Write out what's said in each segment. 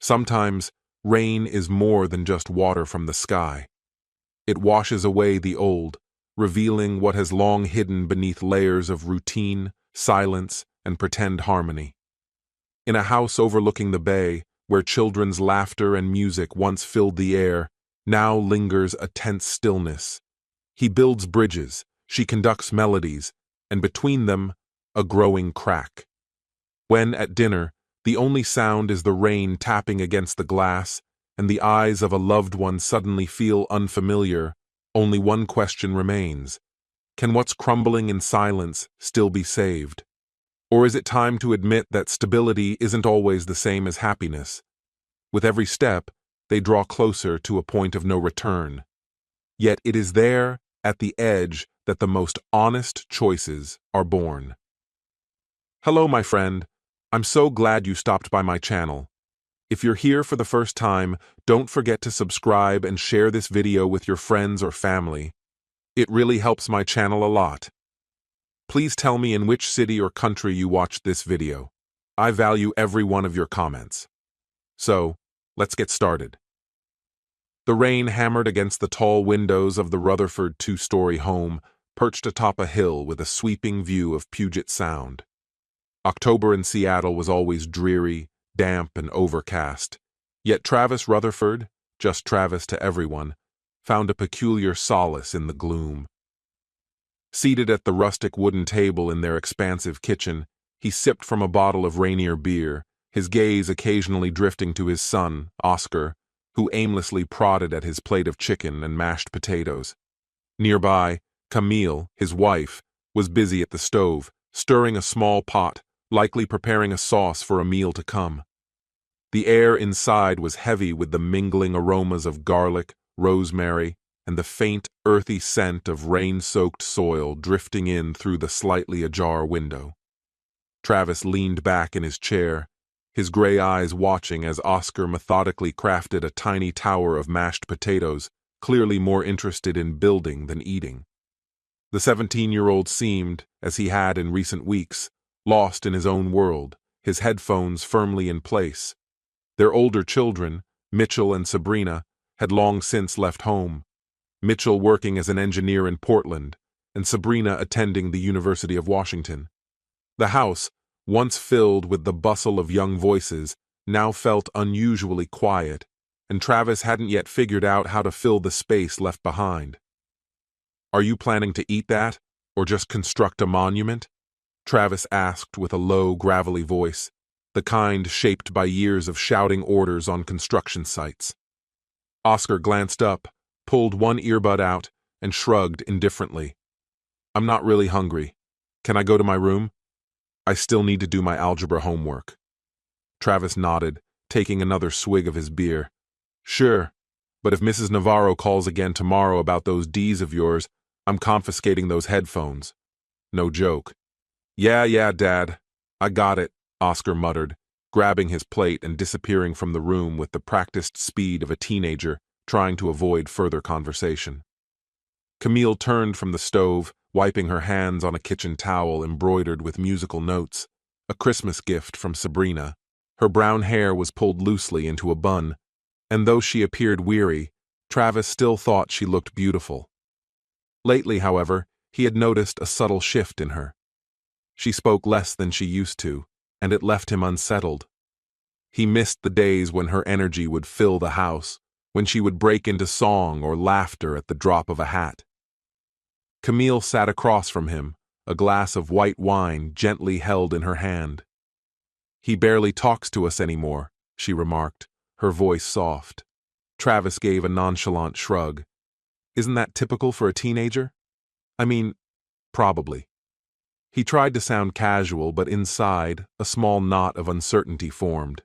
Sometimes, rain is more than just water from the sky. It washes away the old, revealing what has long hidden beneath layers of routine, silence, and pretend harmony. In a house overlooking the bay, where children's laughter and music once filled the air, now lingers a tense stillness. He builds bridges, she conducts melodies, and between them, a growing crack. When, at dinner, the only sound is the rain tapping against the glass, and the eyes of a loved one suddenly feel unfamiliar, only one question remains. Can what's crumbling in silence still be saved? Or is it time to admit that stability isn't always the same as happiness? With every step, they draw closer to a point of no return. Yet it is there, at the edge, that the most honest choices are born. Hello, my friend. I'm so glad you stopped by my channel. If you're here for the first time, don't forget to subscribe and share this video with your friends or family. It really helps my channel a lot. Please tell me in which city or country you watched this video. I value every one of your comments. So, let's get started. The rain hammered against the tall windows of the Rutherford two-story home, perched atop a hill with a sweeping view of Puget Sound. October in Seattle was always dreary, damp, and overcast. Yet Travis Rutherford, just Travis to everyone, found a peculiar solace in the gloom. Seated at the rustic wooden table in their expansive kitchen, he sipped from a bottle of Rainier beer, his gaze occasionally drifting to his son, Oscar, who aimlessly prodded at his plate of chicken and mashed potatoes. Nearby, Camille, his wife, was busy at the stove, stirring a small pot, likely preparing a sauce for a meal to come. The air inside was heavy with the mingling aromas of garlic, rosemary, and the faint, earthy scent of rain-soaked soil drifting in through the slightly ajar window. Travis leaned back in his chair, his gray eyes watching as Oscar methodically crafted a tiny tower of mashed potatoes, clearly more interested in building than eating. The 17-year-old seemed, as he had in recent weeks, lost in his own world, his headphones firmly in place. Their older children, Mitchell and Sabrina, had long since left home, Mitchell working as an engineer in Portland, and Sabrina attending the University of Washington. The house, once filled with the bustle of young voices, now felt unusually quiet, and Travis hadn't yet figured out how to fill the space left behind. "Are you planning to eat that, or just construct a monument?" Travis asked with a low, gravelly voice, the kind shaped by years of shouting orders on construction sites. Oscar glanced up, pulled one earbud out, and shrugged indifferently. "I'm not really hungry. Can I go to my room? I still need to do my algebra homework." Travis nodded, taking another swig of his beer. "Sure, but if Mrs. Navarro calls again tomorrow about those D's of yours, I'm confiscating those headphones." No joke. Yeah, Dad. I got it," Oscar muttered, grabbing his plate and disappearing from the room with the practiced speed of a teenager, trying to avoid further conversation. Camille turned from the stove, wiping her hands on a kitchen towel embroidered with musical notes, a Christmas gift from Sabrina. Her brown hair was pulled loosely into a bun, and though she appeared weary, Travis still thought she looked beautiful. Lately, however, he had noticed a subtle shift in her. She spoke less than she used to, and it left him unsettled. He missed the days when her energy would fill the house, when she would break into song or laughter at the drop of a hat. Camille sat across from him, a glass of white wine gently held in her hand. "He barely talks to us anymore," she remarked, her voice soft. Travis gave a nonchalant shrug. "Isn't that typical for a teenager? I mean, probably." He tried to sound casual, but inside, a small knot of uncertainty formed.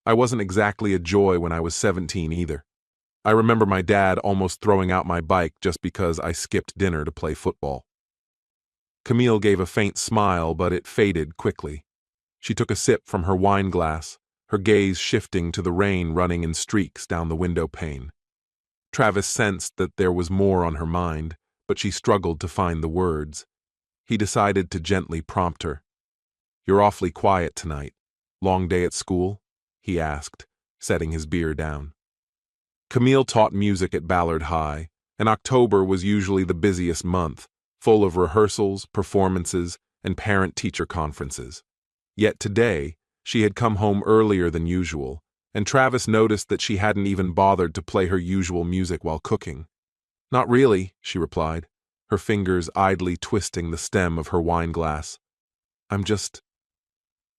"I wasn't exactly a joy when I was 17 either. I remember my dad almost throwing out my bike just because I skipped dinner to play football." Camille gave a faint smile, but it faded quickly. She took a sip from her wine glass, her gaze shifting to the rain running in streaks down the window pane. Travis sensed that there was more on her mind, but she struggled to find the words. He decided to gently prompt her. "You're awfully quiet tonight. Long day at school?" he asked, setting his beer down. Camille taught music at Ballard High, and October was usually the busiest month, full of rehearsals, performances, and parent-teacher conferences. Yet today, she had come home earlier than usual, and Travis noticed that she hadn't even bothered to play her usual music while cooking. "Not really," she replied, her fingers idly twisting the stem of her wine glass. "I'm just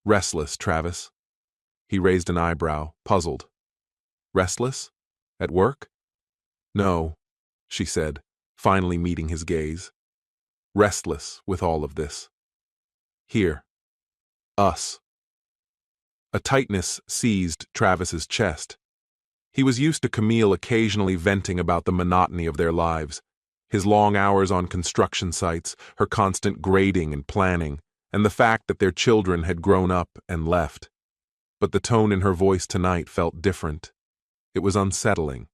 restless, Travis." He raised an eyebrow, puzzled. "Restless? At work?" "No," she said, finally meeting his gaze. "Restless with all of this. Here. Us." A tightness seized Travis's chest. He was used to Camille occasionally venting about the monotony of their lives, his long hours on construction sites, her constant grading and planning, and the fact that their children had grown up and left. But the tone in her voice tonight felt different. It was unsettling.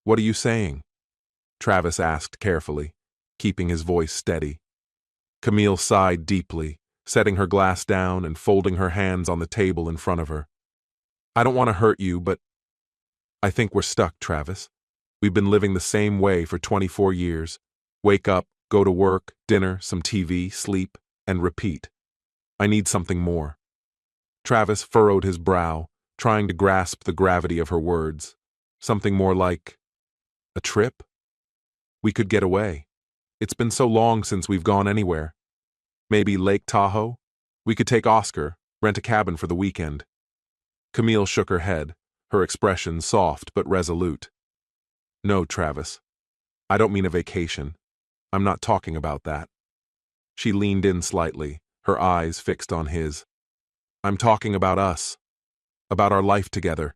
"What are you saying?" Travis asked carefully, keeping his voice steady. Camille sighed deeply, setting her glass down and folding her hands on the table in front of her. "I don't want to hurt you, but I think we're stuck, Travis. We've been living the same way for 24 years. Wake up, go to work, dinner, some TV, sleep, and repeat. I need something more." Travis furrowed his brow, trying to grasp the gravity of her words. Something more like a trip? "We could get away. It's been so long since we've gone anywhere. Maybe Lake Tahoe? We could take Oscar, rent a cabin for the weekend." Camille shook her head, her expression soft but resolute. "No, Travis. I don't mean a vacation. I'm not talking about that." She leaned in slightly, her eyes fixed on his. "I'm talking about us. About our life together."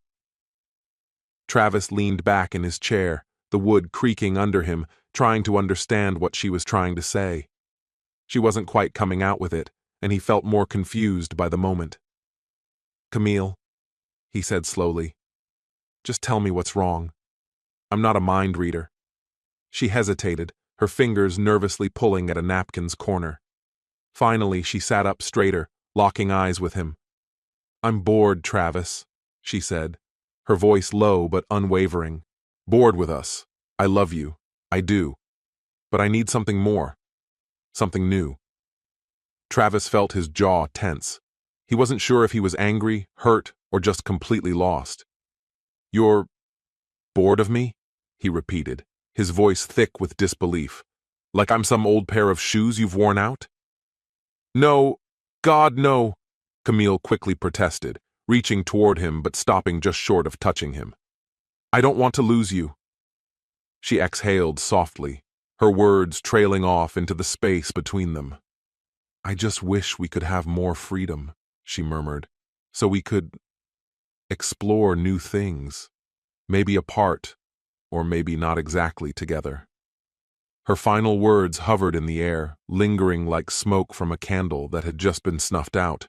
Travis leaned back in his chair, the wood creaking under him, trying to understand what she was trying to say. She wasn't quite coming out with it, and he felt more confused by the moment. "Camille," he said slowly, "just tell me what's wrong. I'm not a mind reader." She hesitated, her fingers nervously pulling at a napkin's corner. Finally, she sat up straighter, locking eyes with him. "I'm bored, Travis," she said, her voice low but unwavering. "Bored with us. I love you. I do. But I need something more. Something new." Travis felt his jaw tense. He wasn't sure if he was angry, hurt, or just completely lost. "You're bored of me?" he repeated, his voice thick with disbelief. "Like I'm some old pair of shoes you've worn out?" "No, God, no," Camille quickly protested, reaching toward him but stopping just short of touching him. "I don't want to lose you." She exhaled softly, her words trailing off into the space between them. "I just wish we could have more freedom," she murmured, "so we could explore new things, maybe apart, or maybe not exactly together." Her final words hovered in the air, lingering like smoke from a candle that had just been snuffed out.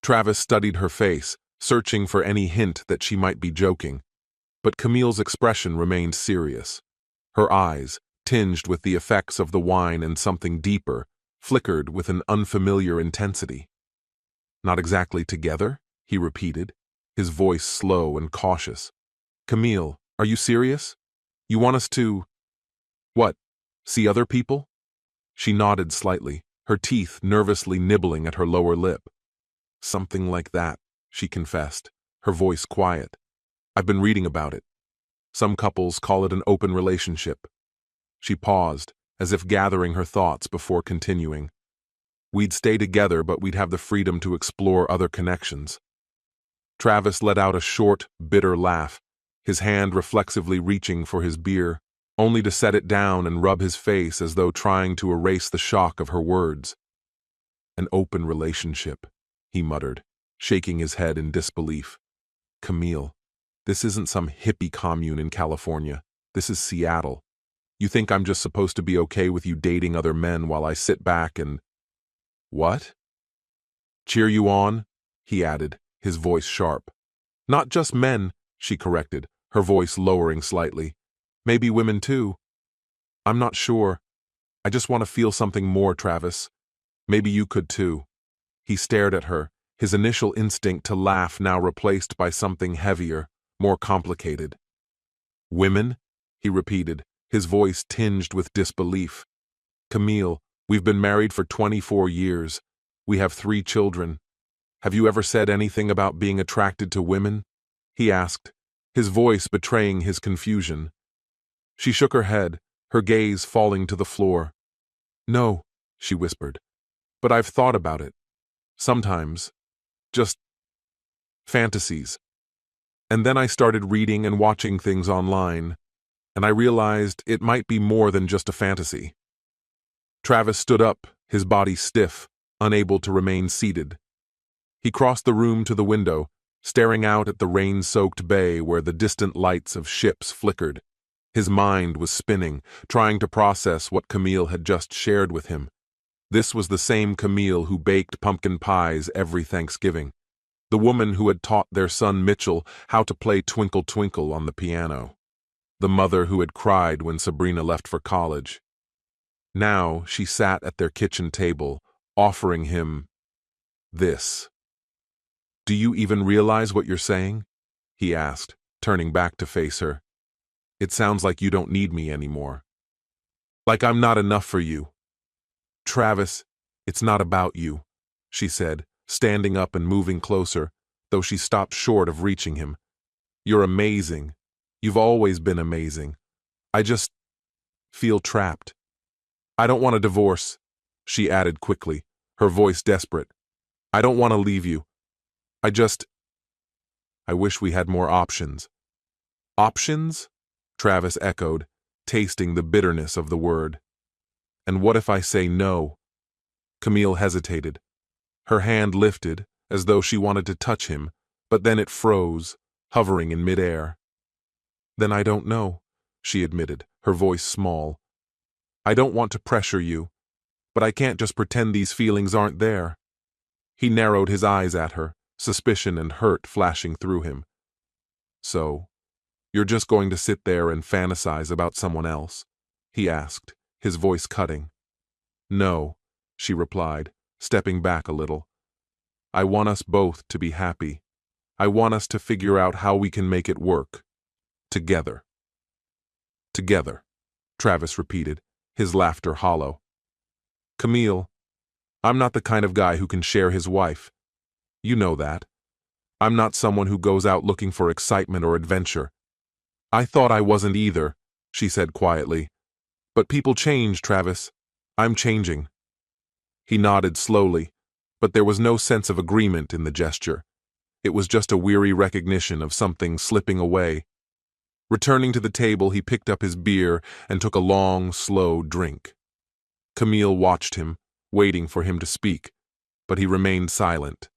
Travis studied her face, searching for any hint that she might be joking, but Camille's expression remained serious. Her eyes, tinged with the effects of the wine and something deeper, flickered with an unfamiliar intensity. "Not exactly together?" he repeated, his voice slow and cautious. "Camille, are you serious? You want us to, what, see other people?" She nodded slightly, her teeth nervously nibbling at her lower lip. "Something like that," she confessed, her voice quiet. "I've been reading about it. Some couples call it an open relationship." She paused, as if gathering her thoughts before continuing. "We'd stay together, but we'd have the freedom to explore other connections." Travis let out a short, bitter laugh, his hand reflexively reaching for his beer, only to set it down and rub his face as though trying to erase the shock of her words. "An open relationship," he muttered, shaking his head in disbelief. "Camille, this isn't some hippie commune in California. This is Seattle. You think I'm just supposed to be okay with you dating other men while I sit back and—" "What?" "Cheer you on," he added, his voice sharp. "Not just men," she corrected, her voice lowering slightly. "Maybe women too. I'm not sure. I just want to feel something more, Travis. Maybe you could too." He stared at her, his initial instinct to laugh now replaced by something heavier, more complicated. Women? He repeated, his voice tinged with disbelief. Camille, we've been married for 24 years. We have 3 children. Have you ever said anything about being attracted to women? He asked, his voice betraying his confusion. She shook her head, her gaze falling to the floor. No, she whispered, but I've thought about it. Sometimes. Just fantasies. And then I started reading and watching things online, and I realized it might be more than just a fantasy. Travis stood up, his body stiff, unable to remain seated. He crossed the room to the window, staring out at the rain-soaked bay where the distant lights of ships flickered. His mind was spinning, trying to process what Camille had just shared with him. This was the same Camille who baked pumpkin pies every Thanksgiving. The woman who had taught their son Mitchell how to play Twinkle Twinkle on the piano. The mother who had cried when Sabrina left for college. Now she sat at their kitchen table, offering him this. Do you even realize what you're saying? He asked, turning back to face her. It sounds like you don't need me anymore. Like I'm not enough for you. Travis, it's not about you, she said, standing up and moving closer, though she stopped short of reaching him. You're amazing. You've always been amazing. I just feel trapped. I don't want a divorce, she added quickly, her voice desperate. I don't want to leave you. I wish we had more options. Options? Travis echoed, tasting the bitterness of the word. And what if I say no? Camille hesitated. Her hand lifted, as though she wanted to touch him, but then it froze, hovering in midair. Then I don't know, she admitted, her voice small. I don't want to pressure you, but I can't just pretend these feelings aren't there. He narrowed his eyes at her, suspicion and hurt flashing through him. So, you're just going to sit there and fantasize about someone else? He asked, his voice cutting. No, she replied, stepping back a little. I want us both to be happy. I want us to figure out how we can make it work. Together. Together, Travis repeated, his laughter hollow. Camille, I'm not the kind of guy who can share his wife. You know that. I'm not someone who goes out looking for excitement or adventure. I thought I wasn't either, she said quietly. But people change, Travis. I'm changing. He nodded slowly, but there was no sense of agreement in the gesture. It was just a weary recognition of something slipping away. Returning to the table, he picked up his beer and took a long, slow drink. Camille watched him, waiting for him to speak, but he remained silent.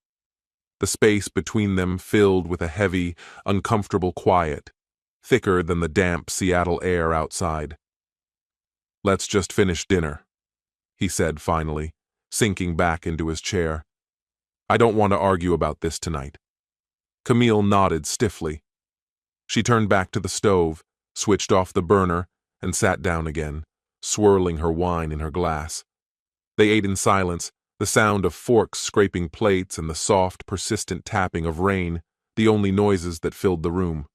The space between them filled with a heavy, uncomfortable quiet, thicker than the damp Seattle air outside. Let's just finish dinner, he said finally, sinking back into his chair. I don't want to argue about this tonight. Camille nodded stiffly. She turned back to the stove, switched off the burner, and sat down again, swirling her wine in her glass. They ate in silence, the sound of forks scraping plates and the soft, persistent tapping of rain, the only noises that filled the room.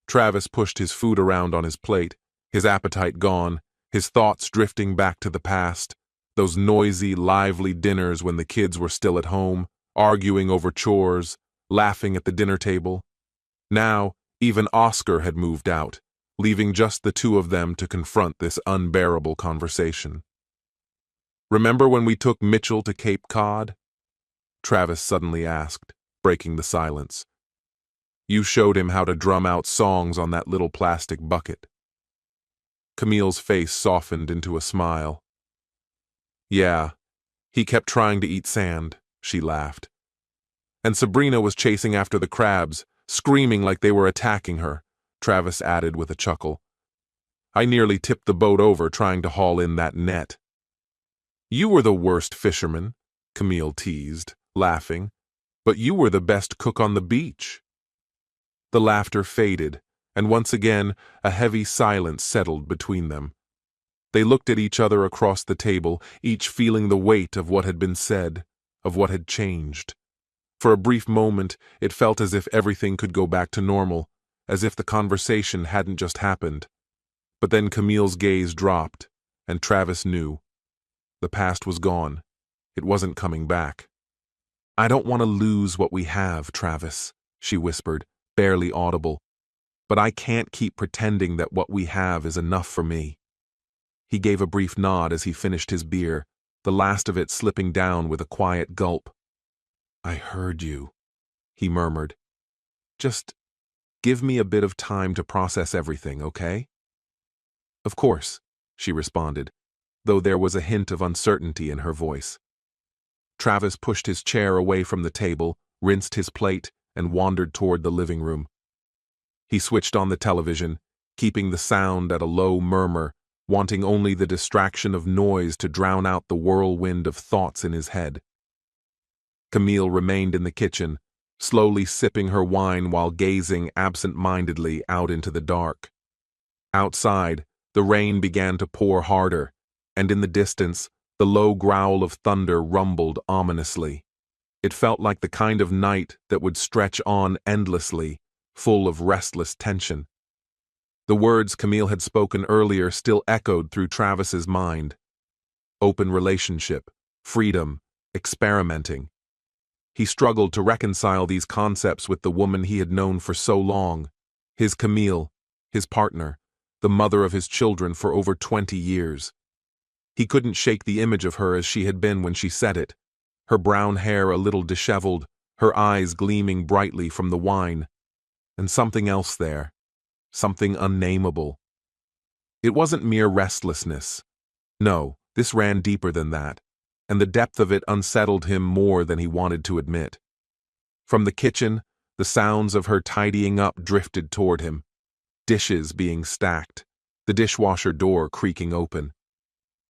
Travis pushed his food around on his plate, his appetite gone, his thoughts drifting back to the past, those noisy, lively dinners when the kids were still at home, arguing over chores, laughing at the dinner table. Now, even Oscar had moved out, leaving just the two of them to confront this unbearable conversation. Remember when we took Mitchell to Cape Cod? Travis suddenly asked, breaking the silence. You showed him how to drum out songs on that little plastic bucket. Camille's face softened into a smile. Yeah, he kept trying to eat sand, she laughed. And Sabrina was chasing after the crabs, screaming like they were attacking her, Travis added with a chuckle. I nearly tipped the boat over trying to haul in that net. You were the worst fisherman, Camille teased, laughing, but you were the best cook on the beach. The laughter faded, and once again a heavy silence settled between them. They looked at each other across the table, each feeling the weight of what had been said, of what had changed. For a brief moment, it felt as if everything could go back to normal, as if the conversation hadn't just happened. But then Camille's gaze dropped, and Travis knew. The past was gone. It wasn't coming back. "I don't want to lose what we have, Travis," she whispered, barely audible. "But I can't keep pretending that what we have is enough for me." He gave a brief nod as he finished his beer, the last of it slipping down with a quiet gulp. "I heard you," he murmured. "Just give me a bit of time to process everything, okay?" "Of course," she responded, though there was a hint of uncertainty in her voice. Travis pushed his chair away from the table, rinsed his plate, and wandered toward the living room. He switched on the television, keeping the sound at a low murmur, wanting only the distraction of noise to drown out the whirlwind of thoughts in his head. Camille remained in the kitchen, slowly sipping her wine while gazing absent-mindedly out into the dark. Outside, the rain began to pour harder, and in the distance, the low growl of thunder rumbled ominously. It felt like the kind of night that would stretch on endlessly, full of restless tension. The words Camille had spoken earlier still echoed through Travis's mind. Open relationship, freedom, experimenting. He struggled to reconcile these concepts with the woman he had known for so long, his Camille, his partner, the mother of his children for over 20 years. He couldn't shake the image of her as she had been when she said it, her brown hair a little disheveled, her eyes gleaming brightly from the wine, and something else there, something unnameable. It wasn't mere restlessness. No, this ran deeper than that, and the depth of it unsettled him more than he wanted to admit. From the kitchen, the sounds of her tidying up drifted toward him, dishes being stacked, the dishwasher door creaking open.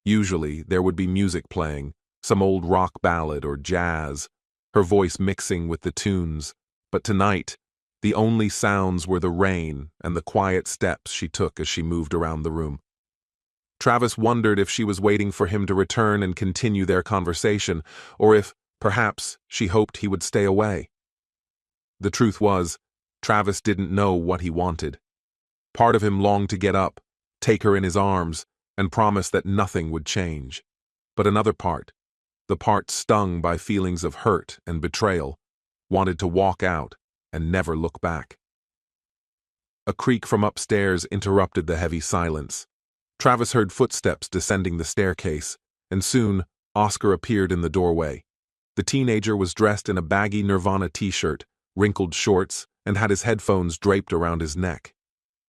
Usually, there would be music playing, some old rock ballad or jazz, her voice mixing with the tunes, but tonight, the only sounds were the rain and the quiet steps she took as she moved around the room. Travis wondered if she was waiting for him to return and continue their conversation, or if, perhaps, she hoped he would stay away. The truth was, Travis didn't know what he wanted. Part of him longed to get up, take her in his arms, and promise that nothing would change. But another part, the part stung by feelings of hurt and betrayal, wanted to walk out and never look back. A creak from upstairs interrupted the heavy silence. Travis heard footsteps descending the staircase, and soon Oscar appeared in the doorway. The teenager was dressed in a baggy Nirvana t-shirt, wrinkled shorts, and had his headphones draped around his neck.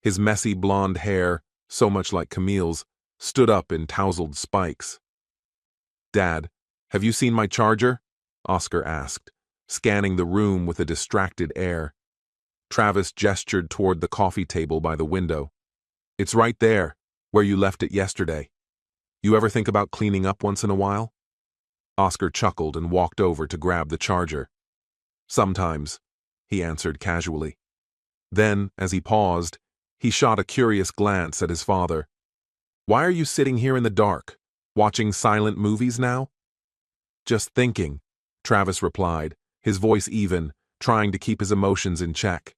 His messy blonde hair, so much like Camille's, stood up in tousled spikes. "Dad, have you seen my charger?" Oscar asked, scanning the room with a distracted air. Travis gestured toward the coffee table by the window. "It's right there, where you left it yesterday. You ever think about cleaning up once in a while?" Oscar chuckled and walked over to grab the charger. "Sometimes," he answered casually. Then, as he paused, he shot a curious glance at his father. "Why are you sitting here in the dark, watching silent movies now?" "Just thinking," Travis replied, his voice even, trying to keep his emotions in check.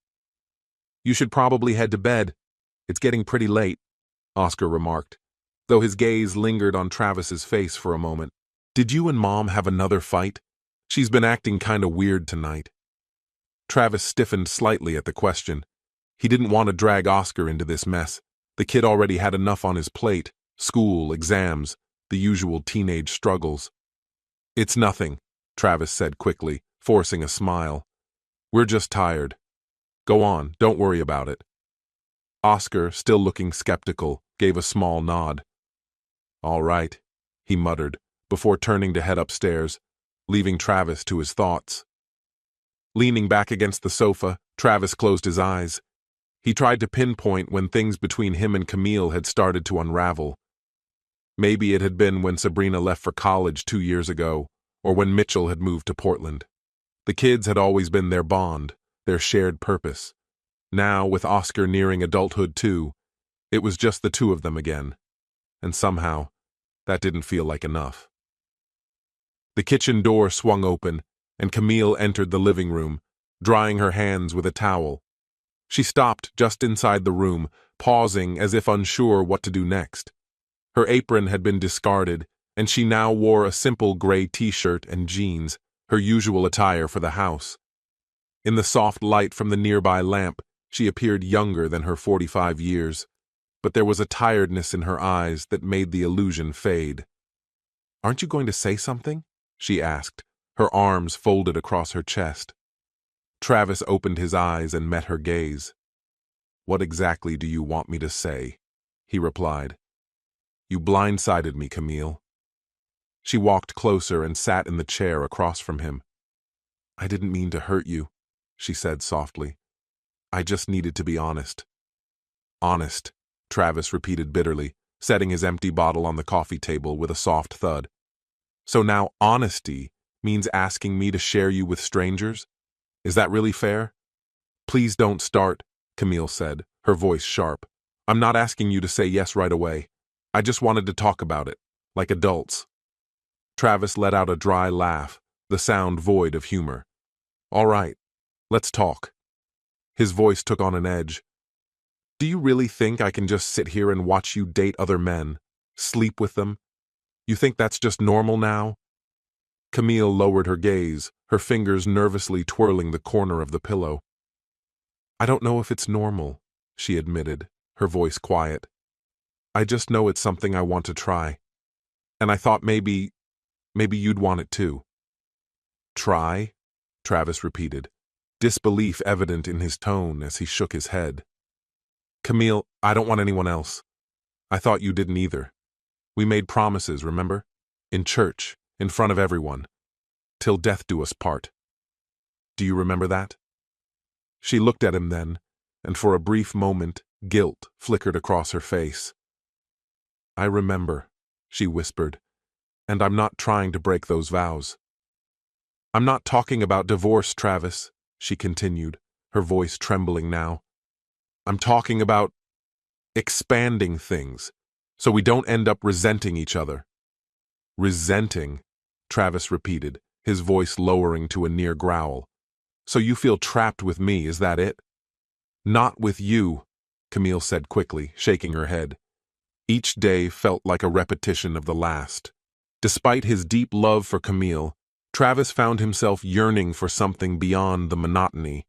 "You should probably head to bed. It's getting pretty late," Oscar remarked, though his gaze lingered on Travis's face for a moment. "Did you and Mom have another fight? She's been acting kinda weird tonight." Travis stiffened slightly at the question. He didn't want to drag Oscar into this mess. The kid already had enough on his plate: school, exams, the usual teenage struggles. "It's nothing," Travis said quickly, forcing a smile. "We're just tired. Go on, don't worry about it." Oscar, still looking skeptical, gave a small nod. "All right," he muttered, before turning to head upstairs, leaving Travis to his thoughts. Leaning back against the sofa, Travis closed his eyes. He tried to pinpoint when things between him and Camille had started to unravel. Maybe it had been when Sabrina left for college 2 years ago, or when Mitchell had moved to Portland. The kids had always been their bond, their shared purpose. Now, with Oscar nearing adulthood too, it was just the two of them again. And somehow, that didn't feel like enough. The kitchen door swung open, and Camille entered the living room, drying her hands with a towel. She stopped just inside the room, pausing as if unsure what to do next. Her apron had been discarded, and she now wore a simple gray t-shirt and jeans, her usual attire for the house. In the soft light from the nearby lamp, she appeared younger than her 45 years, but there was a tiredness in her eyes that made the illusion fade. "Aren't you going to say something?" she asked, her arms folded across her chest. Travis opened his eyes and met her gaze. "What exactly do you want me to say?" he replied. "You blindsided me, Camille." She walked closer and sat in the chair across from him. "I didn't mean to hurt you," she said softly. "I just needed to be honest." "Honest," Travis repeated bitterly, setting his empty bottle on the coffee table with a soft thud. "So now honesty means asking me to share you with strangers? Is that really fair?" "Please don't start," Camille said, her voice sharp. "I'm not asking you to say yes right away. I just wanted to talk about it, like adults." Travis let out a dry laugh, the sound void of humor. "All right, let's talk." His voice took on an edge. "Do you really think I can just sit here and watch you date other men, sleep with them? You think that's just normal now?" Camille lowered her gaze, her fingers nervously twirling the corner of the pillow. "I don't know if it's normal," she admitted, her voice quiet. "I just know it's something I want to try. And I thought maybe you'd want it too." "Try?" Travis repeated, disbelief evident in his tone as he shook his head. "Camille, I don't want anyone else. I thought you didn't either. We made promises, remember? In church, in front of everyone. Till death do us part. Do you remember that?" She looked at him then, and for a brief moment, guilt flickered across her face. "I remember," she whispered, "and I'm not trying to break those vows." "I'm not talking about divorce, Travis," she continued, her voice trembling now. "I'm talking about expanding things, so we don't end up resenting each other." "Resenting," Travis repeated, his voice lowering to a near growl. "So you feel trapped with me, is that it?" "Not with you," Camille said quickly, shaking her head. Each day felt like a repetition of the last. Despite his deep love for Camille, Travis found himself yearning for something beyond the monotony.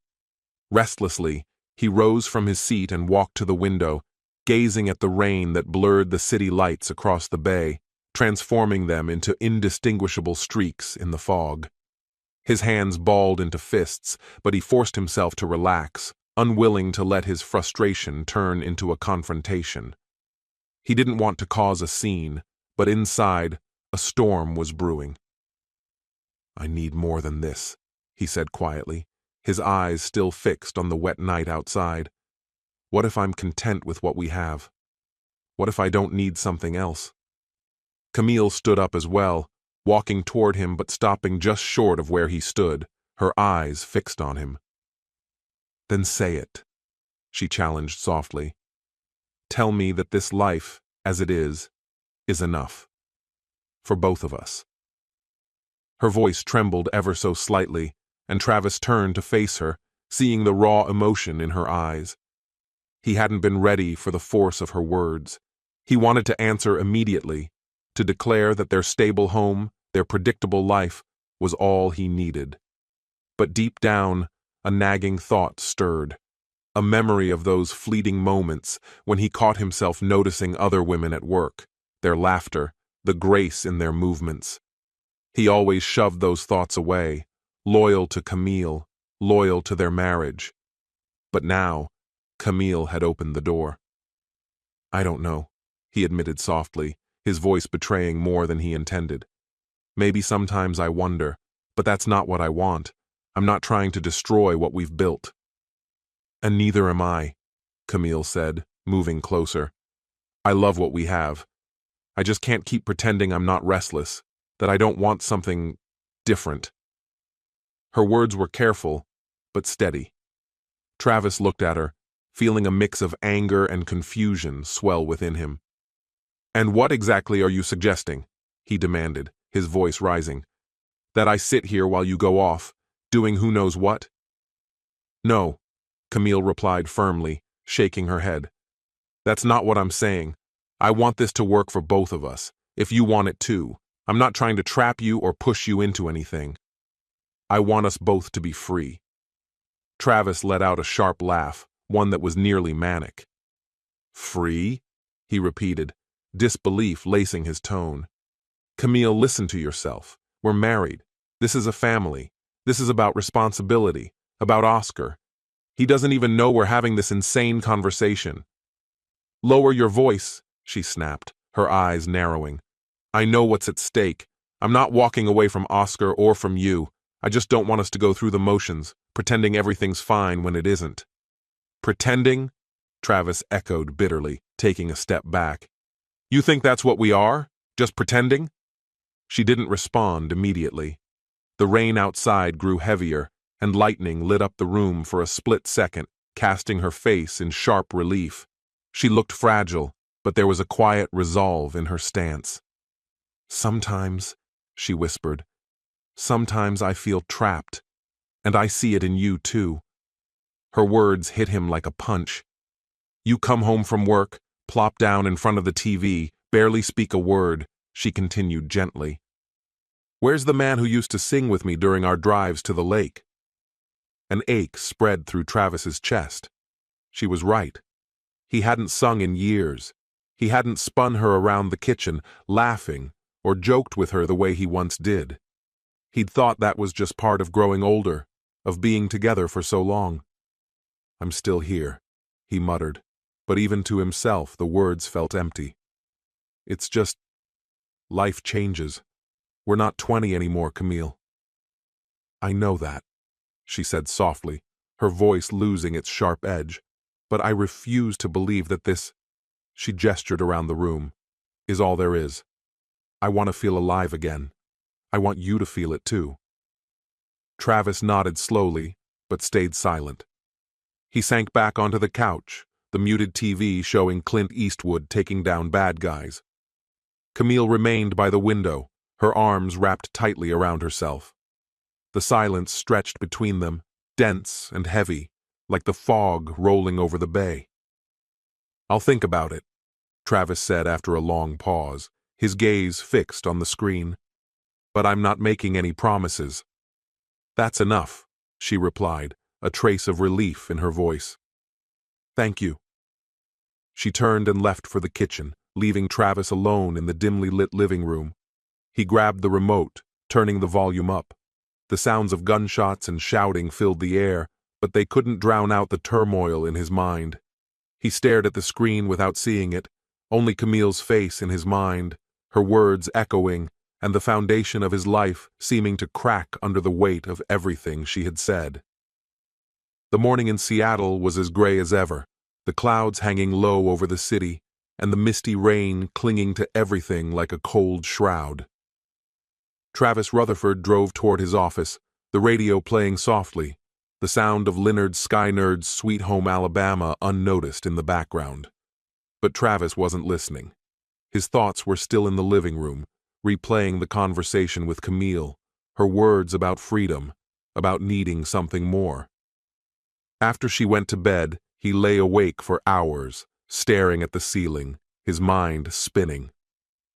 Restlessly, he rose from his seat and walked to the window, gazing at the rain that blurred the city lights across the bay, transforming them into indistinguishable streaks in the fog. His hands balled into fists, but he forced himself to relax, unwilling to let his frustration turn into a confrontation. He didn't want to cause a scene, but inside, a storm was brewing. "I need more than this," he said quietly, his eyes still fixed on the wet night outside. "What if I'm content with what we have? What if I don't need something else?" Camille stood up as well, walking toward him but stopping just short of where he stood, her eyes fixed on him. "Then say it," she challenged softly. "Tell me that this life, as it is enough. For both of us." Her voice trembled ever so slightly, and Travis turned to face her, seeing the raw emotion in her eyes. He hadn't been ready for the force of her words. He wanted to answer immediately, to declare that their stable home, their predictable life, was all he needed. But deep down, a nagging thought stirred, a memory of those fleeting moments when he caught himself noticing other women at work, their laughter, the grace in their movements. He always shoved those thoughts away, loyal to Camille, loyal to their marriage. But now, Camille had opened the door. "I don't know," he admitted softly, his voice betraying more than he intended. "Maybe sometimes I wonder, but that's not what I want. I'm not trying to destroy what we've built." "And neither am I," Camille said, moving closer. "I love what we have. I just can't keep pretending I'm not restless, that I don't want something different." Her words were careful, but steady. Travis looked at her, feeling a mix of anger and confusion swell within him. "And what exactly are you suggesting?" he demanded, his voice rising. That I sit here while you go off, doing who knows what? No, Camille replied firmly, shaking her head. That's not what I'm saying. I want this to work for both of us, if you want it too. I'm not trying to trap you or push you into anything. I want us both to be free. Travis let out a sharp laugh, one that was nearly manic. Free? He repeated, disbelief lacing his tone. Camille, listen to yourself. We're married. This is a family. This is about responsibility, about Oscar. He doesn't even know we're having this insane conversation. Lower your voice, she snapped, her eyes narrowing. I know what's at stake. I'm not walking away from Oscar or from you. I just don't want us to go through the motions, pretending everything's fine when it isn't. Pretending? Travis echoed bitterly, taking a step back. You think that's what we are? Just pretending? She didn't respond immediately. The rain outside grew heavier, and lightning lit up the room for a split second, casting her face in sharp relief. She looked fragile, but there was a quiet resolve in her stance. Sometimes, she whispered, sometimes I feel trapped, and I see it in you too. Her words hit him like a punch. You come home from work, plop down in front of the TV, barely speak a word, she continued gently. Where's the man who used to sing with me during our drives to the lake? An ache spread through Travis's chest. She was right. He hadn't sung in years. He hadn't spun her around the kitchen, laughing, or joked with her the way he once did. He'd thought that was just part of growing older, of being together for so long. I'm still here, he muttered, but even to himself the words felt empty. It's just, life changes. We're not 20 anymore, Camille. I know that, she said softly, her voice losing its sharp edge, but I refuse to believe that this, she gestured around the room, is all there is. I want to feel alive again. I want you to feel it too. Travis nodded slowly, but stayed silent. He sank back onto the couch, the muted TV showing Clint Eastwood taking down bad guys. Camille remained by the window, her arms wrapped tightly around herself. The silence stretched between them, dense and heavy, like the fog rolling over the bay. I'll think about it, Travis said after a long pause, his gaze fixed on the screen. But I'm not making any promises. That's enough, she replied, a trace of relief in her voice. Thank you. She turned and left for the kitchen, leaving Travis alone in the dimly lit living room. He grabbed the remote, turning the volume up. The sounds of gunshots and shouting filled the air, but they couldn't drown out the turmoil in his mind. He stared at the screen without seeing it, only Camille's face in his mind, her words echoing, and the foundation of his life seeming to crack under the weight of everything she had said. The morning in Seattle was as gray as ever, the clouds hanging low over the city, and the misty rain clinging to everything like a cold shroud. Travis Rutherford drove toward his office, the radio playing softly, the sound of Leonard Skynerd's Sweet Home Alabama unnoticed in the background. But Travis wasn't listening. His thoughts were still in the living room, replaying the conversation with Camille, her words about freedom, about needing something more. After she went to bed, he lay awake for hours, staring at the ceiling, his mind spinning.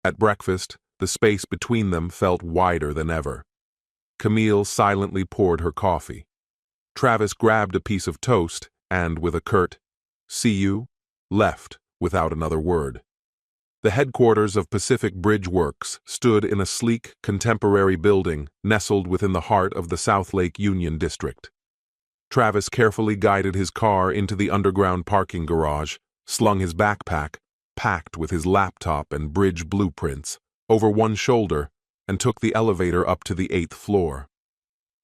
At breakfast, the space between them felt wider than ever. Camille silently poured her coffee. Travis grabbed a piece of toast and, with a curt, "See you," left without another word. The headquarters of Pacific Bridge Works stood in a sleek, contemporary building nestled within the heart of the South Lake Union District. Travis carefully guided his car into the underground parking garage, slung his backpack, packed with his laptop and bridge blueprints, over one shoulder, and took the elevator up to the 8th floor.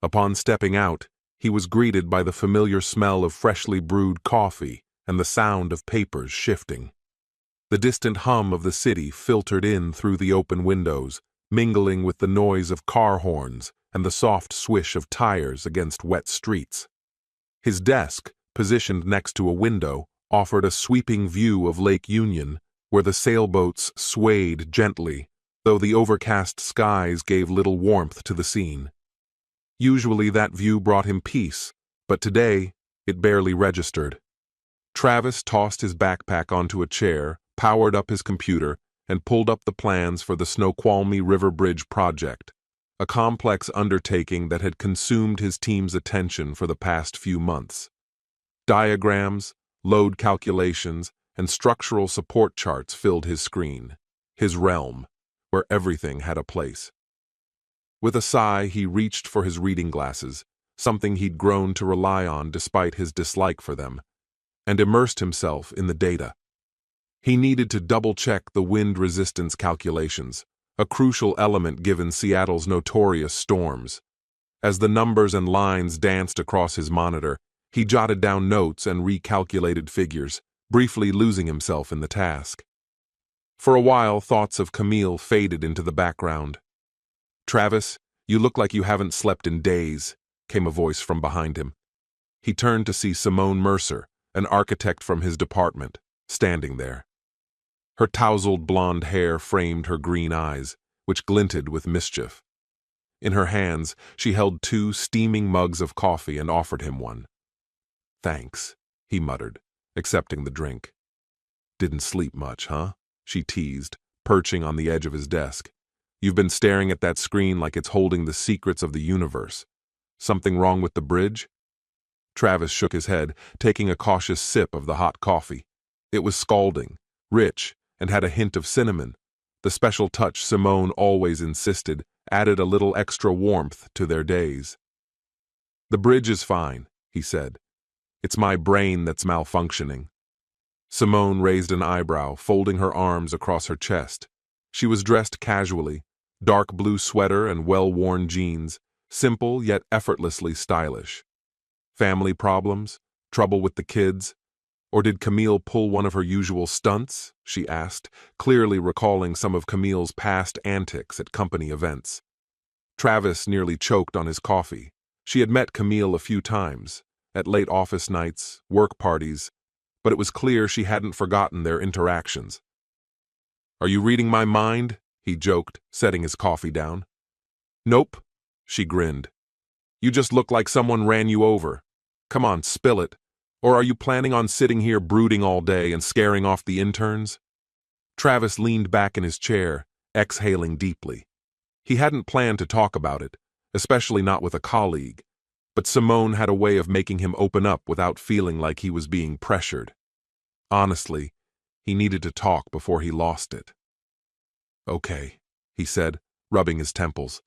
Upon stepping out, he was greeted by the familiar smell of freshly brewed coffee and the sound of papers shifting. The distant hum of the city filtered in through the open windows, mingling with the noise of car horns and the soft swish of tires against wet streets. His desk, positioned next to a window, offered a sweeping view of Lake Union, where the sailboats swayed gently, though the overcast skies gave little warmth to the scene. Usually that view brought him peace, but today it barely registered. Travis tossed his backpack onto a chair, powered up his computer, and pulled up the plans for the Snoqualmie River Bridge project, a complex undertaking that had consumed his team's attention for the past few months. Diagrams, load calculations, and structural support charts filled his screen, his realm, where everything had a place. With a sigh, he reached for his reading glasses, something he'd grown to rely on despite his dislike for them, and immersed himself in the data. He needed to double-check the wind resistance calculations, a crucial element given Seattle's notorious storms. As the numbers and lines danced across his monitor, he jotted down notes and recalculated figures, briefly losing himself in the task. For a while, thoughts of Camille faded into the background. "Travis, you look like you haven't slept in days," came a voice from behind him. He turned to see Simone Mercer, an architect from his department, standing there. Her tousled blonde hair framed her green eyes, which glinted with mischief. In her hands, she held 2 steaming mugs of coffee and offered him one. "Thanks," he muttered, accepting the drink. "Didn't sleep much, huh?" she teased, perching on the edge of his desk. "You've been staring at that screen like it's holding the secrets of the universe. Something wrong with the bridge?" Travis shook his head, taking a cautious sip of the hot coffee. It was scalding, rich, and had a hint of cinnamon. The special touch Simone always insisted added a little extra warmth to their days. "The bridge is fine," he said. "It's my brain that's malfunctioning." Simone raised an eyebrow, folding her arms across her chest. She was dressed casually, dark blue sweater and well-worn jeans, simple yet effortlessly stylish. Family problems? Trouble with the kids? Or did Camille pull one of her usual stunts? She asked, clearly recalling some of Camille's past antics at company events. Travis nearly choked on his coffee. She had met Camille a few times, at late office nights, work parties, but it was clear she hadn't forgotten their interactions. "Are you reading my mind?" he joked, setting his coffee down. "Nope," she grinned. "You just look like someone ran you over. Come on, spill it. Or are you planning on sitting here brooding all day and scaring off the interns?" Travis leaned back in his chair, exhaling deeply. He hadn't planned to talk about it, especially not with a colleague, but Simone had a way of making him open up without feeling like he was being pressured. Honestly, he needed to talk before he lost it. "Okay," he said, rubbing his temples.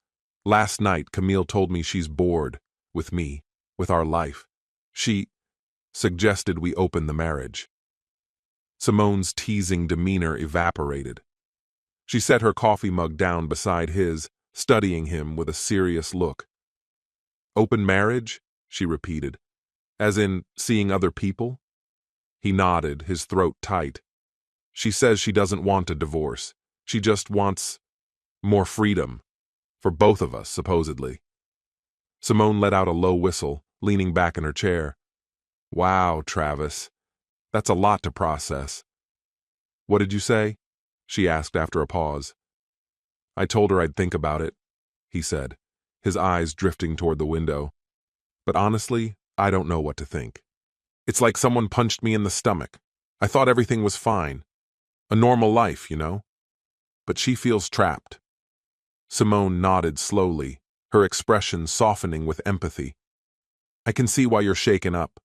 "Last night, Camille told me she's bored with me, with our life. She suggested we open the marriage." Simone's teasing demeanor evaporated. She set her coffee mug down beside his, studying him with a serious look. "Open marriage?" she repeated. "As in seeing other people?" He nodded, his throat tight. "She says she doesn't want a divorce. She just wants more freedom. For both of us, supposedly." Simone let out a low whistle, leaning back in her chair. "Wow, Travis. That's a lot to process." "What did you say?" she asked after a pause. "I told her I'd think about it," he said, his eyes drifting toward the window. "But honestly, I don't know what to think. It's like someone punched me in the stomach. I thought everything was fine. A normal life, you know. But she feels trapped." Simone nodded slowly, her expression softening with empathy. "I can see why you're shaken up.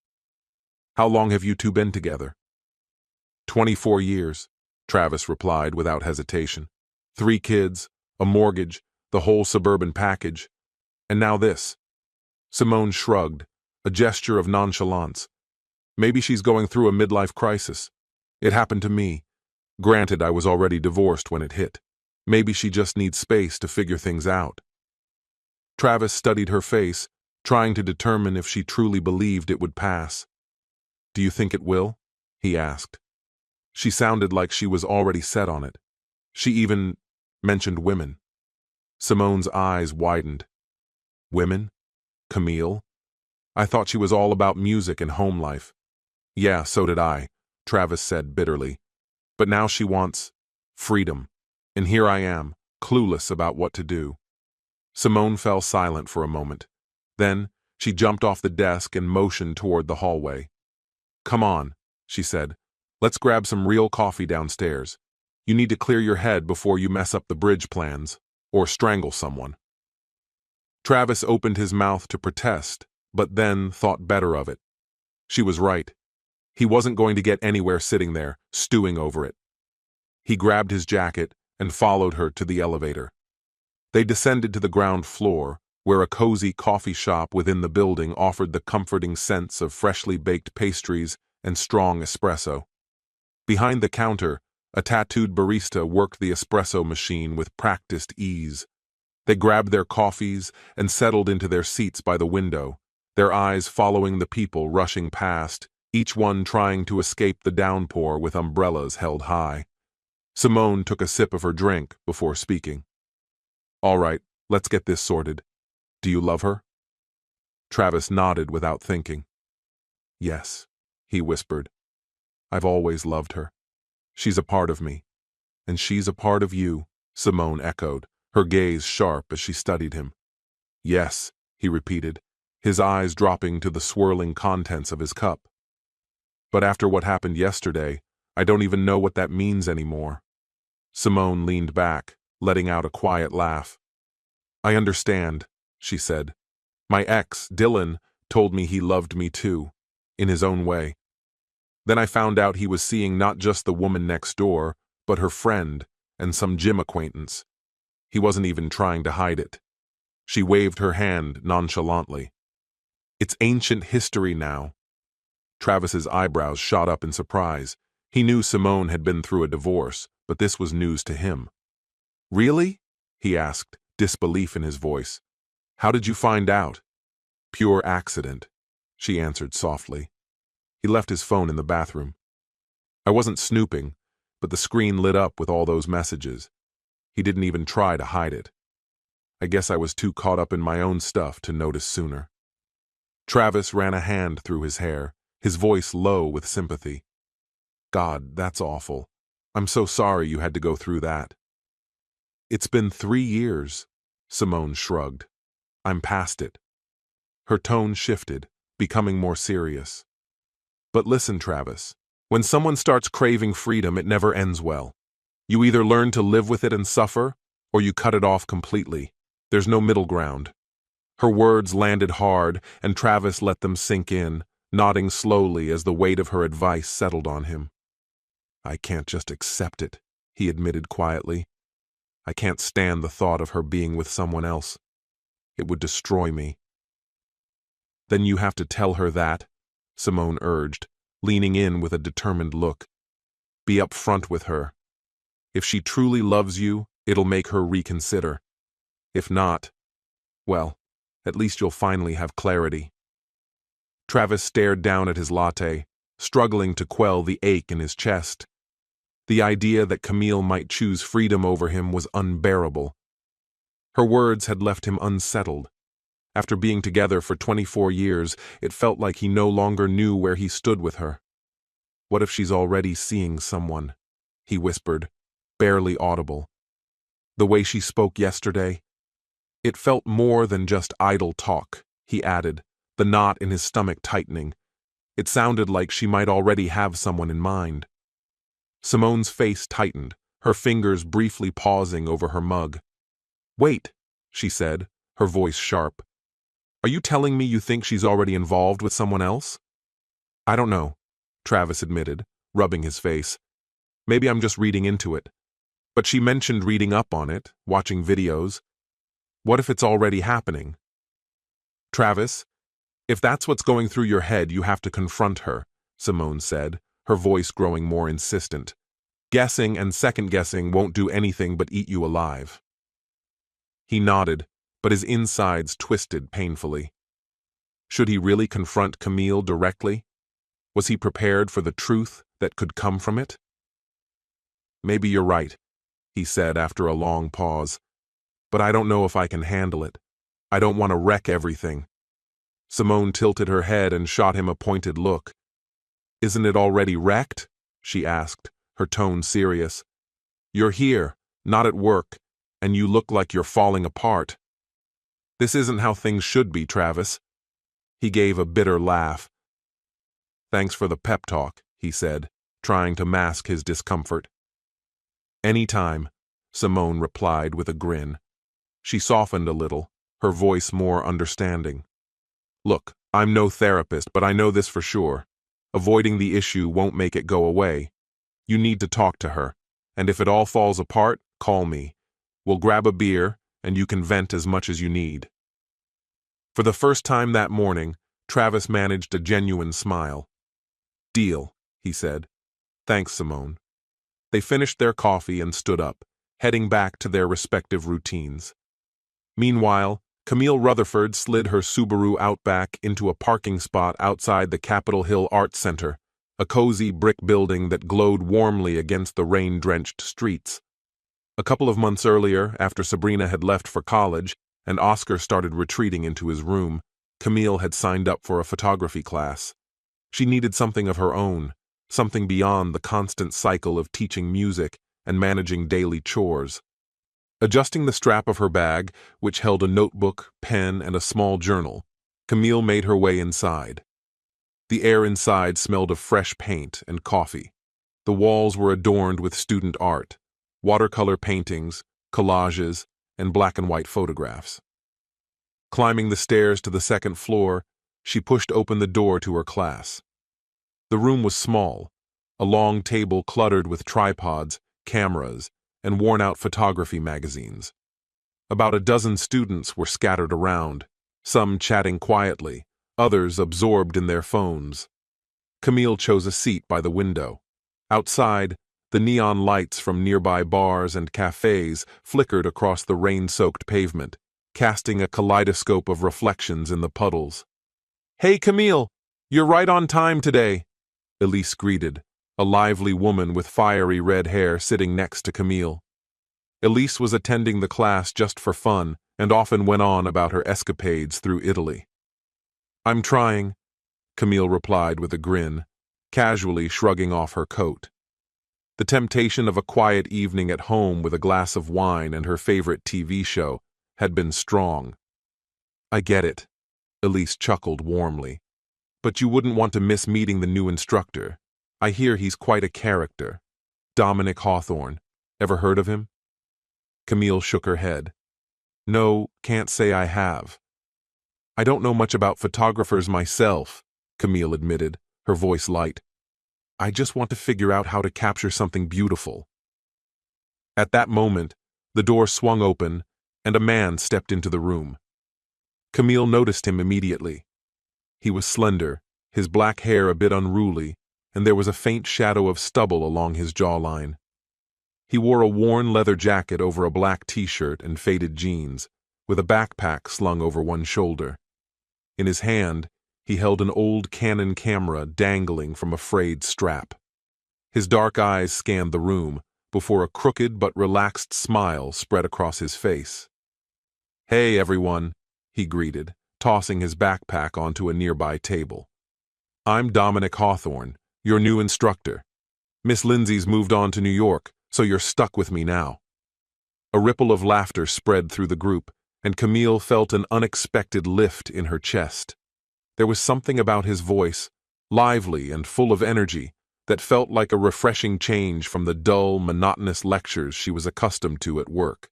How long have you two been together?" 24 years, Travis replied without hesitation. 3 kids, a mortgage, the whole suburban package. And now this. Simone shrugged, a gesture of nonchalance. "Maybe she's going through a midlife crisis. It happened to me. Granted, I was already divorced when it hit. Maybe she just needs space to figure things out." Travis studied her face, trying to determine if she truly believed it would pass. "Do you think it will?" he asked. She sounded like she was already set on it. She even mentioned women. Simone's eyes widened. "Women? Camille? I thought she was all about music and home life." "Yeah, so did I," Travis said bitterly. "But now she wants freedom. And here I am, clueless about what to do. Simone fell silent for a moment. Then, she jumped off the desk and motioned toward the hallway. "Come on," she said. "Let's grab some real coffee downstairs. You need to clear your head before you mess up the bridge plans, or strangle someone." Travis opened his mouth to protest, but then thought better of it. She was right. He wasn't going to get anywhere sitting there, stewing over it. He grabbed his jacket and followed her to the elevator. They descended to the ground floor, where a cozy coffee shop within the building offered the comforting scents of freshly baked pastries and strong espresso. Behind the counter, a tattooed barista worked the espresso machine with practiced ease. They grabbed their coffees and settled into their seats by the window, their eyes following the people rushing past, each one trying to escape the downpour with umbrellas held high. Simone took a sip of her drink before speaking. "All right, let's get this sorted. Do you love her?" Travis nodded without thinking. "Yes," he whispered. "I've always loved her. She's a part of me. And she's a part of you," Simone echoed, her gaze sharp as she studied him. "Yes," he repeated, his eyes dropping to the swirling contents of his cup. "But after what happened yesterday, I don't even know what that means anymore." Simone leaned back, letting out a quiet laugh. "I understand," she said. "My ex, Dylan, told me he loved me too, in his own way. Then I found out he was seeing not just the woman next door, but her friend and some gym acquaintance. He wasn't even trying to hide it." She waved her hand nonchalantly. "It's ancient history now." Travis's eyebrows shot up in surprise. He knew Simone had been through a divorce, but this was news to him. "Really?" he asked, disbelief in his voice. "How did you find out?" "Pure accident," she answered softly. He left his phone in the bathroom. "I wasn't snooping, but the screen lit up with all those messages. He didn't even try to hide it. I guess I was too caught up in my own stuff to notice sooner." Travis ran a hand through his hair, his voice low with sympathy. "God, that's awful. I'm so sorry you had to go through that." "It's been 3 years," Simone shrugged. "I'm past it." Her tone shifted, becoming more serious. "But listen, Travis, when someone starts craving freedom, it never ends well. You either learn to live with it and suffer, or you cut it off completely. There's no middle ground." Her words landed hard, and Travis let them sink in, nodding slowly as the weight of her advice settled on him. "I can't just accept it," he admitted quietly. "I can't stand the thought of her being with someone else. It would destroy me." "Then you have to tell her that," Simone urged, leaning in with a determined look. "Be upfront with her. If she truly loves you, it'll make her reconsider. If not, well, at least you'll finally have clarity." Travis stared down at his latte, struggling to quell the ache in his chest. The idea that Camille might choose freedom over him was unbearable. Her words had left him unsettled. After being together for 24 years, it felt like he no longer knew where he stood with her. "What if she's already seeing someone?" he whispered, barely audible. "The way she spoke yesterday? It felt more than just idle talk," he added, the knot in his stomach tightening. It sounded like she might already have someone in mind. Simone's face tightened, her fingers briefly pausing over her mug. "Wait," she said, her voice sharp. "Are you telling me you think she's already involved with someone else?" "I don't know," Travis admitted, rubbing his face. "Maybe I'm just reading into it. But she mentioned reading up on it, watching videos. What if it's already happening?" "Travis, if that's what's going through your head, you have to confront her," Simone said, her voice growing more insistent. "Guessing and second-guessing won't do anything but eat you alive." He nodded, but his insides twisted painfully. Should he really confront Camille directly? Was he prepared for the truth that could come from it? "Maybe you're right," he said after a long pause. "But I don't know if I can handle it. I don't want to wreck everything." Simone tilted her head and shot him a pointed look. "Isn't it already wrecked?" she asked, her tone serious. "You're here, not at work, and you look like you're falling apart. This isn't how things should be, Travis. He gave a bitter laugh. Thanks for the pep talk, he said, trying to mask his discomfort. Anytime, Simone replied with a grin. She softened a little, her voice more understanding. Look, I'm no therapist, but I know this for sure. Avoiding the issue won't make it go away. You need to talk to her, and if it all falls apart, call me. We'll grab a beer, and you can vent as much as you need. For the first time that morning, Travis managed a genuine smile. Deal, he said. Thanks, Simone. They finished their coffee and stood up, heading back to their respective routines. Meanwhile, Camille Rutherford slid her Subaru Outback into a parking spot outside the Capitol Hill Arts Center, a cozy brick building that glowed warmly against the rain-drenched streets. A couple of months earlier, after Sabrina had left for college and Oscar started retreating into his room, Camille had signed up for a photography class. She needed something of her own, something beyond the constant cycle of teaching music and managing daily chores. Adjusting the strap of her bag, which held a notebook, pen, and a small journal, Camille made her way inside. The air inside smelled of fresh paint and coffee. The walls were adorned with student art, watercolor paintings, collages, and black and white photographs. Climbing the stairs to the second floor, she pushed open the door to her class. The room was small, a long table cluttered with tripods, cameras, and worn-out photography magazines. About a dozen students were scattered around, some chatting quietly, others absorbed in their phones. Camille chose a seat by the window. Outside, the neon lights from nearby bars and cafes flickered across the rain-soaked pavement, casting a kaleidoscope of reflections in the puddles. "Hey, Camille, you're right on time today," Elise greeted, a lively woman with fiery red hair sitting next to Camille. Elise was attending the class just for fun and often went on about her escapades through Italy. "I'm trying," Camille replied with a grin, casually shrugging off her coat. The temptation of a quiet evening at home with a glass of wine and her favorite TV show had been strong. "I get it," Elise chuckled warmly. "But you wouldn't want to miss meeting the new instructor. I hear he's quite a character. Dominic Hawthorne. Ever heard of him?" Camille shook her head. "No, can't say I have." "I don't know much about photographers myself," Camille admitted, her voice light. "I just want to figure out how to capture something beautiful." At that moment, the door swung open, and a man stepped into the room. Camille noticed him immediately. He was slender, his black hair a bit unruly, and there was a faint shadow of stubble along his jawline. He wore a worn leather jacket over a black t-shirt and faded jeans, with a backpack slung over one shoulder. In his hand, he held an old Canon camera dangling from a frayed strap. His dark eyes scanned the room before a crooked but relaxed smile spread across his face. "Hey, everyone," he greeted, tossing his backpack onto a nearby table. "I'm Dominic Hawthorne, your new instructor. Miss Lindsay's moved on to New York, so you're stuck with me now." A ripple of laughter spread through the group, and Camille felt an unexpected lift in her chest. There was something about his voice, lively and full of energy, that felt like a refreshing change from the dull, monotonous lectures she was accustomed to at work.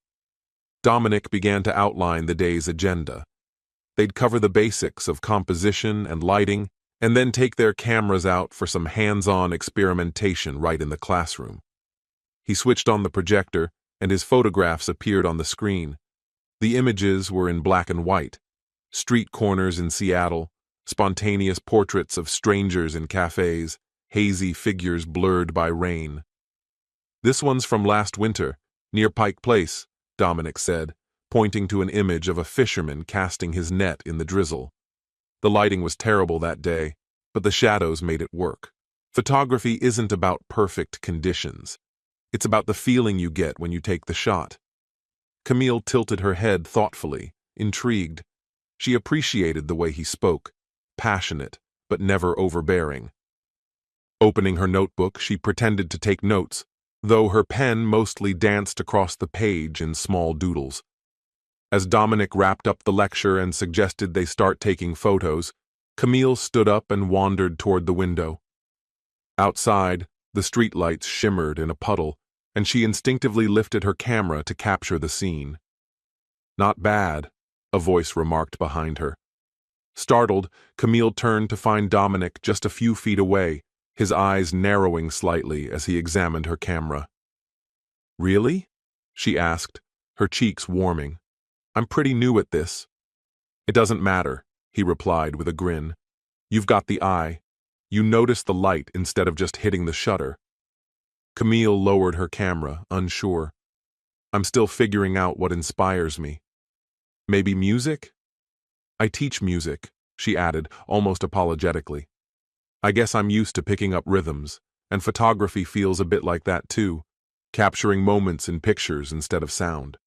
Dominic began to outline the day's agenda. They'd cover the basics of composition and lighting, and then take their cameras out for some hands-on experimentation right in the classroom. He switched on the projector, and his photographs appeared on the screen. The images were in black and white. Street corners in Seattle, spontaneous portraits of strangers in cafes, hazy figures blurred by rain. "This one's from last winter, near Pike Place," Dominic said, pointing to an image of a fisherman casting his net in the drizzle. The lighting was terrible that day, but the shadows made it work. Photography isn't about perfect conditions. It's about the feeling you get when you take the shot. Camille tilted her head thoughtfully, intrigued. She appreciated the way he spoke, passionate, but never overbearing. Opening her notebook, she pretended to take notes, though her pen mostly danced across the page in small doodles. As Dominic wrapped up the lecture and suggested they start taking photos, Camille stood up and wandered toward the window. Outside, the streetlights shimmered in a puddle, and she instinctively lifted her camera to capture the scene. "Not bad," a voice remarked behind her. Startled, Camille turned to find Dominic just a few feet away, his eyes narrowing slightly as he examined her camera. "Really?" she asked, her cheeks warming. "I'm pretty new at this." "It doesn't matter," he replied with a grin. "You've got the eye. You notice the light instead of just hitting the shutter." Camille lowered her camera, unsure. "I'm still figuring out what inspires me. Maybe music?" "I teach music," she added, almost apologetically. "I guess I'm used to picking up rhythms, and photography feels a bit like that too, capturing moments in pictures instead of sound."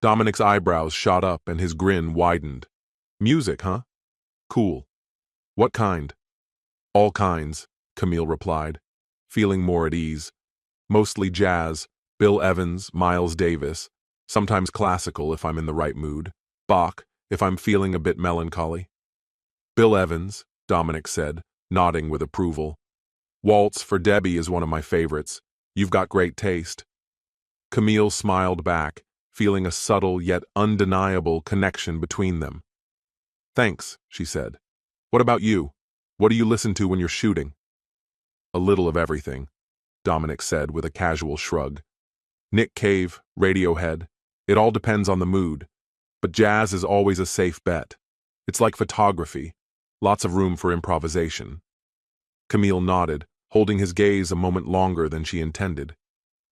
Dominic's eyebrows shot up and his grin widened. "Music, huh? Cool. What kind?" "All kinds," Camille replied, feeling more at ease. "Mostly jazz, Bill Evans, Miles Davis, sometimes classical if I'm in the right mood, Bach if I'm feeling a bit melancholy." "Bill Evans," Dominic said, nodding with approval. "Waltz for Debbie is one of my favorites. You've got great taste." Camille smiled back, feeling a subtle yet undeniable connection between them. "Thanks," she said. "What about you? What do you listen to when you're shooting?" "A little of everything," Dominic said with a casual shrug. "Nick Cave, Radiohead, it all depends on the mood, but jazz is always a safe bet. It's like photography, lots of room for improvisation." Camille nodded, holding his gaze a moment longer than she intended.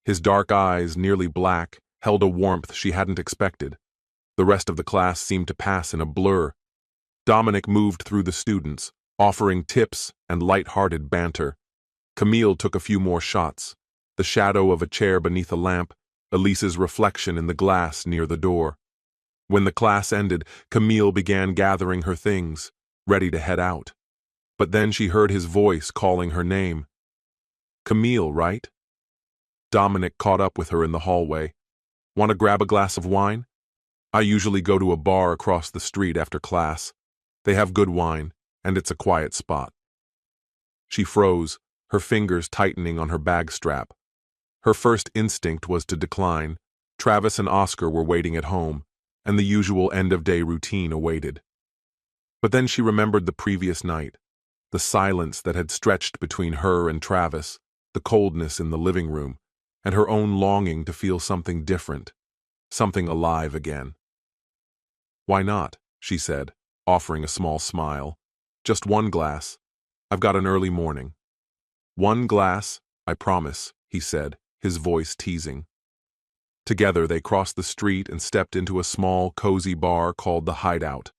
His dark eyes, nearly black, held a warmth she hadn't expected. The rest of the class seemed to pass in a blur. Dominic moved through the students, offering tips and light-hearted banter. Camille took a few more shots, the shadow of a chair beneath a lamp, Elise's reflection in the glass near the door. When the class ended, Camille began gathering her things, ready to head out. But then she heard his voice calling her name. "Camille, right?" Dominic caught up with her in the hallway. "Want to grab a glass of wine? I usually go to a bar across the street after class. They have good wine, and it's a quiet spot." She froze, her fingers tightening on her bag strap. Her first instinct was to decline. Travis and Oscar were waiting at home, and the usual end-of-day routine awaited. But then she remembered the previous night, the silence that had stretched between her and Travis, the coldness in the living room, and her own longing to feel something different, something alive again. "Why not?" she said, offering a small smile. "Just one glass. I've got an early morning." "One glass, I promise," he said, his voice teasing. Together they crossed the street and stepped into a small, cozy bar called the Hideout.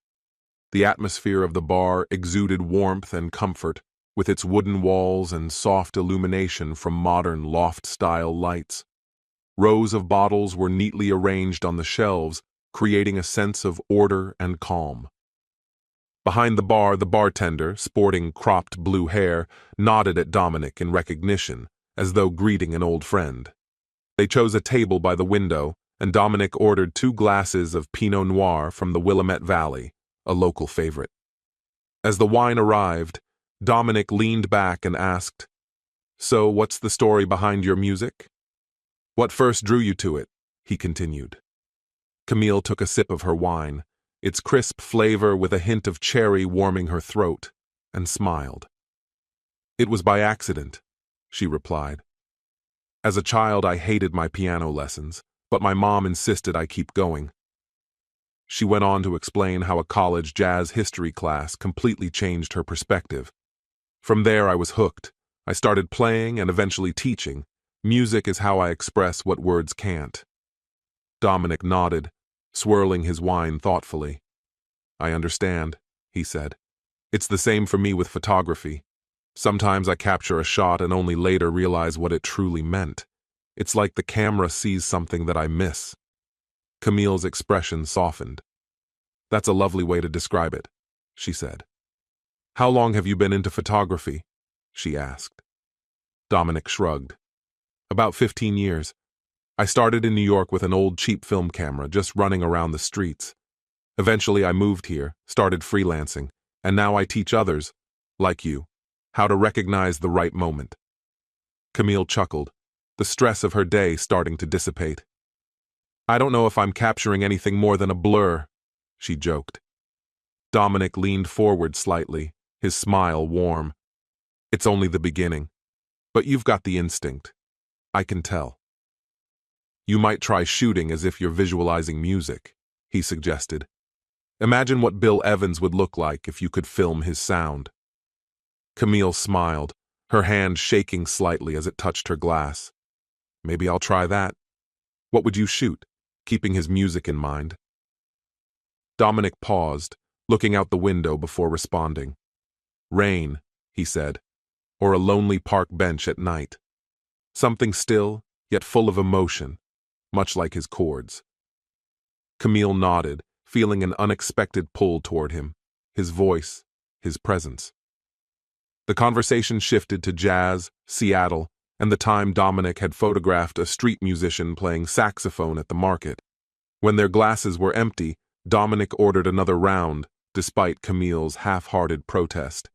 The atmosphere of the bar exuded warmth and comfort, with its wooden walls and soft illumination from modern loft-style lights. Rows of bottles were neatly arranged on the shelves, creating a sense of order and calm. Behind the bar, the bartender, sporting cropped blue hair, nodded at Dominic in recognition, as though greeting an old friend. They chose a table by the window, and Dominic ordered 2 glasses of Pinot Noir from the Willamette Valley, a local favorite. As the wine arrived, Dominic leaned back and asked, "So what's the story behind your music?" "What first drew you to it?" he continued. Camille took a sip of her wine, its crisp flavor with a hint of cherry warming her throat, and smiled. "It was by accident," she replied. "As a child, I hated my piano lessons, but my mom insisted I keep going." She went on to explain how a college jazz history class completely changed her perspective. "From there, I was hooked. I started playing and eventually teaching. Music is how I express what words can't." Dominic nodded, swirling his wine thoughtfully. "I understand," he said. "It's the same for me with photography. Sometimes I capture a shot and only later realize what it truly meant. It's like the camera sees something that I miss." Camille's expression softened. "That's a lovely way to describe it," she said. "How long have you been into photography?" she asked. Dominic shrugged. About 15 years. I started in New York with an old cheap film camera, just running around the streets. Eventually I moved here, started freelancing, and now I teach others, like you, how to recognize the right moment. Camille chuckled, the stress of her day starting to dissipate. I don't know if I'm capturing anything more than a blur, she joked. Dominic leaned forward slightly, his smile warm. It's only the beginning. But you've got the instinct. I can tell. You might try shooting as if you're visualizing music, he suggested. Imagine what Bill Evans would look like if you could film his sound. Camille smiled, her hand shaking slightly as it touched her glass. Maybe I'll try that. What would you shoot, keeping his music in mind? Dominic paused, looking out the window before responding. Rain, he said, or a lonely park bench at night. Something still, yet full of emotion, much like his chords. Camille nodded, feeling an unexpected pull toward him, his voice, his presence. The conversation shifted to jazz, Seattle, and the time Dominic had photographed a street musician playing saxophone at the market. When their glasses were empty, Dominic ordered another round, despite Camille's half-hearted protest.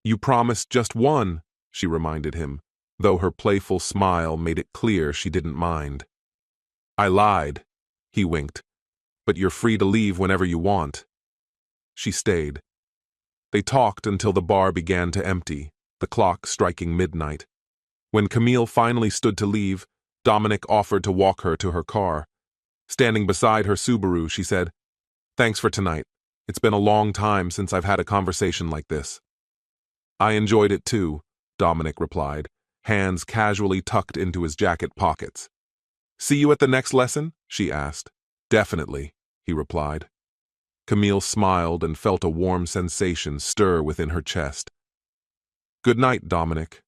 You promised just one, she reminded him, though her playful smile made it clear she didn't mind. I lied, he winked, but you're free to leave whenever you want. She stayed. They talked until the bar began to empty, the clock striking midnight. When Camille finally stood to leave, Dominic offered to walk her to her car. Standing beside her Subaru, she said, Thanks for tonight. It's been a long time since I've had a conversation like this. I enjoyed it too, Dominic replied, hands casually tucked into his jacket pockets. See you at the next lesson? She asked. Definitely, he replied. Camille smiled and felt a warm sensation stir within her chest. Good night, Dominic.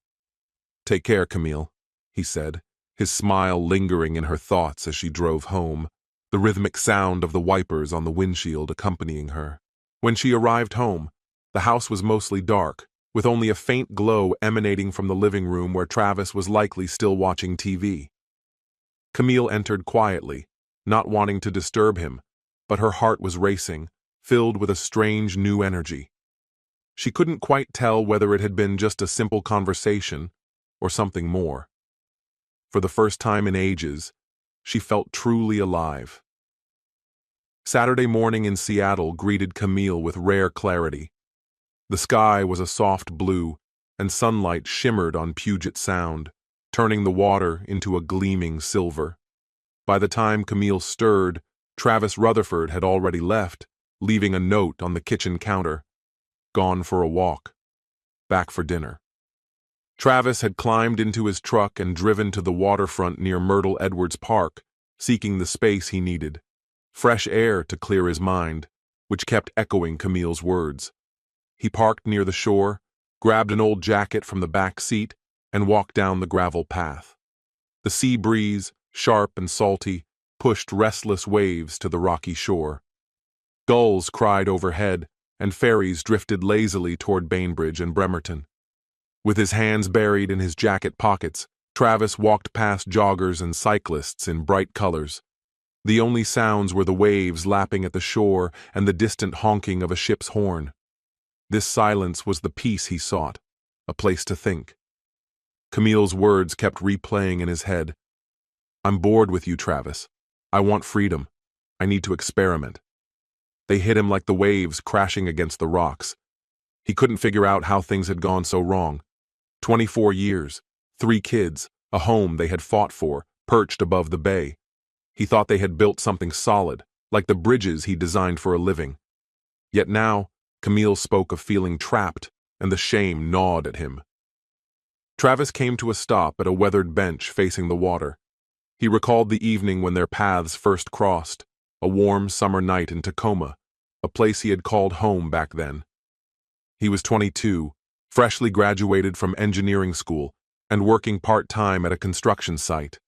Take care, Camille, he said, his smile lingering in her thoughts as she drove home, the rhythmic sound of the wipers on the windshield accompanying her. When she arrived home, the house was mostly dark, with only a faint glow emanating from the living room where Travis was likely still watching TV. Camille entered quietly, not wanting to disturb him, but her heart was racing, filled with a strange new energy. She couldn't quite tell whether it had been just a simple conversation or something more. For the first time in ages, she felt truly alive. Saturday morning in Seattle greeted Camille with rare clarity. The sky was a soft blue, and sunlight shimmered on Puget Sound, turning the water into a gleaming silver. By the time Camille stirred, Travis Rutherford had already left, leaving a note on the kitchen counter. Gone for a walk. Back for dinner. Travis had climbed into his truck and driven to the waterfront near Myrtle Edwards Park, seeking the space he needed. Fresh air to clear his mind, which kept echoing Camille's words. He parked near the shore, grabbed an old jacket from the back seat, and walked down the gravel path. The sea breeze, sharp and salty, pushed restless waves to the rocky shore. Gulls cried overhead, and ferries drifted lazily toward Bainbridge and Bremerton. With his hands buried in his jacket pockets, Travis walked past joggers and cyclists in bright colors. The only sounds were the waves lapping at the shore and the distant honking of a ship's horn. This silence was the peace he sought, a place to think. Camille's words kept replaying in his head. I'm bored with you, Travis. I want freedom. I need to experiment. They hit him like the waves crashing against the rocks. He couldn't figure out how things had gone so wrong. 24 years, 3 kids, a home they had fought for, perched above the bay. He thought they had built something solid, like the bridges he designed for a living. Yet now, Camille spoke of feeling trapped, and the shame gnawed at him. Travis came to a stop at a weathered bench facing the water. He recalled the evening when their paths first crossed, a warm summer night in Tacoma, a place he had called home back then. He was 22, freshly graduated from engineering school, and working part-time at a construction site.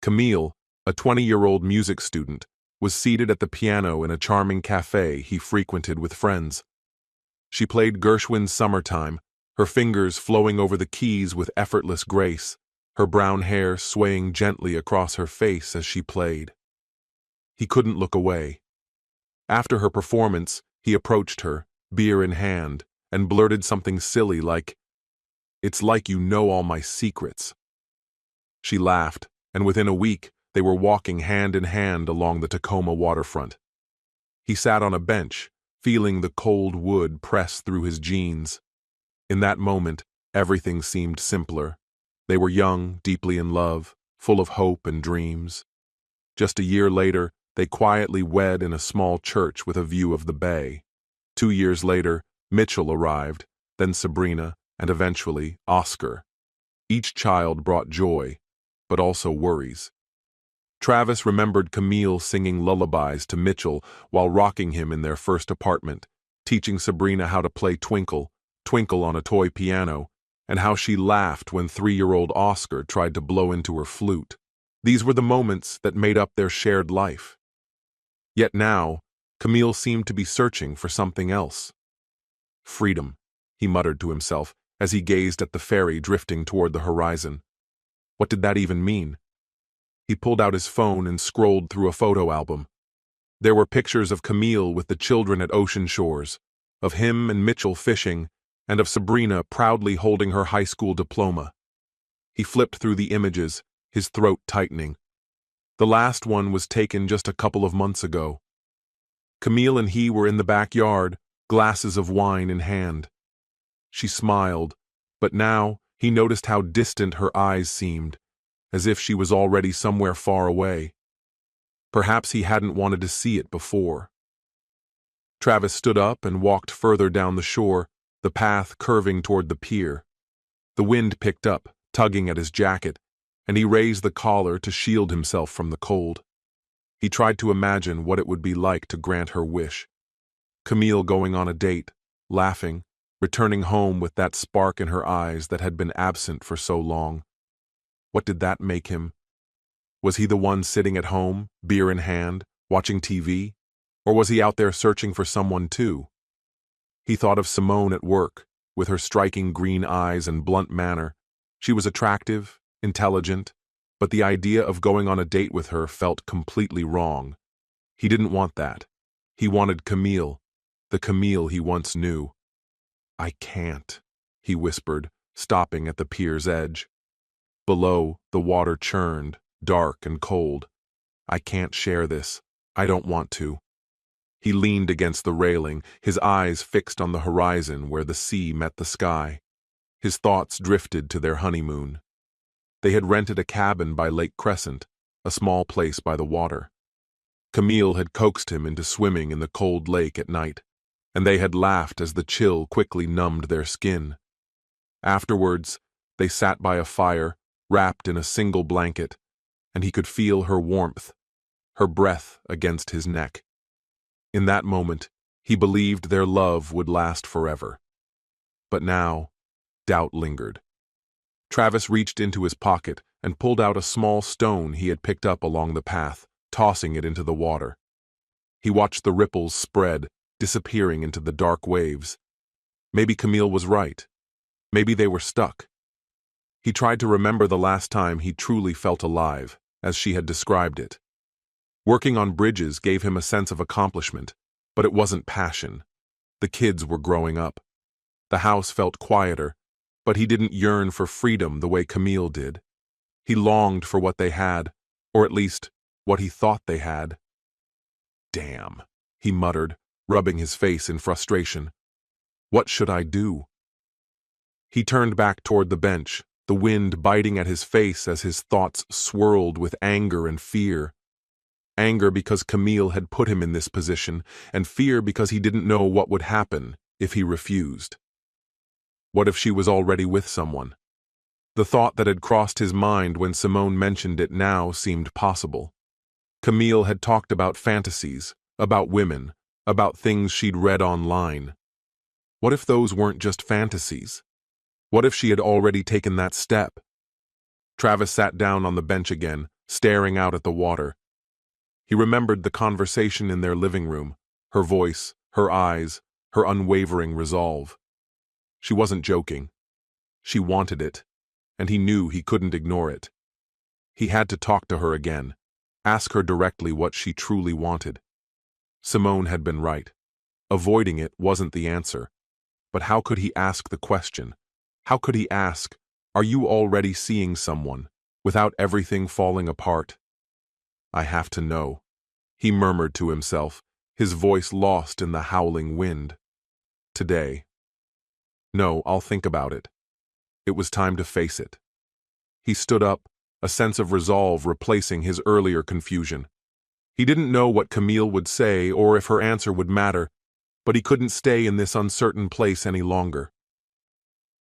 Camille, a 20-year-old music student, was seated at the piano in a charming cafe he frequented with friends. She played Gershwin's Summertime, her fingers flowing over the keys with effortless grace, her brown hair swaying gently across her face as she played. He couldn't look away. After her performance, he approached her, beer in hand, and blurted something silly like, "It's like you know all my secrets." She laughed, and within a week, they were walking hand in hand along the Tacoma waterfront. He sat on a bench, feeling the cold wood press through his jeans. In that moment, everything seemed simpler. They were young, deeply in love, full of hope and dreams. Just a year later, they quietly wed in a small church with a view of the bay. 2 years later, Mitchell arrived, then Sabrina, and eventually Oscar. Each child brought joy, but also worries. Travis remembered Camille singing lullabies to Mitchell while rocking him in their first apartment, teaching Sabrina how to play Twinkle, Twinkle on a toy piano, and how she laughed when 3-year-old Oscar tried to blow into her flute. These were the moments that made up their shared life. Yet now, Camille seemed to be searching for something else. "Freedom," he muttered to himself as he gazed at the ferry drifting toward the horizon. What did that even mean? He pulled out his phone and scrolled through a photo album. There were pictures of Camille with the children at ocean shores, of him and Mitchell fishing, and of Sabrina proudly holding her high school diploma. He flipped through the images, his throat tightening. The last one was taken just a couple of months ago. Camille and he were in the backyard, glasses of wine in hand. She smiled, but now he noticed how distant her eyes seemed, as if she was already somewhere far away. Perhaps he hadn't wanted to see it before. Travis stood up and walked further down the shore, the path curving toward the pier. The wind picked up, tugging at his jacket, and he raised the collar to shield himself from the cold. He tried to imagine what it would be like to grant her wish. Camille going on a date, laughing, returning home with that spark in her eyes that had been absent for so long. What did that make him? Was he the one sitting at home, beer in hand, watching TV? Or was he out there searching for someone too? He thought of Simone at work, with her striking green eyes and blunt manner. She was attractive, intelligent, but the idea of going on a date with her felt completely wrong. He didn't want that. He wanted Camille, the Camille he once knew. "I can't," he whispered, stopping at the pier's edge. Below, the water churned, dark and cold. "I can't share this. I don't want to." He leaned against the railing, his eyes fixed on the horizon where the sea met the sky. His thoughts drifted to their honeymoon. They had rented a cabin by Lake Crescent, a small place by the water. Camille had coaxed him into swimming in the cold lake at night, and they had laughed as the chill quickly numbed their skin. Afterwards, they sat by a fire, wrapped in a single blanket, and he could feel her warmth, her breath against his neck. In that moment, he believed their love would last forever. But now, doubt lingered. Travis reached into his pocket and pulled out a small stone he had picked up along the path, tossing it into the water. He watched the ripples spread, disappearing into the dark waves. Maybe Camille was right. Maybe they were stuck. He tried to remember the last time he truly felt alive, as she had described it. Working on bridges gave him a sense of accomplishment, but it wasn't passion. The kids were growing up. The house felt quieter, but he didn't yearn for freedom the way Camille did. He longed for what they had, or at least, what he thought they had. "Damn," he muttered, rubbing his face in frustration. "What should I do?" He turned back toward the bench, the wind biting at his face as his thoughts swirled with anger and fear. Anger because Camille had put him in this position, and fear because he didn't know what would happen if he refused. What if she was already with someone? The thought that had crossed his mind when Simone mentioned it now seemed possible. Camille had talked about fantasies, about women, about things she'd read online. What if those weren't just fantasies? What if she had already taken that step? Travis sat down on the bench again, staring out at the water. He remembered the conversation in their living room, her voice, her eyes, her unwavering resolve. She wasn't joking. She wanted it. and he knew he couldn't ignore it. He had to talk to her again, ask her directly what she truly wanted. Simone had been right. Avoiding it wasn't the answer. But how could he ask the question? How could he ask, "Are you already seeing someone?" without everything falling apart? "I have to know," he murmured to himself, his voice lost in the howling wind. "Today. No, I'll think about it." It was time to face it. He stood up, a sense of resolve replacing his earlier confusion. He didn't know what Camille would say or if her answer would matter, but he couldn't stay in this uncertain place any longer.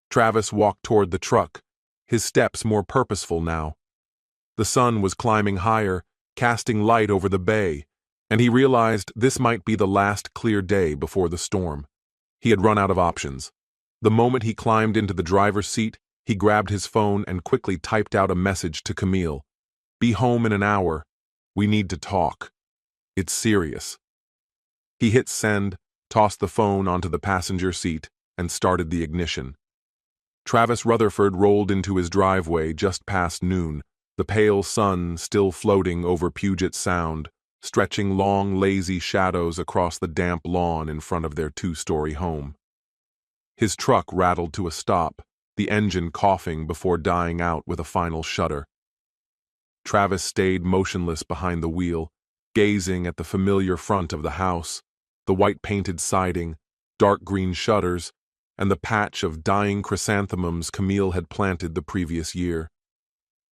Travis walked toward the truck, his steps more purposeful now. The sun was climbing higher, casting light over the bay, and he realized this might be the last clear day before the storm. He had run out of options. The moment he climbed into the driver's seat, he grabbed his phone and quickly typed out a message to Camille. "Be home in an hour. We need to talk. It's serious." He hit send, tossed the phone onto the passenger seat, and started the ignition. Travis Rutherford rolled into his driveway just past noon, the pale sun still floating over Puget Sound, stretching long, lazy shadows across the damp lawn in front of their two-story home. His truck rattled to a stop, the engine coughing before dying out with a final shudder. Travis stayed motionless behind the wheel, gazing at the familiar front of the house, the white-painted siding, dark green shutters, and the patch of dying chrysanthemums Camille had planted the previous year.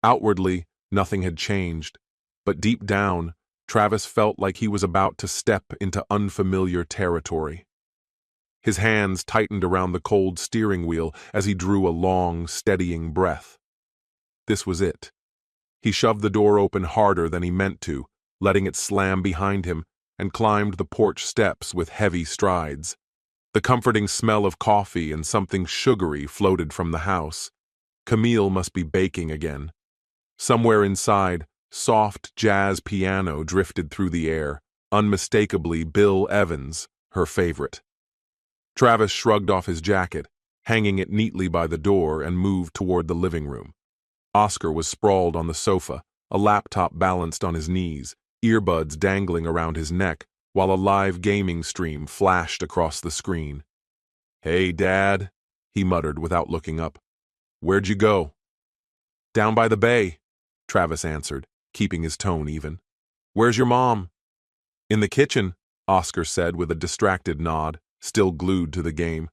Outwardly, nothing had changed, but deep down, Travis felt like he was about to step into unfamiliar territory. His hands tightened around the cold steering wheel as he drew a long, steadying breath. This was it. He shoved the door open harder than he meant to, letting it slam behind him, and climbed the porch steps with heavy strides. The comforting smell of coffee and something sugary floated from the house. Camille must be baking again. Somewhere inside, soft jazz piano drifted through the air, unmistakably Bill Evans, her favorite. Travis shrugged off his jacket, hanging it neatly by the door, and moved toward the living room. Oscar was sprawled on the sofa, a laptop balanced on his knees, earbuds dangling around his neck, while a live gaming stream flashed across the screen. "Hey, Dad," he muttered without looking up. "Where'd you go?" "Down by the bay," Travis answered, keeping his tone even. "Where's your mom?" "In the kitchen," Oscar said with a distracted nod, still glued to the game.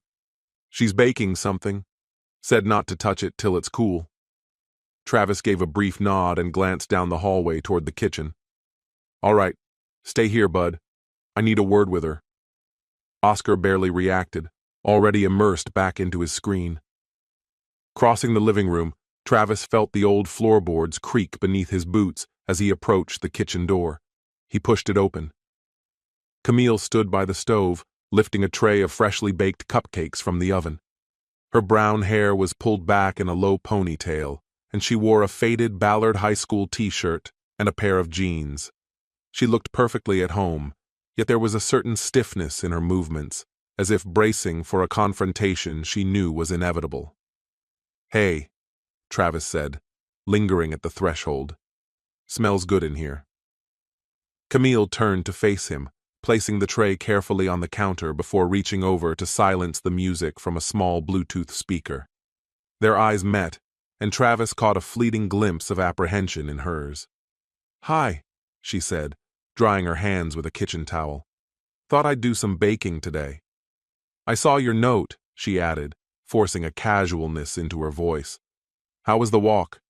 "She's baking something. Said not to touch it till it's cool." Travis gave a brief nod and glanced down the hallway toward the kitchen. "All right, stay here, bud. I need a word with her." Oscar barely reacted, already immersed back into his screen. Crossing the living room, Travis felt the old floorboards creak beneath his boots as he approached the kitchen door. He pushed it open. Camille stood by the stove, lifting a tray of freshly baked cupcakes from the oven. Her brown hair was pulled back in a low ponytail, and she wore a faded Ballard High School t-shirt and a pair of jeans. She looked perfectly at home, yet there was a certain stiffness in her movements, as if bracing for a confrontation she knew was inevitable. "Hey," Travis said, lingering at the threshold. "Smells good in here." Camille turned to face him, placing the tray carefully on the counter before reaching over to silence the music from a small Bluetooth speaker. Their eyes met, and Travis caught a fleeting glimpse of apprehension in hers. "Hi," she said, drying her hands with a kitchen towel. "Thought I'd do some baking today." "I saw your note," she added, forcing a casualness into her voice. "How was the walk?"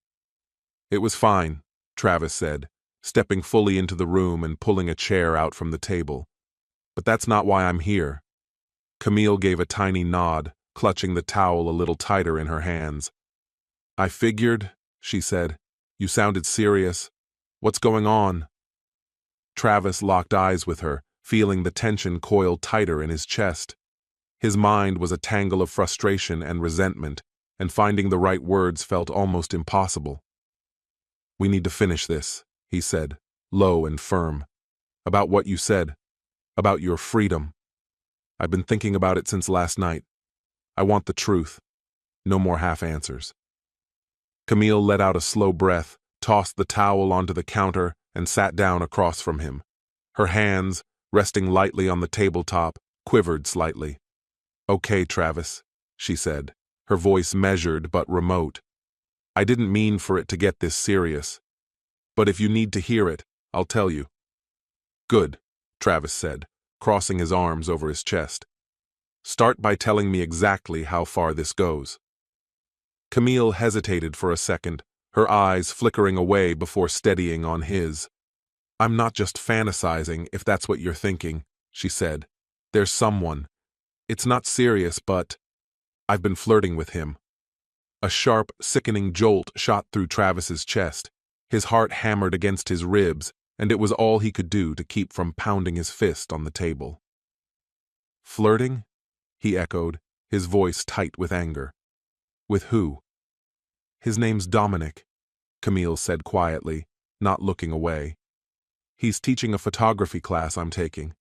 "It was fine," Travis said, stepping fully into the room and pulling a chair out from the table. "But that's not why I'm here." Camille gave a tiny nod, clutching the towel a little tighter in her hands. "I figured," she said. "You sounded serious. What's going on?" Travis locked eyes with her, feeling the tension coil tighter in his chest. His mind was a tangle of frustration and resentment, and finding the right words felt almost impossible. "We need to finish this," he said, low and firm. "About what you said. About your freedom. I've been thinking about it since last night. I want the truth. No more half answers." Camille let out a slow breath, tossed the towel onto the counter, and sat down across from him. Her hands, resting lightly on the tabletop, quivered slightly. "Okay, Travis," she said, her voice measured but remote. "I didn't mean for it to get this serious. But if you need to hear it, I'll tell you." "Good," Travis said, crossing his arms over his chest. "Start by telling me exactly how far this goes." Camille hesitated for a second, her eyes flickering away before steadying on his. "I'm not just fantasizing, if that's what you're thinking," she said. "There's someone. It's not serious, but I've been flirting with him." A sharp, sickening jolt shot through Travis's chest. His heart hammered against his ribs, and it was all he could do to keep from pounding his fist on the table. "Flirting?" he echoed, his voice tight with anger. "With who?" "His name's Dominic," Camille said quietly, not looking away. "He's teaching a photography class I'm taking.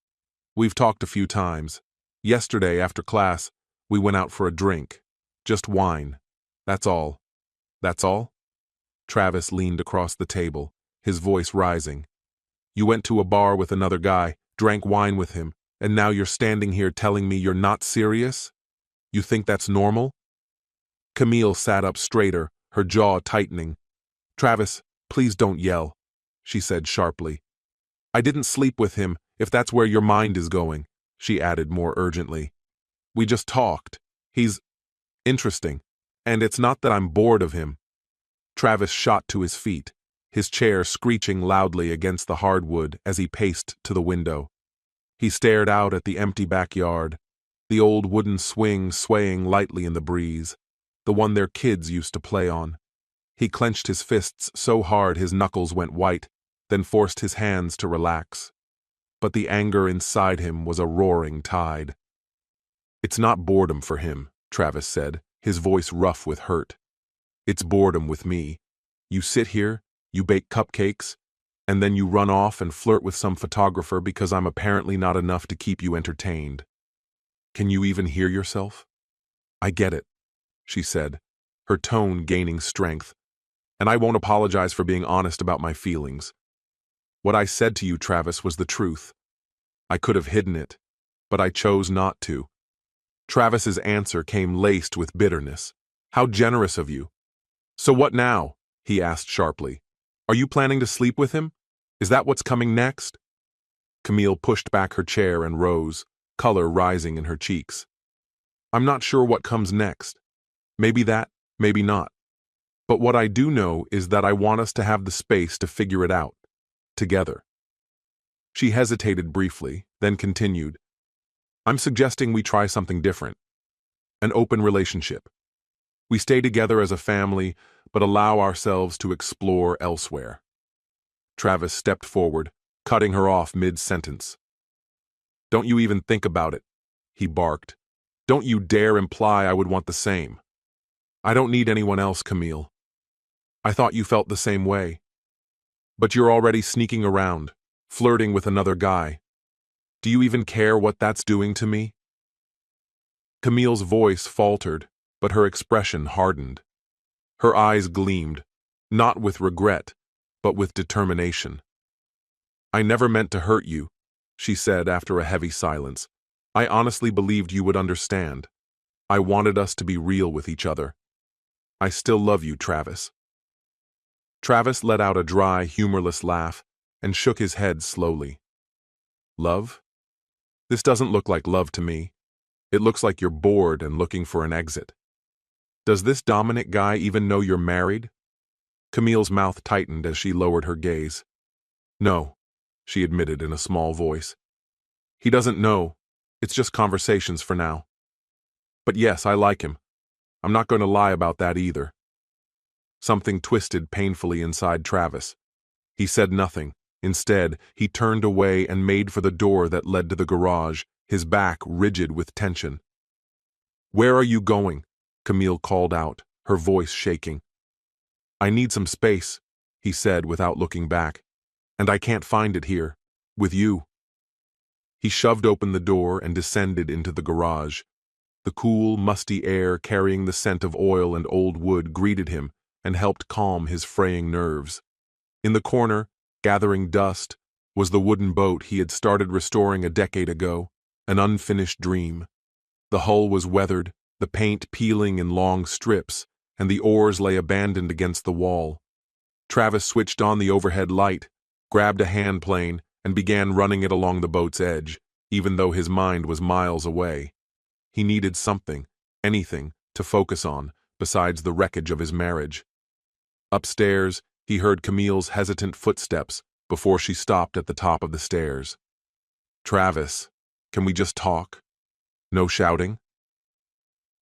We've talked a few times. Yesterday, after class, we went out for a drink. Just wine. That's all." "That's all?" Travis leaned across the table, his voice rising. "You went to a bar with another guy, drank wine with him, and now you're standing here telling me you're not serious? You think that's normal?" Camille sat up straighter, her jaw tightening. "Travis, please don't yell," she said sharply. "I didn't sleep with him, if that's where your mind is going," she added more urgently. "We just talked. He's interesting, and it's not that I'm bored of him." Travis shot to his feet, his chair screeching loudly against the hardwood as he paced to the window. He stared out at the empty backyard, the old wooden swing swaying lightly in the breeze, the one their kids used to play on. He clenched his fists so hard his knuckles went white, then forced his hands to relax. But the anger inside him was a roaring tide. "It's not boredom for him," Travis said, his voice rough with hurt. "It's boredom with me. You sit here, you bake cupcakes, and then you run off and flirt with some photographer because I'm apparently not enough to keep you entertained. Can you even hear yourself?" "I get it," she said, her tone gaining strength. "And I won't apologize for being honest about my feelings. What I said to you, Travis, was the truth. I could have hidden it, but I chose not to." Travis's answer came laced with bitterness. "How generous of you." "So what now?" he asked sharply. "Are you planning to sleep with him? Is that what's coming next?" Camille pushed back her chair and rose, color rising in her cheeks. "I'm not sure what comes next. Maybe that, maybe not. But what I do know is that I want us to have the space to figure it out. Together." She hesitated briefly, then continued. "I'm suggesting we try something different. An open relationship. We stay together as a family, but allow ourselves to explore elsewhere." Travis stepped forward, cutting her off mid-sentence. "Don't you even think about it," he barked. "Don't you dare imply I would want the same. I don't need anyone else, Camille. I thought you felt the same way. But you're already sneaking around, flirting with another guy. Do you even care what that's doing to me?" Camille's voice faltered, but her expression hardened. Her eyes gleamed, not with regret, but with determination. "I never meant to hurt you," she said after a heavy silence. "I honestly believed you would understand. I wanted us to be real with each other. I still love you, Travis." Travis let out a dry, humorless laugh and shook his head slowly. "Love? This doesn't look like love to me. It looks like you're bored and looking for an exit. Does this Dominic guy even know you're married?" Camille's mouth tightened as she lowered her gaze. "No," she admitted in a small voice. "He doesn't know. It's just conversations for now. But yes, I like him. I'm not going to lie about that either." Something twisted painfully inside Travis. He said nothing. Instead, he turned away and made for the door that led to the garage, his back rigid with tension. "Where are you going?" Camille called out, her voice shaking. "I need some space," he said without looking back. "And I can't find it here, with you." He shoved open the door and descended into the garage. The cool, musty air carrying the scent of oil and old wood greeted him and helped calm his fraying nerves. In the corner, gathering dust, was the wooden boat he had started restoring a decade ago, an unfinished dream. The hull was weathered, the paint peeling in long strips, and the oars lay abandoned against the wall. Travis switched on the overhead light, grabbed a hand plane, and began running it along the boat's edge, even though his mind was miles away. He needed something, anything, to focus on, besides the wreckage of his marriage. Upstairs, he heard Camille's hesitant footsteps before she stopped at the top of the stairs. "Travis, can we just talk? No shouting?"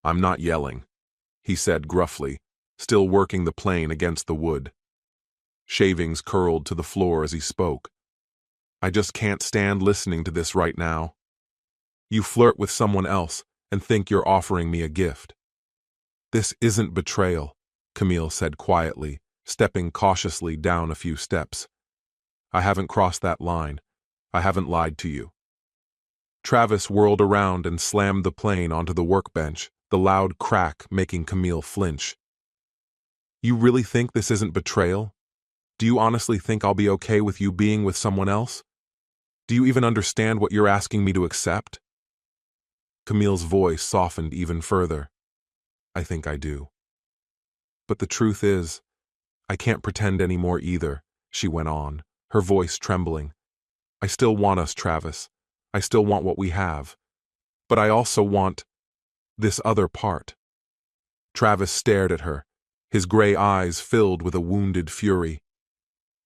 "I'm not yelling," he said gruffly, still working the plane against the wood. Shavings curled to the floor as he spoke. "I just can't stand listening to this right now. You flirt with someone else and think you're offering me a gift." "This isn't betrayal," Camille said quietly, stepping cautiously down a few steps. "I haven't crossed that line. I haven't lied to you." Travis whirled around and slammed the plane onto the workbench, the loud crack making Camille flinch. "You really think this isn't betrayal? Do you honestly think I'll be okay with you being with someone else? Do you even understand what you're asking me to accept?" Camille's voice softened even further. "I think I do. But the truth is, I can't pretend anymore either," she went on, her voice trembling. "I still want us, Travis. I still want what we have. But I also want this other part." Travis stared at her, his gray eyes filled with a wounded fury.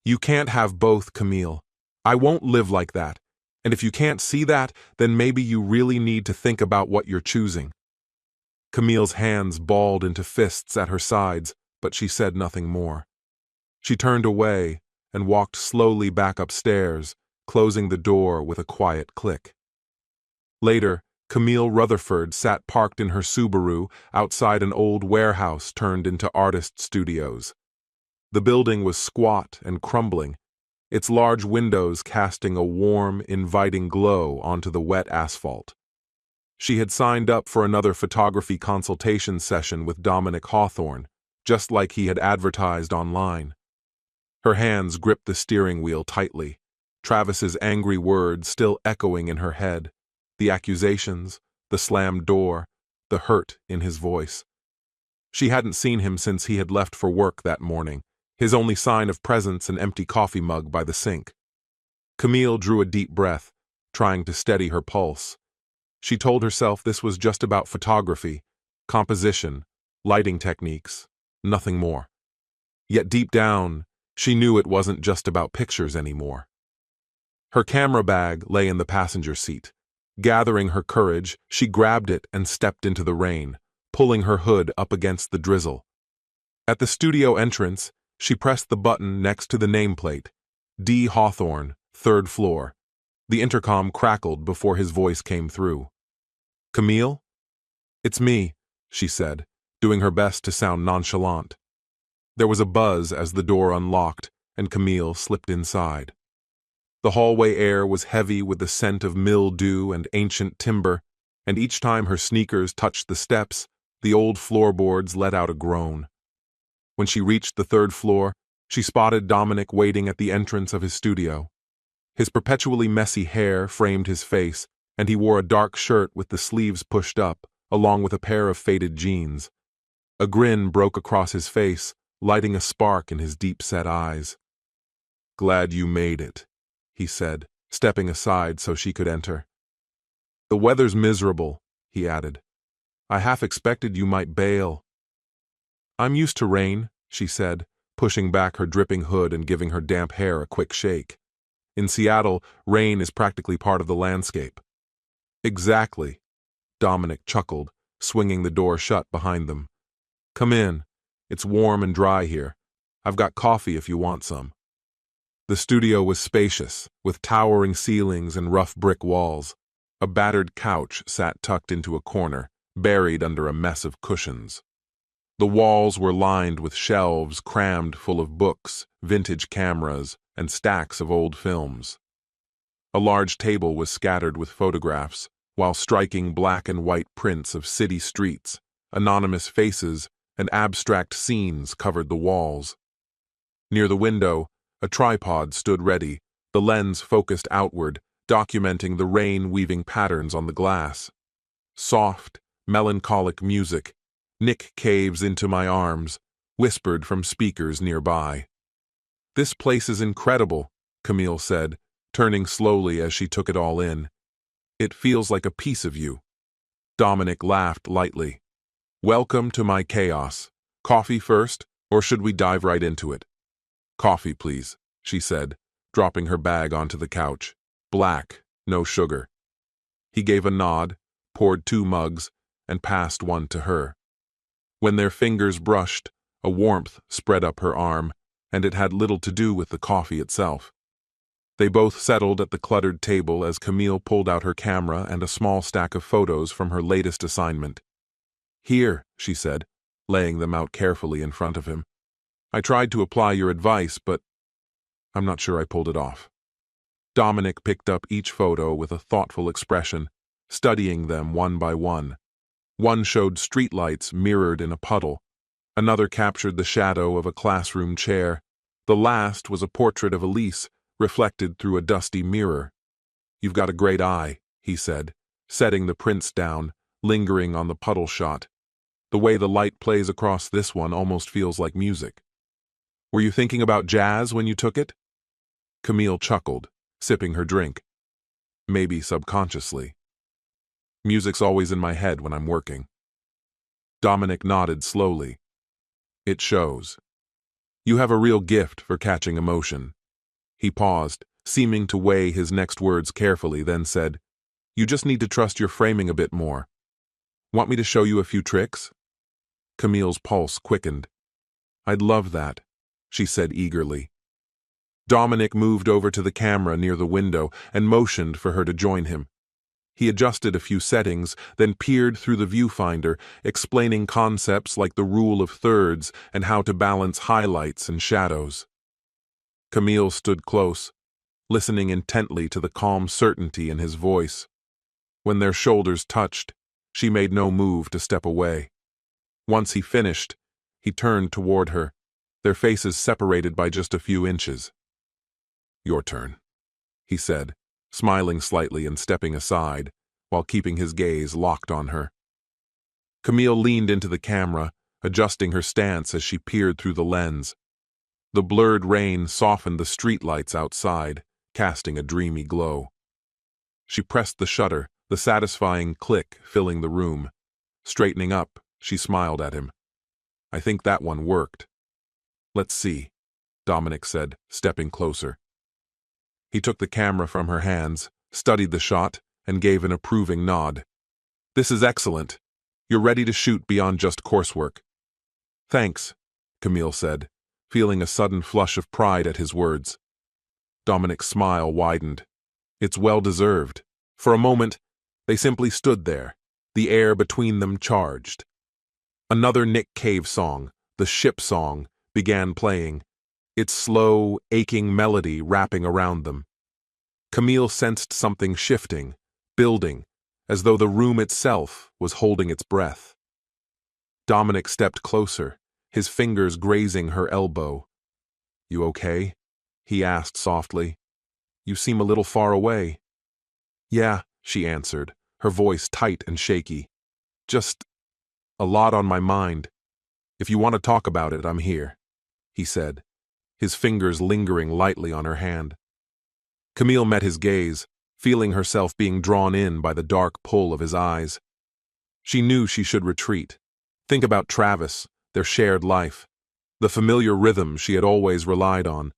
"You can't have both, Camille. I won't live like that. And if you can't see that, then maybe you really need to think about what you're choosing." Camille's hands balled into fists at her sides, but she said nothing more. She turned away and walked slowly back upstairs, closing the door with a quiet click. Later, Camille Rutherford sat parked in her Subaru outside an old warehouse turned into artist studios. The building was squat and crumbling, its large windows casting a warm, inviting glow onto the wet asphalt. She had signed up for another photography consultation session with Dominic Hawthorne, just like he had advertised online. Her hands gripped the steering wheel tightly, Travis's angry words still echoing in her head, the accusations, the slammed door, the hurt in his voice. She hadn't seen him since he had left for work that morning, his only sign of presence an empty coffee mug by the sink. Camille drew a deep breath, trying to steady her pulse. She told herself this was just about photography, composition, lighting techniques, nothing more. Yet deep down, she knew it wasn't just about pictures anymore. Her camera bag lay in the passenger seat. Gathering her courage, she grabbed it and stepped into the rain, pulling her hood up against the drizzle. At the studio entrance, she pressed the button next to the nameplate, D. Hawthorne, 3rd floor. The intercom crackled before his voice came through. "Camille?" "It's me," she said, doing her best to sound nonchalant. There was a buzz as the door unlocked, and Camille slipped inside. The hallway air was heavy with the scent of mildew and ancient timber, and each time her sneakers touched the steps, the old floorboards let out a groan. When she reached the 3rd floor, she spotted Dominic waiting at the entrance of his studio. His perpetually messy hair framed his face, and he wore a dark shirt with the sleeves pushed up, along with a pair of faded jeans. A grin broke across his face, lighting a spark in his deep-set eyes. "Glad you made it," he said, stepping aside so she could enter. "The weather's miserable," he added. "I half expected you might bail." "I'm used to rain," she said, pushing back her dripping hood and giving her damp hair a quick shake. "In Seattle, rain is practically part of the landscape." "Exactly," Dominic chuckled, swinging the door shut behind them. "Come in. It's warm and dry here. I've got coffee if you want some." The studio was spacious, with towering ceilings and rough brick walls. A battered couch sat tucked into a corner, buried under a mess of cushions. The walls were lined with shelves crammed full of books, vintage cameras, and stacks of old films. A large table was scattered with photographs, while striking black and white prints of city streets, anonymous faces, and abstract scenes covered the walls. Near the window, a tripod stood ready, the lens focused outward, documenting the rain weaving patterns on the glass. Soft, melancholic music, Nick Caves into my arms, whispered from speakers nearby. "This place is incredible," Camille said, turning slowly as she took it all in. "It feels like a piece of you." Dominic laughed lightly. "Welcome to my chaos. Coffee first, or should we dive right into it?" "Coffee, please," she said, dropping her bag onto the couch. "Black, no sugar." He gave a nod, poured 2 mugs, and passed one to her. When their fingers brushed, a warmth spread up her arm, and it had little to do with the coffee itself. They both settled at the cluttered table as Camille pulled out her camera and a small stack of photos from her latest assignment. "Here," she said, laying them out carefully in front of him. "I tried to apply your advice, but I'm not sure I pulled it off." Dominic picked up each photo with a thoughtful expression, studying them one by one. One showed streetlights mirrored in a puddle. Another captured the shadow of a classroom chair. The last was a portrait of Elise, reflected through a dusty mirror. "You've got a great eye," he said, setting the prints down, lingering on the puddle shot. "The way the light plays across this one almost feels like music." "Were you thinking about jazz when you took it?" Camille chuckled, sipping her drink. "Maybe subconsciously. Music's always in my head when I'm working." Dominic nodded slowly. "It shows. You have a real gift for catching emotion." He paused, seeming to weigh his next words carefully, then said, "You just need to trust your framing a bit more. Want me to show you a few tricks?" Camille's pulse quickened. "I'd love that," she said eagerly. Dominic moved over to the camera near the window and motioned for her to join him. He adjusted a few settings, then peered through the viewfinder, explaining concepts like the rule of thirds and how to balance highlights and shadows. Camille stood close, listening intently to the calm certainty in his voice. When their shoulders touched, she made no move to step away. Once he finished, he turned toward her, their faces separated by just a few inches. "Your turn," he said, smiling slightly and stepping aside, while keeping his gaze locked on her. Camille leaned into the camera, adjusting her stance as she peered through the lens. The blurred rain softened the streetlights outside, casting a dreamy glow. She pressed the shutter, the satisfying click filling the room. Straightening up, she smiled at him. "I think that one worked." "Let's see," Dominic said, stepping closer. He took the camera from her hands, studied the shot, and gave an approving nod. "This is excellent. You're ready to shoot beyond just coursework." "Thanks," Camille said, feeling a sudden flush of pride at his words. Dominic's smile widened. "It's well-deserved." For a moment, they simply stood there, the air between them charged. Another Nick Cave song, the Ship Song, began playing, its slow, aching melody wrapping around them. Camille sensed something shifting, building, as though the room itself was holding its breath. Dominic stepped closer, his fingers grazing her elbow. "You okay?" he asked softly. "You seem a little far away." "Yeah," she answered, her voice tight and shaky. "Just a lot on my mind. If you want to talk about it, I'm here," he said, his fingers lingering lightly on her hand. Camille met his gaze, feeling herself being drawn in by the dark pull of his eyes. She knew she should retreat, think about Travis, their shared life, the familiar rhythm she had always relied on.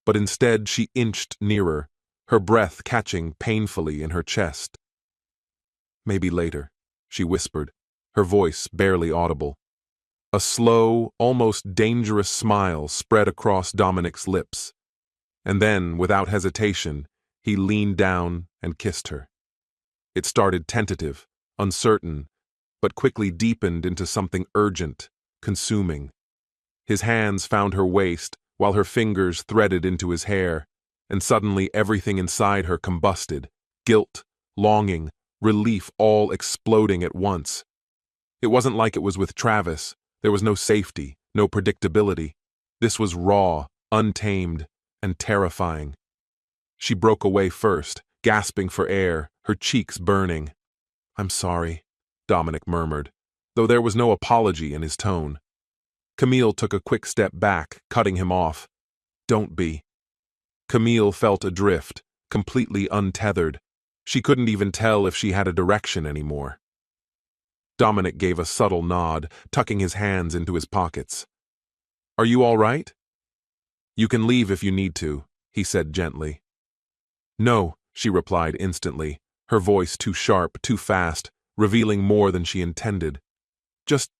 But instead she inched nearer, her breath catching painfully in her chest. "Maybe later," she whispered, her voice barely audible. A slow, almost dangerous smile spread across Dominic's lips. And then, without hesitation, he leaned down and kissed her. It started tentative, uncertain, but quickly deepened into something urgent, consuming. His hands found her waist, while her fingers threaded into his hair, and suddenly everything inside her combusted, guilt, longing, relief all exploding at once. It wasn't like it was with Travis, There was no safety, no predictability. This was raw, untamed, and terrifying. She broke away first, gasping for air, her cheeks burning. "I'm sorry," Dominic murmured, though there was no apology in his tone. Camille took a quick step back, cutting him off. "Don't be." Camille felt adrift, completely untethered. She couldn't even tell if she had a direction anymore. Dominic gave a subtle nod, tucking his hands into his pockets. "Are you all right?" "You can leave if you need to," he said gently. "No," she replied instantly, her voice too sharp, too fast, revealing more than she intended. "Just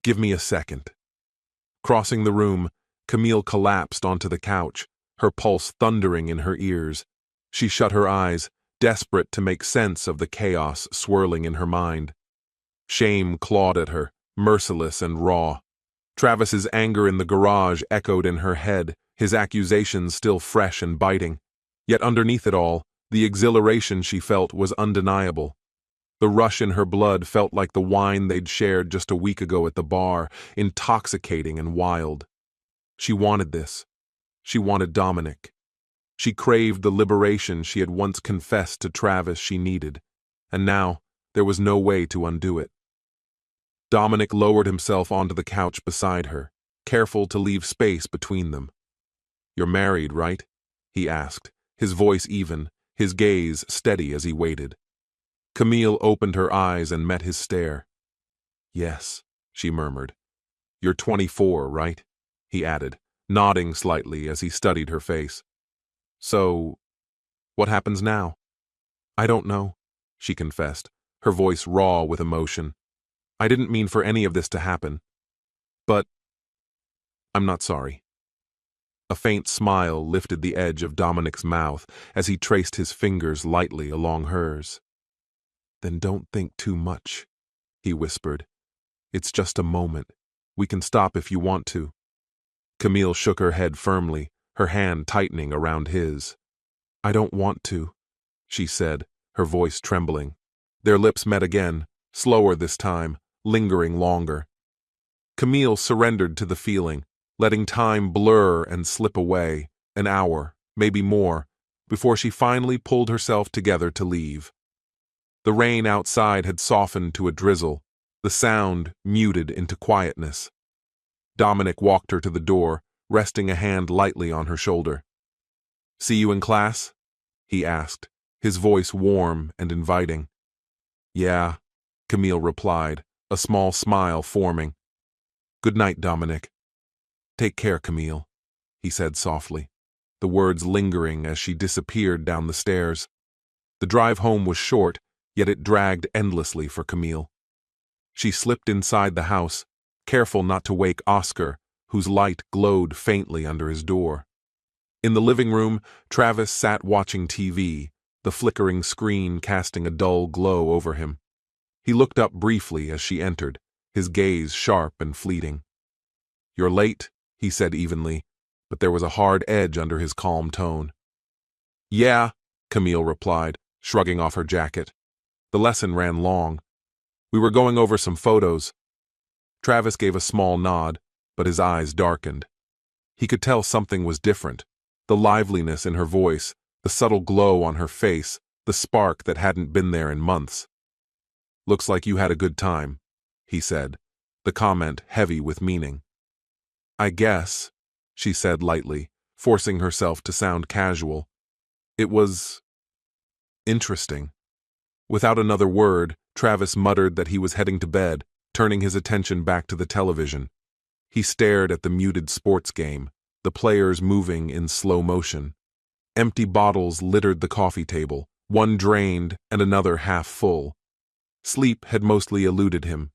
give me a second." Crossing the room, Camille collapsed onto the couch, her pulse thundering in her ears. She shut her eyes, desperate to make sense of the chaos swirling in her mind. Shame clawed at her, merciless and raw. Travis's anger in the garage echoed in her head, his accusations still fresh and biting. Yet underneath it all, the exhilaration she felt was undeniable. The rush in her blood felt like the wine they'd shared just a week ago at the bar, intoxicating and wild. She wanted this. She wanted Dominic. She craved the liberation she had once confessed to Travis she needed, and now there was no way to undo it. Dominic lowered himself onto the couch beside her, careful to leave space between them. "You're married, right?" he asked, his voice even, his gaze steady as he waited. Camille opened her eyes and met his stare. "Yes," she murmured. "You're 24, right?" he added, nodding slightly as he studied her face. "So, what happens now?" "I don't know," she confessed, her voice raw with emotion. "I didn't mean for any of this to happen. But I'm not sorry." A faint smile lifted the edge of Dominic's mouth as he traced his fingers lightly along hers. "Then don't think too much," he whispered. "It's just a moment. We can stop if you want to." Camille shook her head firmly, her hand tightening around his. "I don't want to," she said, her voice trembling. Their lips met again, slower this time, lingering longer. Camille surrendered to the feeling, letting time blur and slip away, an hour, maybe more, before she finally pulled herself together to leave. The rain outside had softened to a drizzle, the sound muted into quietness. Dominic walked her to the door, resting a hand lightly on her shoulder. "See you in class?" he asked, his voice warm and inviting. "Yeah," Camille replied, a small smile forming. "Good night, Dominic." "Take care, Camille," he said softly, the words lingering as she disappeared down the stairs. The drive home was short, yet it dragged endlessly for Camille. She slipped inside the house, careful not to wake Oscar, whose light glowed faintly under his door. In the living room, Travis sat watching TV, the flickering screen casting a dull glow over him. He looked up briefly as she entered, his gaze sharp and fleeting. "You're late," he said evenly, but there was a hard edge under his calm tone. "Yeah," Camille replied, shrugging off her jacket. "The lesson ran long. We were going over some photos." Travis gave a small nod, but his eyes darkened. He could tell something was different. The liveliness in her voice, the subtle glow on her face, the spark that hadn't been there in months. "Looks like you had a good time," he said, the comment heavy with meaning. "I guess," she said lightly, forcing herself to sound casual. "It was interesting." Without another word, Travis muttered that he was heading to bed, turning his attention back to the television. He stared at the muted sports game, the players moving in slow motion. Empty bottles littered the coffee table, one drained and another half full. Sleep had mostly eluded him.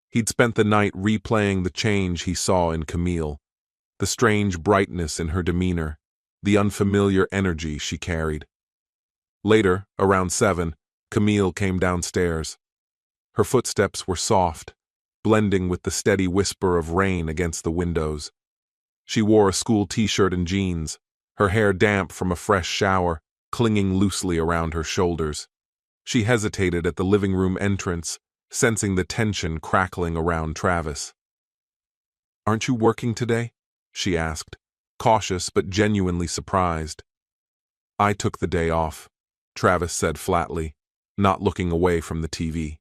He'd spent the night replaying the change he saw in Camille, the strange brightness in her demeanor, the unfamiliar energy she carried. Later, around 7, Camille came downstairs. Her footsteps were soft, blending with the steady whisper of rain against the windows. She wore a school t-shirt and jeans, her hair damp from a fresh shower, clinging loosely around her shoulders. She hesitated at the living room entrance, sensing the tension crackling around Travis. Aren't you working today? She asked, cautious but genuinely surprised. I took the day off, Travis said flatly, not looking away from the TV.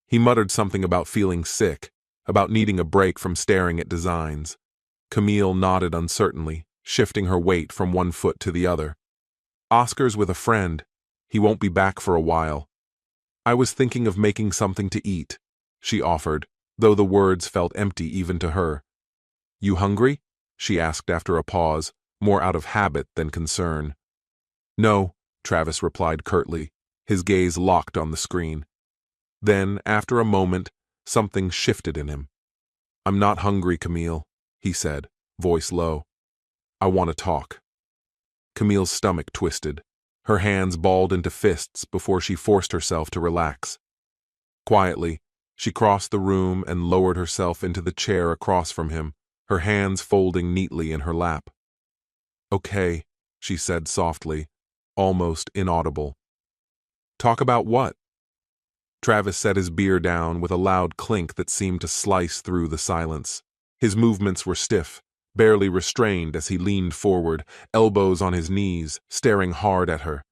He muttered something about feeling sick, about needing a break from staring at designs. Camille nodded uncertainly, shifting her weight from one foot to the other. Oscar's with a friend. He won't be back for a while. I was thinking of making something to eat, she offered, though the words felt empty even to her. You hungry? She asked after a pause, more out of habit than concern. No, Travis replied curtly, his gaze locked on the screen. Then, after a moment, something shifted in him. I'm not hungry, Camille, he said, voice low. I want to talk. Camille's stomach twisted. Her hands balled into fists before she forced herself to relax. Quietly, she crossed the room and lowered herself into the chair across from him, her hands folding neatly in her lap. Okay, she said softly, almost inaudible. Talk about what? Travis set his beer down with a loud clink that seemed to slice through the silence. His movements were stiff, barely restrained as he leaned forward, elbows on his knees, staring hard at her.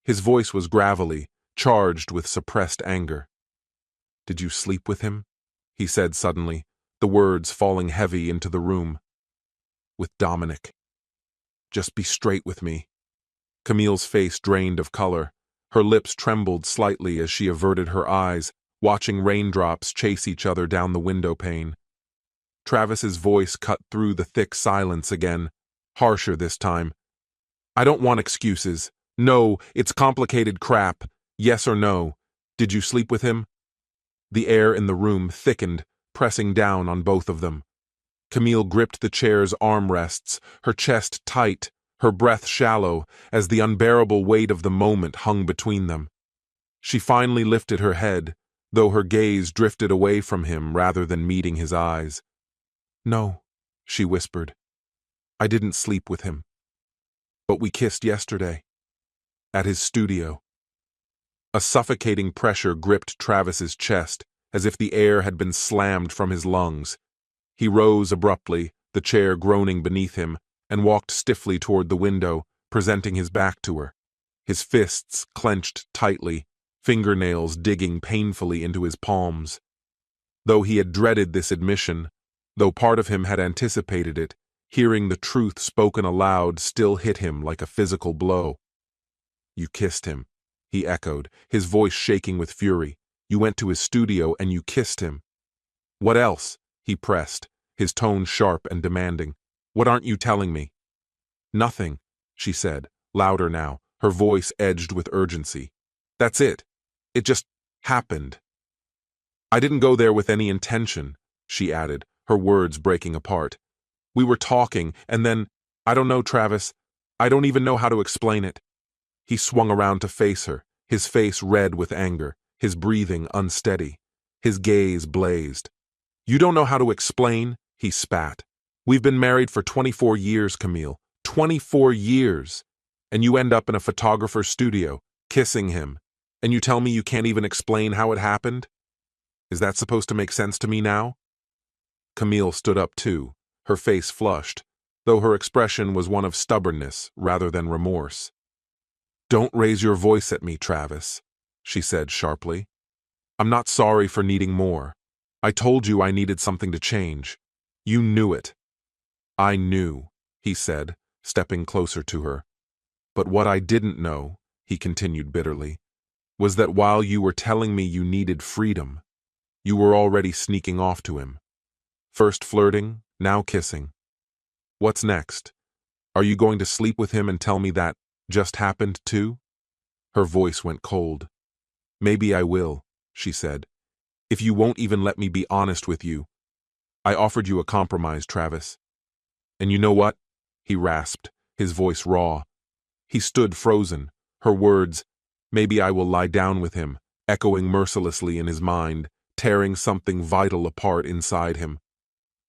His voice was gravelly, charged with suppressed anger. Did you sleep with him? He said suddenly, the words falling heavy into the room. With Dominic. Just be straight with me. Camille's face drained of color. Her lips trembled slightly as she averted her eyes, watching raindrops chase each other down the window pane. Travis's voice cut through the thick silence again, harsher this time. I don't want excuses. No, it's complicated crap. Yes or no. Did you sleep with him? The air in the room thickened, pressing down on both of them. Camille gripped the chair's armrests, her chest tight, her breath shallow, as the unbearable weight of the moment hung between them. She finally lifted her head, though her gaze drifted away from him rather than meeting his eyes. No, she whispered. I didn't sleep with him. But we kissed yesterday. At his studio. A suffocating pressure gripped Travis's chest, as if the air had been slammed from his lungs. He rose abruptly, the chair groaning beneath him, and walked stiffly toward the window, presenting his back to her. His fists clenched tightly, fingernails digging painfully into his palms. Though he had dreaded this admission, though part of him had anticipated it, hearing the truth spoken aloud still hit him like a physical blow. You kissed him, he echoed, his voice shaking with fury. You went to his studio and you kissed him. What else? He pressed, his tone sharp and demanding. What aren't you telling me? Nothing, she said, louder now, her voice edged with urgency. That's it. It just happened. I didn't go there with any intention, she added, her words breaking apart. We were talking, and then, I don't know, Travis, I don't even know how to explain it. He swung around to face her, his face red with anger, his breathing unsteady. His gaze blazed. You don't know how to explain? He spat. We've been married for 24 years, Camille. 24 years. And you end up in a photographer's studio, kissing him. And you tell me you can't even explain how it happened? Is that supposed to make sense to me now? Camille stood up too, her face flushed, though her expression was one of stubbornness rather than remorse. Don't raise your voice at me, Travis, she said sharply. I'm not sorry for needing more. I told you I needed something to change. You knew it. I knew, he said, stepping closer to her. But what I didn't know, he continued bitterly, was that while you were telling me you needed freedom, you were already sneaking off to him. First flirting, now kissing. What's next? Are you going to sleep with him and tell me that just happened too? Her voice went cold. Maybe I will, she said, if you won't even let me be honest with you. I offered you a compromise, Travis. And you know what? He rasped, his voice raw. He stood frozen, her words, maybe I will lie down with him, echoing mercilessly in his mind, tearing something vital apart inside him.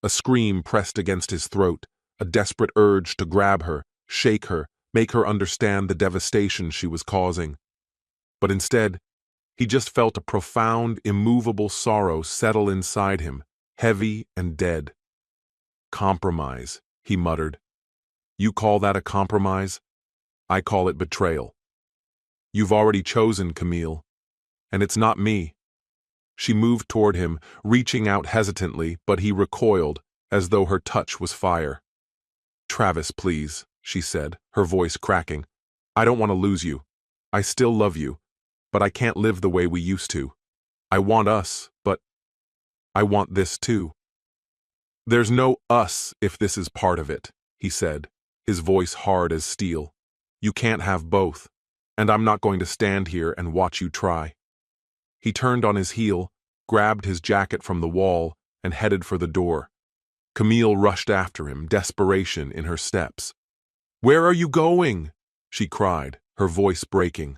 A scream pressed against his throat, a desperate urge to grab her, shake her, make her understand the devastation she was causing. But instead, he just felt a profound, immovable sorrow settle inside him, heavy and dead. Compromise, he muttered. You call that a compromise? I call it betrayal. You've already chosen, Camille, and it's not me. She moved toward him, reaching out hesitantly, but he recoiled, as though her touch was fire. Travis, please, she said, her voice cracking. I don't want to lose you. I still love you, but I can't live the way we used to. I want us, but I want this too. There's no us if this is part of it, he said, his voice hard as steel. You can't have both, and I'm not going to stand here and watch you try. He turned on his heel, grabbed his jacket from the wall, and headed for the door. Camille rushed after him, desperation in her steps. Where are you going? She cried, her voice breaking.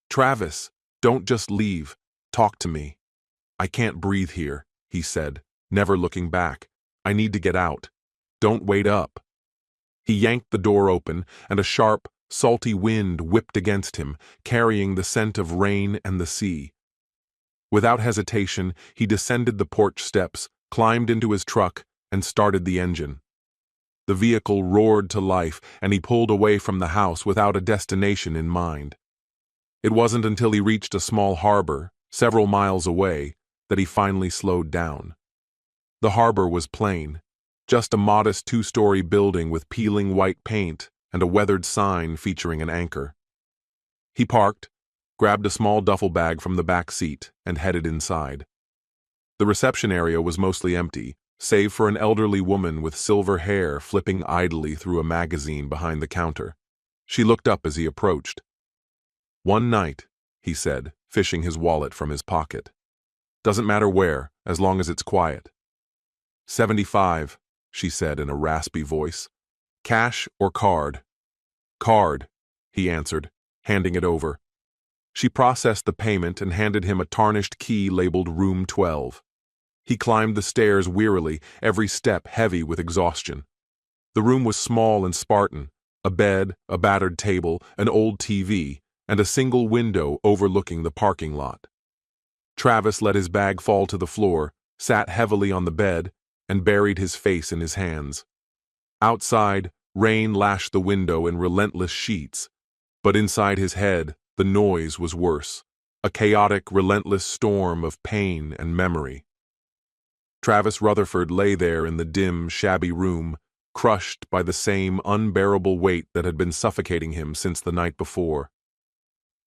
Travis, don't just leave. Talk to me. I can't breathe here, he said, never looking back. I need to get out. Don't wait up. He yanked the door open, and a sharp, salty wind whipped against him, carrying the scent of rain and the sea. Without hesitation, he descended the porch steps, climbed into his truck, and started the engine. The vehicle roared to life, and he pulled away from the house without a destination in mind. It wasn't until he reached a small harbor, several miles away, that he finally slowed down. The harbor was plain, just a modest two-story building with peeling white paint and a weathered sign featuring an anchor. He parked, grabbed a small duffel bag from the back seat, and headed inside. The reception area was mostly empty, save for an elderly woman with silver hair flipping idly through a magazine behind the counter. She looked up as he approached. One night, he said, fishing his wallet from his pocket. Doesn't matter where, as long as it's quiet. 75, she said in a raspy voice. Cash or card? Card, he answered, handing it over. She processed the payment and handed him a tarnished key labeled Room 12. He climbed the stairs wearily, every step heavy with exhaustion. The room was small and Spartan, a bed, a battered table, an old TV, and a single window overlooking the parking lot. Travis let his bag fall to the floor, sat heavily on the bed, and buried his face in his hands. Outside, rain lashed the window in relentless sheets, but inside his head, the noise was worse, a chaotic, relentless storm of pain and memory. Travis Rutherford lay there in the dim, shabby room, crushed by the same unbearable weight that had been suffocating him since the night before.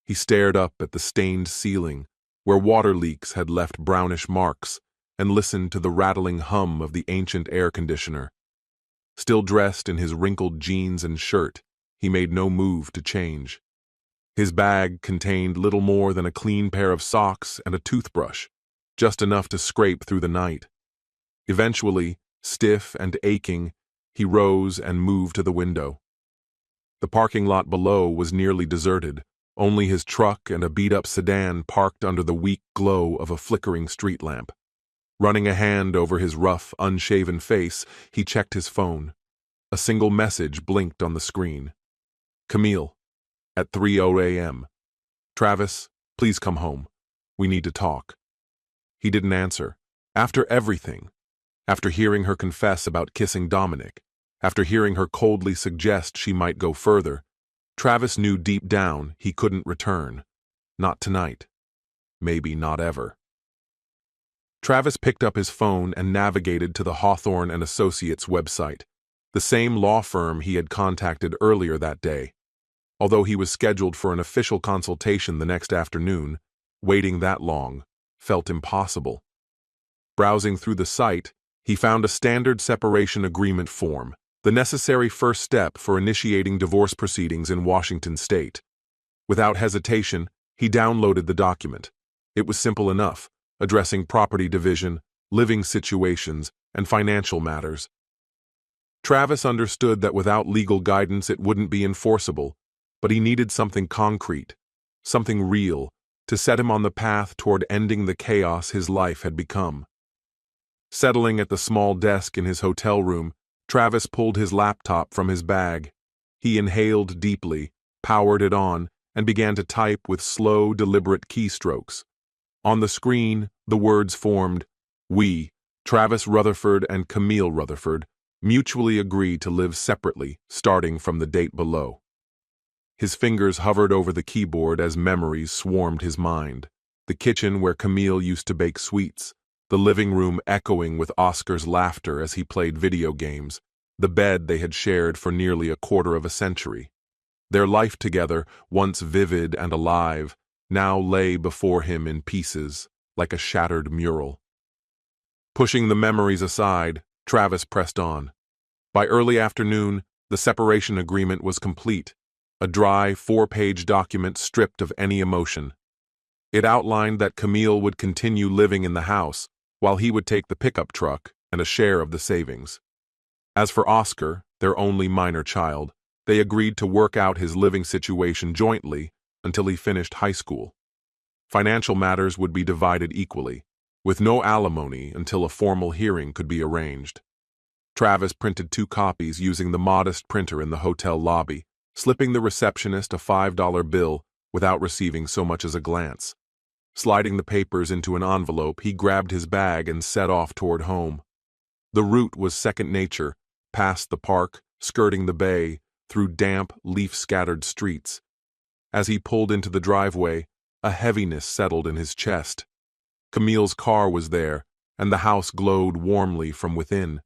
He stared up at the stained ceiling, where water leaks had left brownish marks, and listened to the rattling hum of the ancient air conditioner. Still dressed in his wrinkled jeans and shirt, he made no move to change. His bag contained little more than a clean pair of socks and a toothbrush, just enough to scrape through the night. Eventually, stiff and aching, he rose and moved to the window. The parking lot below was nearly deserted, only his truck and a beat-up sedan parked under the weak glow of a flickering street lamp. Running a hand over his rough, unshaven face, he checked his phone. A single message blinked on the screen. Camille, at 3:00 a.m. Travis, please come home. We need to talk. He didn't answer. After everything, after hearing her confess about kissing Dominic, after hearing her coldly suggest she might go further, Travis knew deep down he couldn't return. Not tonight. Maybe not ever. Travis picked up his phone and navigated to the Hawthorne & Associates website, the same law firm he had contacted earlier that day. Although he was scheduled for an official consultation the next afternoon, waiting that long felt impossible. Browsing through the site, he found a standard separation agreement form, the necessary first step for initiating divorce proceedings in Washington state. Without hesitation, he downloaded the document. It was simple enough, addressing property division, living situations, and financial matters. Travis understood that without legal guidance it wouldn't be enforceable, but he needed something concrete, something real, to set him on the path toward ending the chaos his life had become. Settling at the small desk in his hotel room, Travis pulled his laptop from his bag. He inhaled deeply, powered it on, and began to type with slow, deliberate keystrokes. On the screen, the words formed, "We, Travis Rutherford and Camille Rutherford, mutually agree to live separately, starting from the date below. His fingers hovered over the keyboard as memories swarmed his mind. The kitchen where Camille used to bake sweets, the living room echoing with Oscar's laughter as he played video games, the bed they had shared for nearly a quarter of a century. Their life together, once vivid and alive, now lay before him in pieces, like a shattered mural. Pushing the memories aside, Travis pressed on. By early afternoon, the separation agreement was complete, a dry, 4-page document stripped of any emotion. It outlined that Camille would continue living in the house, while he would take the pickup truck and a share of the savings. As for Oscar, their only minor child, they agreed to work out his living situation jointly until he finished high school. Financial matters would be divided equally, with no alimony until a formal hearing could be arranged. Travis printed 2 copies using the modest printer in the hotel lobby, slipping the receptionist a $5 bill without receiving so much as a glance. Sliding the papers into an envelope, he grabbed his bag and set off toward home. The route was second nature, past the park, skirting the bay, through damp, leaf-scattered streets. As he pulled into the driveway, a heaviness settled in his chest. Camille's car was there, and the house glowed warmly from within.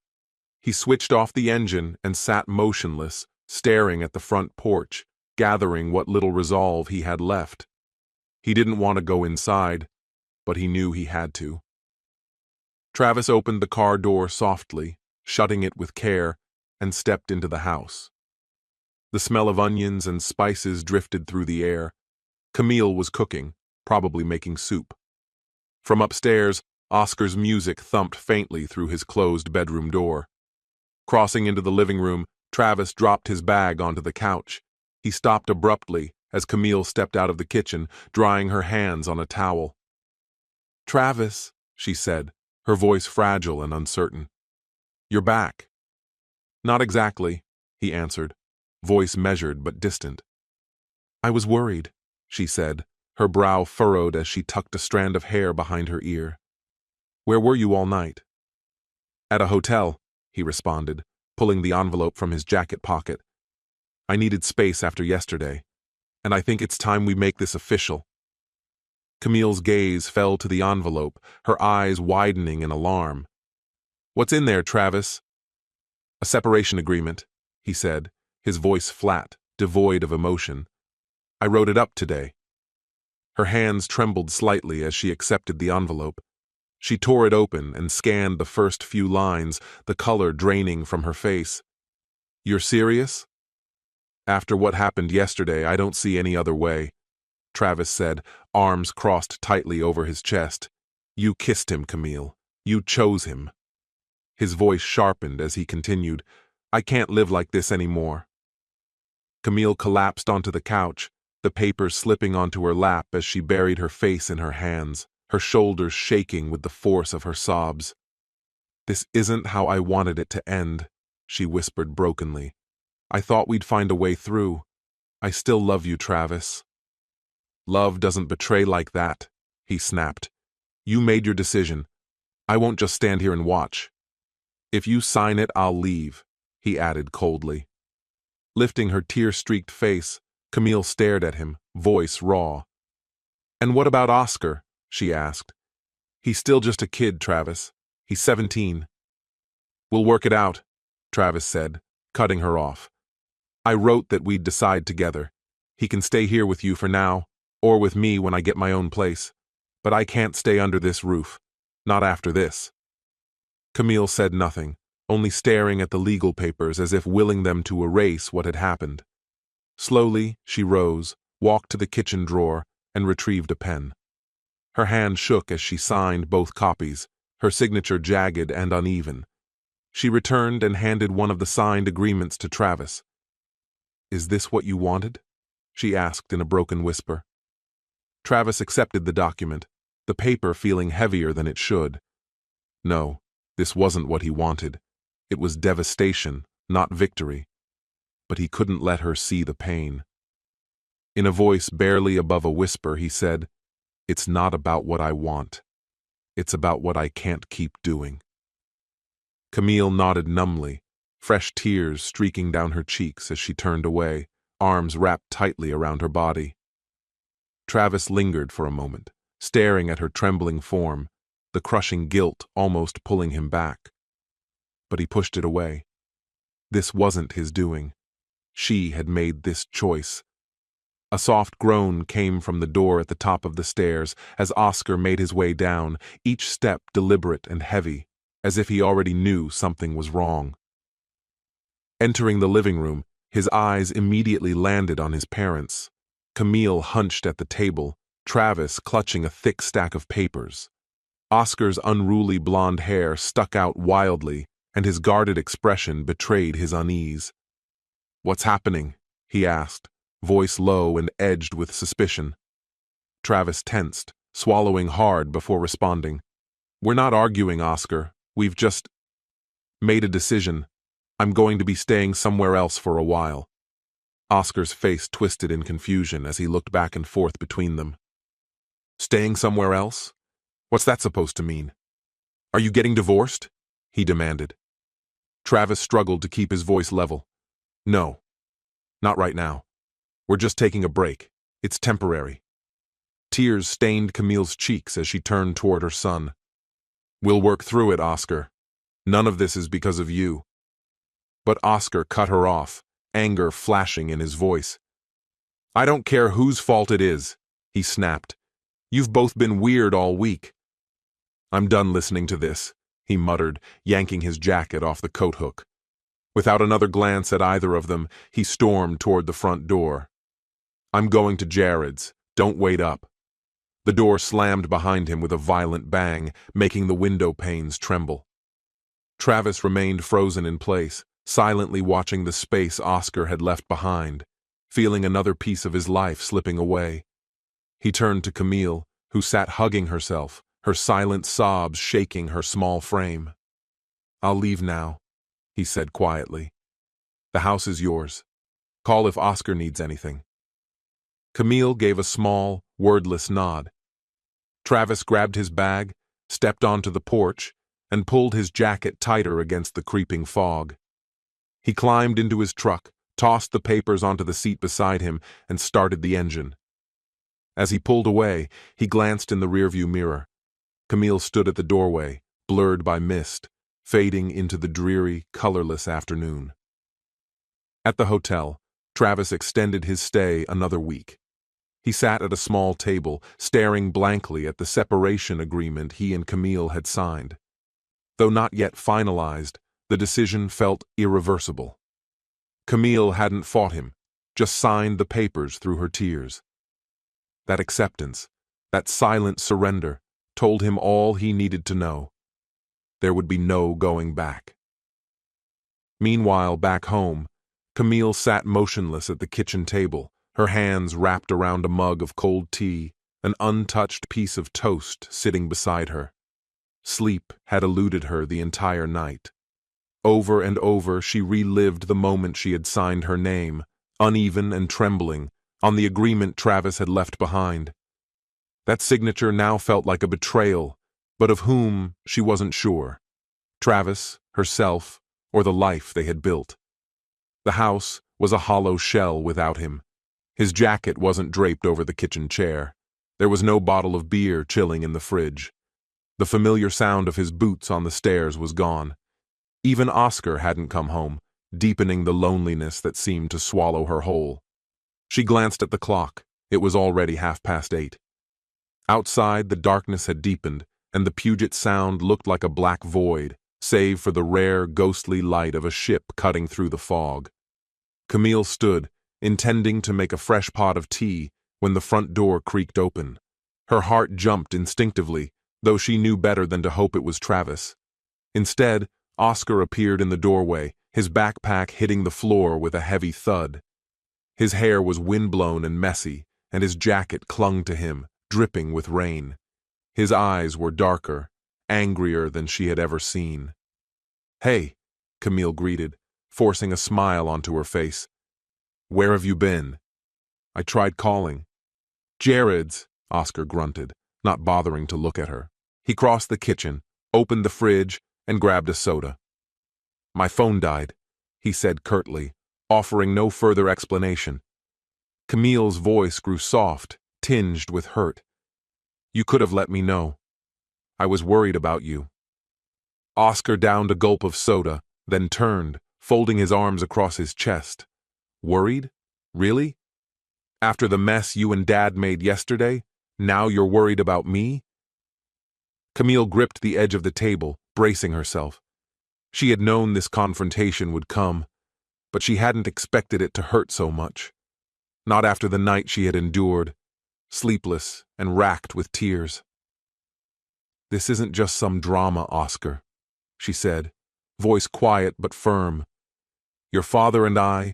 He switched off the engine and sat motionless, staring at the front porch, gathering what little resolve he had left. He didn't want to go inside, but he knew he had to. Travis opened the car door softly, shutting it with care, and stepped into the house. The smell of onions and spices drifted through the air. Camille was cooking, probably making soup. From upstairs, Oscar's music thumped faintly through his closed bedroom door. Crossing into the living room, Travis dropped his bag onto the couch. He stopped abruptly as Camille stepped out of the kitchen, drying her hands on a towel. "Travis," she said, her voice fragile and uncertain. "You're back." "Not exactly," he answered, voice measured but distant. "I was worried," she said, her brow furrowed as she tucked a strand of hair behind her ear. "Where were you all night?" "At a hotel," he responded, pulling the envelope from his jacket pocket. "I needed space after yesterday, and I think it's time we make this official." Camille's gaze fell to the envelope, her eyes widening in alarm. "What's in there, Travis?" "A separation agreement," he said, his voice flat, devoid of emotion. "I wrote it up today." Her hands trembled slightly as she accepted the envelope. She tore it open and scanned the first few lines, the color draining from her face. "You're serious?" "After what happened yesterday, I don't see any other way," Travis said, arms crossed tightly over his chest. "You kissed him, Camille. You chose him." His voice sharpened as he continued, "I can't live like this anymore." Camille collapsed onto the couch, the papers slipping onto her lap as she buried her face in her hands, her shoulders shaking with the force of her sobs. "This isn't how I wanted it to end," she whispered brokenly. "I thought we'd find a way through. I still love you, Travis." "Love doesn't betray like that," he snapped. "You made your decision. I won't just stand here and watch." "If you sign it, I'll leave," he added coldly. Lifting her tear-streaked face, Camille stared at him, voice raw. "And what about Oscar?" she asked. "He's still just a kid, Travis. He's 17. "We'll work it out," Travis said, cutting her off. "I wrote that we'd decide together. He can stay here with you for now, or with me when I get my own place. But I can't stay under this roof. Not after this." Camille said nothing, only staring at the legal papers as if willing them to erase what had happened. Slowly, she rose, walked to the kitchen drawer, and retrieved a pen. Her hand shook as she signed both copies, her signature jagged and uneven. She returned and handed one of the signed agreements to Travis. "Is this what you wanted?" she asked in a broken whisper. Travis accepted the document, the paper feeling heavier than it should. No, this wasn't what he wanted. It was devastation, not victory. But he couldn't let her see the pain. In a voice barely above a whisper, he said, "It's not about what I want. It's about what I can't keep doing." Camille nodded numbly, fresh tears streaking down her cheeks as she turned away, arms wrapped tightly around her body. Travis lingered for a moment, staring at her trembling form, the crushing guilt almost pulling him back. But he pushed it away. This wasn't his doing. She had made this choice. A soft groan came from the door at the top of the stairs as Oscar made his way down, each step deliberate and heavy, as if he already knew something was wrong. Entering the living room, his eyes immediately landed on his parents. Camille hunched at the table, Travis clutching a thick stack of papers. Oscar's unruly blonde hair stuck out wildly, and his guarded expression betrayed his unease. "What's happening?" he asked, voice low and edged with suspicion. Travis tensed, swallowing hard before responding. "We're not arguing, Oscar. We've just made a decision. I'm going to be staying somewhere else for a while." Oscar's face twisted in confusion as he looked back and forth between them. "Staying somewhere else? What's that supposed to mean? Are you getting divorced?" he demanded. Travis struggled to keep his voice level. "No, not right now. We're just taking a break. It's temporary." Tears stained Camille's cheeks as she turned toward her son. "We'll work through it, Oscar. None of this is because of you." But Oscar cut her off, anger flashing in his voice. "I don't care whose fault it is," he snapped. "You've both been weird all week." "I'm done listening to this," he muttered, yanking his jacket off the coat hook. Without another glance at either of them, he stormed toward the front door. "I'm going to Jared's. Don't wait up." The door slammed behind him with a violent bang, making the window panes tremble. Travis remained frozen in place, silently watching the space Oscar had left behind, feeling another piece of his life slipping away. He turned to Camille, who sat hugging herself, her silent sobs shaking her small frame. "I'll leave now," he said quietly. "The house is yours. Call if Oscar needs anything." Camille gave a small, wordless nod. Travis grabbed his bag, stepped onto the porch, and pulled his jacket tighter against the creeping fog. He climbed into his truck, tossed the papers onto the seat beside him, and started the engine. As he pulled away, he glanced in the rearview mirror. Camille stood at the doorway, blurred by mist, fading into the dreary, colorless afternoon. At the hotel, Travis extended his stay another week. He sat at a small table, staring blankly at the separation agreement he and Camille had signed. Though not yet finalized, the decision felt irreversible. Camille hadn't fought him, just signed the papers through her tears. That acceptance, that silent surrender, told him all he needed to know. There would be no going back. Meanwhile, back home, Camille sat motionless at the kitchen table, her hands wrapped around a mug of cold tea, an untouched piece of toast sitting beside her. Sleep had eluded her the entire night. Over and over she relived the moment she had signed her name, uneven and trembling, on the agreement Travis had left behind. That signature now felt like a betrayal, but of whom she wasn't sure. Travis, herself, or the life they had built. The house was a hollow shell without him. His jacket wasn't draped over the kitchen chair. There was no bottle of beer chilling in the fridge. The familiar sound of his boots on the stairs was gone. Even Oscar hadn't come home, deepening the loneliness that seemed to swallow her whole. She glanced at the clock. It was already 8:30. Outside, the darkness had deepened, and the Puget Sound looked like a black void, save for the rare, ghostly light of a ship cutting through the fog. Camille stood, intending to make a fresh pot of tea, when the front door creaked open. Her heart jumped instinctively, though she knew better than to hope it was Travis. Instead, Oscar appeared in the doorway, his backpack hitting the floor with a heavy thud. His hair was windblown and messy, and his jacket clung to him, dripping with rain. His eyes were darker, angrier than she had ever seen. "Hey," Camille greeted, forcing a smile onto her face. "Where have you been?" "I tried calling." "Jared's," Oscar grunted, not bothering to look at her. He crossed the kitchen, opened the fridge, and grabbed a soda. "My phone died. he said curtly, offering no further explanation. Camille's voice grew soft, tinged with hurt. You could have let me know. I was worried about you. Oscar downed a gulp of soda, then turned, folding his arms across his chest. Worried? Really? After the mess you and Dad made yesterday, now you're worried about me? Camille gripped the edge of the table, bracing herself. She had known this confrontation would come, but she hadn't expected it to hurt so much. Not after the night she had endured, sleepless and racked with tears. This isn't just some drama, Oscar, she said, voice quiet but firm. Your father and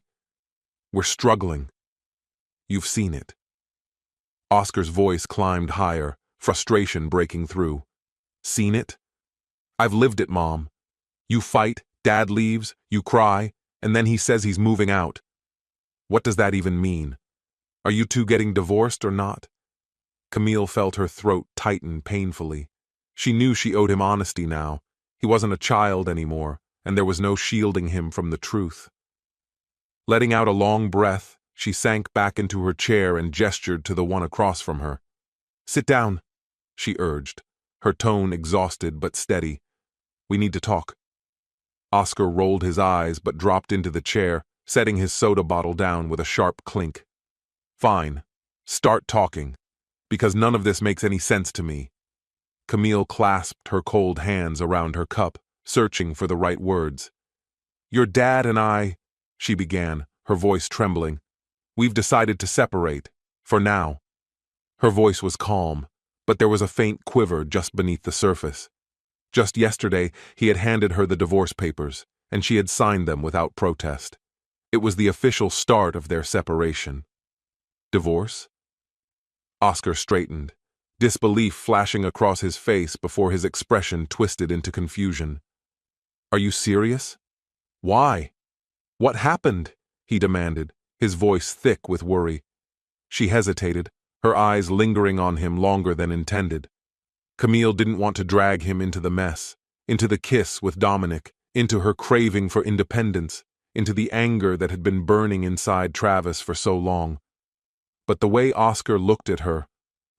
we're struggling. You've seen it. Oscar's voice climbed higher, frustration breaking through. Seen it? I've lived it, Mom. You fight, Dad leaves, you cry, and then he says he's moving out. What does that even mean? Are you two getting divorced or not? Camille felt her throat tighten painfully. She knew she owed him honesty now. He wasn't a child anymore, and there was no shielding him from the truth. Letting out a long breath, she sank back into her chair and gestured to the one across from her. Sit down, she urged, her tone exhausted but steady. We need to talk. Oscar rolled his eyes but dropped into the chair, setting his soda bottle down with a sharp clink. Fine. Start talking. Because none of this makes any sense to me. Camille clasped her cold hands around her cup, searching for the right words. Your dad and she began, her voice trembling. We've decided to separate, for now. Her voice was calm, but there was a faint quiver just beneath the surface. Just yesterday, he had handed her the divorce papers, and she had signed them without protest. It was the official start of their separation. Divorce? Oscar straightened, disbelief flashing across his face before his expression twisted into confusion. Are you serious? Why? What happened? He demanded, his voice thick with worry. She hesitated, her eyes lingering on him longer than intended. Camille didn't want to drag him into the mess, into the kiss with Dominic, into her craving for independence, into the anger that had been burning inside Travis for so long. But the way Oscar looked at her,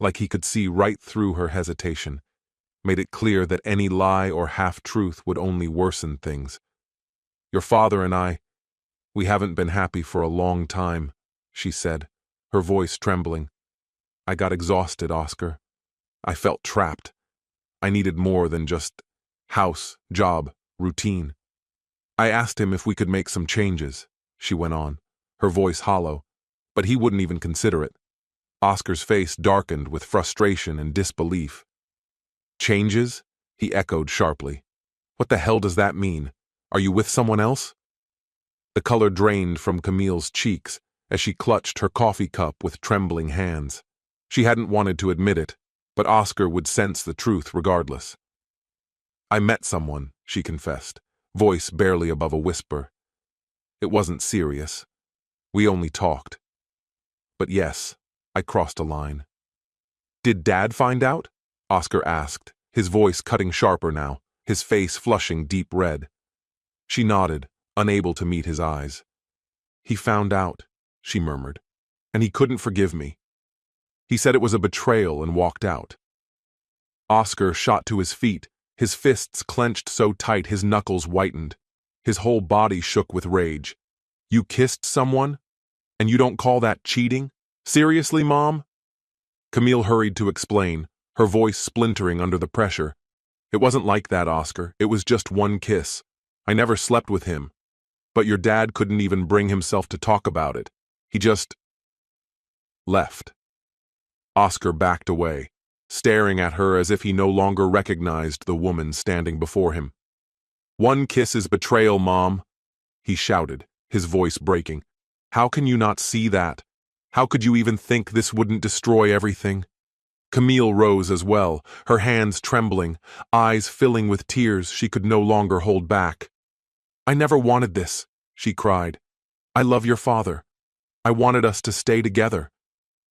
like he could see right through her hesitation, made it clear that any lie or half-truth would only worsen things. Your father and we haven't been happy for a long time, she said, her voice trembling. I got exhausted, Oscar. I felt trapped. I needed more than just house, job, routine. I asked him if we could make some changes, she went on, her voice hollow, but he wouldn't even consider it. Oscar's face darkened with frustration and disbelief. Changes? He echoed sharply. What the hell does that mean? Are you with someone else? The color drained from Camille's cheeks as she clutched her coffee cup with trembling hands. She hadn't wanted to admit it, but Oscar would sense the truth regardless. I met someone, she confessed, voice barely above a whisper. It wasn't serious. We only talked. But yes, I crossed a line. Did Dad find out? Oscar asked, his voice cutting sharper now, his face flushing deep red. She nodded, unable to meet his eyes. He found out, she murmured, and he couldn't forgive me. He said it was a betrayal and walked out. Oscar shot to his feet, his fists clenched so tight his knuckles whitened. His whole body shook with rage. You kissed someone? And you don't call that cheating? Seriously, Mom? Camille hurried to explain, her voice splintering under the pressure. It wasn't like that, Oscar. It was just one kiss. I never slept with him. But your dad couldn't even bring himself to talk about it. He just left. Oscar backed away, staring at her as if he no longer recognized the woman standing before him. One kiss is betrayal, Mom, he shouted, his voice breaking. How can you not see that? How could you even think this wouldn't destroy everything? Camille rose as well, her hands trembling, eyes filling with tears she could no longer hold back. I never wanted this, she cried. I love your father. I wanted us to stay together.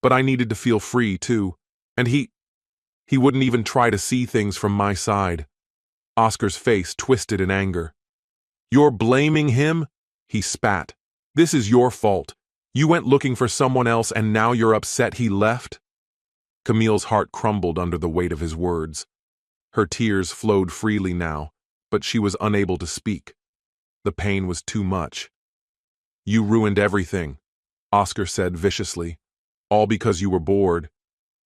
But I needed to feel free, too. And he wouldn't even try to see things from my side. Oscar's face twisted in anger. You're blaming him? He spat. "This is your fault. You went looking for someone else and now you're upset he left?" Camille's heart crumbled under the weight of his words. Her tears flowed freely now, but she was unable to speak. The pain was too much. "You ruined everything," Oscar said viciously. "All because you were bored.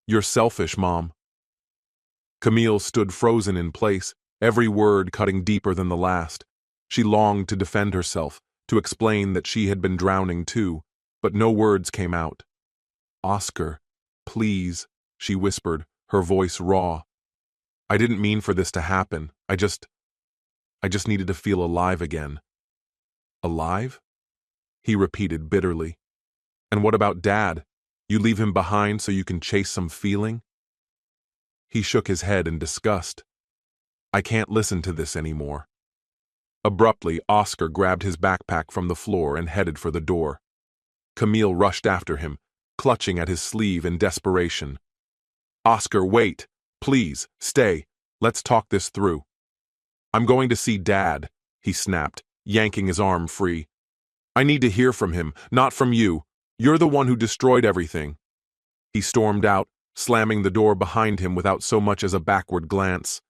You're selfish, Mom." Camille stood frozen in place, every word cutting deeper than the last. She longed to defend herself, to explain that she had been drowning too, but no words came out. "Oscar, please," she whispered, her voice raw. "I didn't mean for this to happen. I just needed to feel alive again." "Alive?" he repeated bitterly. "And what about Dad? You leave him behind so you can chase some feeling?" He shook his head in disgust. "I can't listen to this anymore." Abruptly, Oscar grabbed his backpack from the floor and headed for the door. Camille rushed after him, clutching at his sleeve in desperation. "Oscar, wait! Please, stay. Let's talk this through." "I'm going to see Dad," he snapped, yanking his arm free. "I need to hear from him, not from you. You're the one who destroyed everything." He stormed out, slamming the door behind him without so much as a backward glance.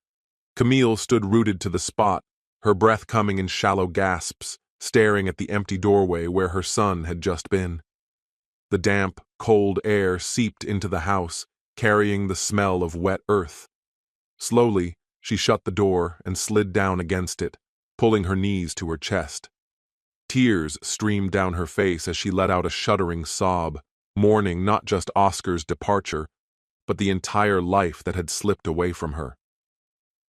Camille stood rooted to the spot, her breath coming in shallow gasps, staring at the empty doorway where her son had just been. The damp, cold air seeped into the house, carrying the smell of wet earth. Slowly, she shut the door and slid down against it, pulling her knees to her chest. Tears streamed down her face as she let out a shuddering sob, mourning not just Oscar's departure, but the entire life that had slipped away from her.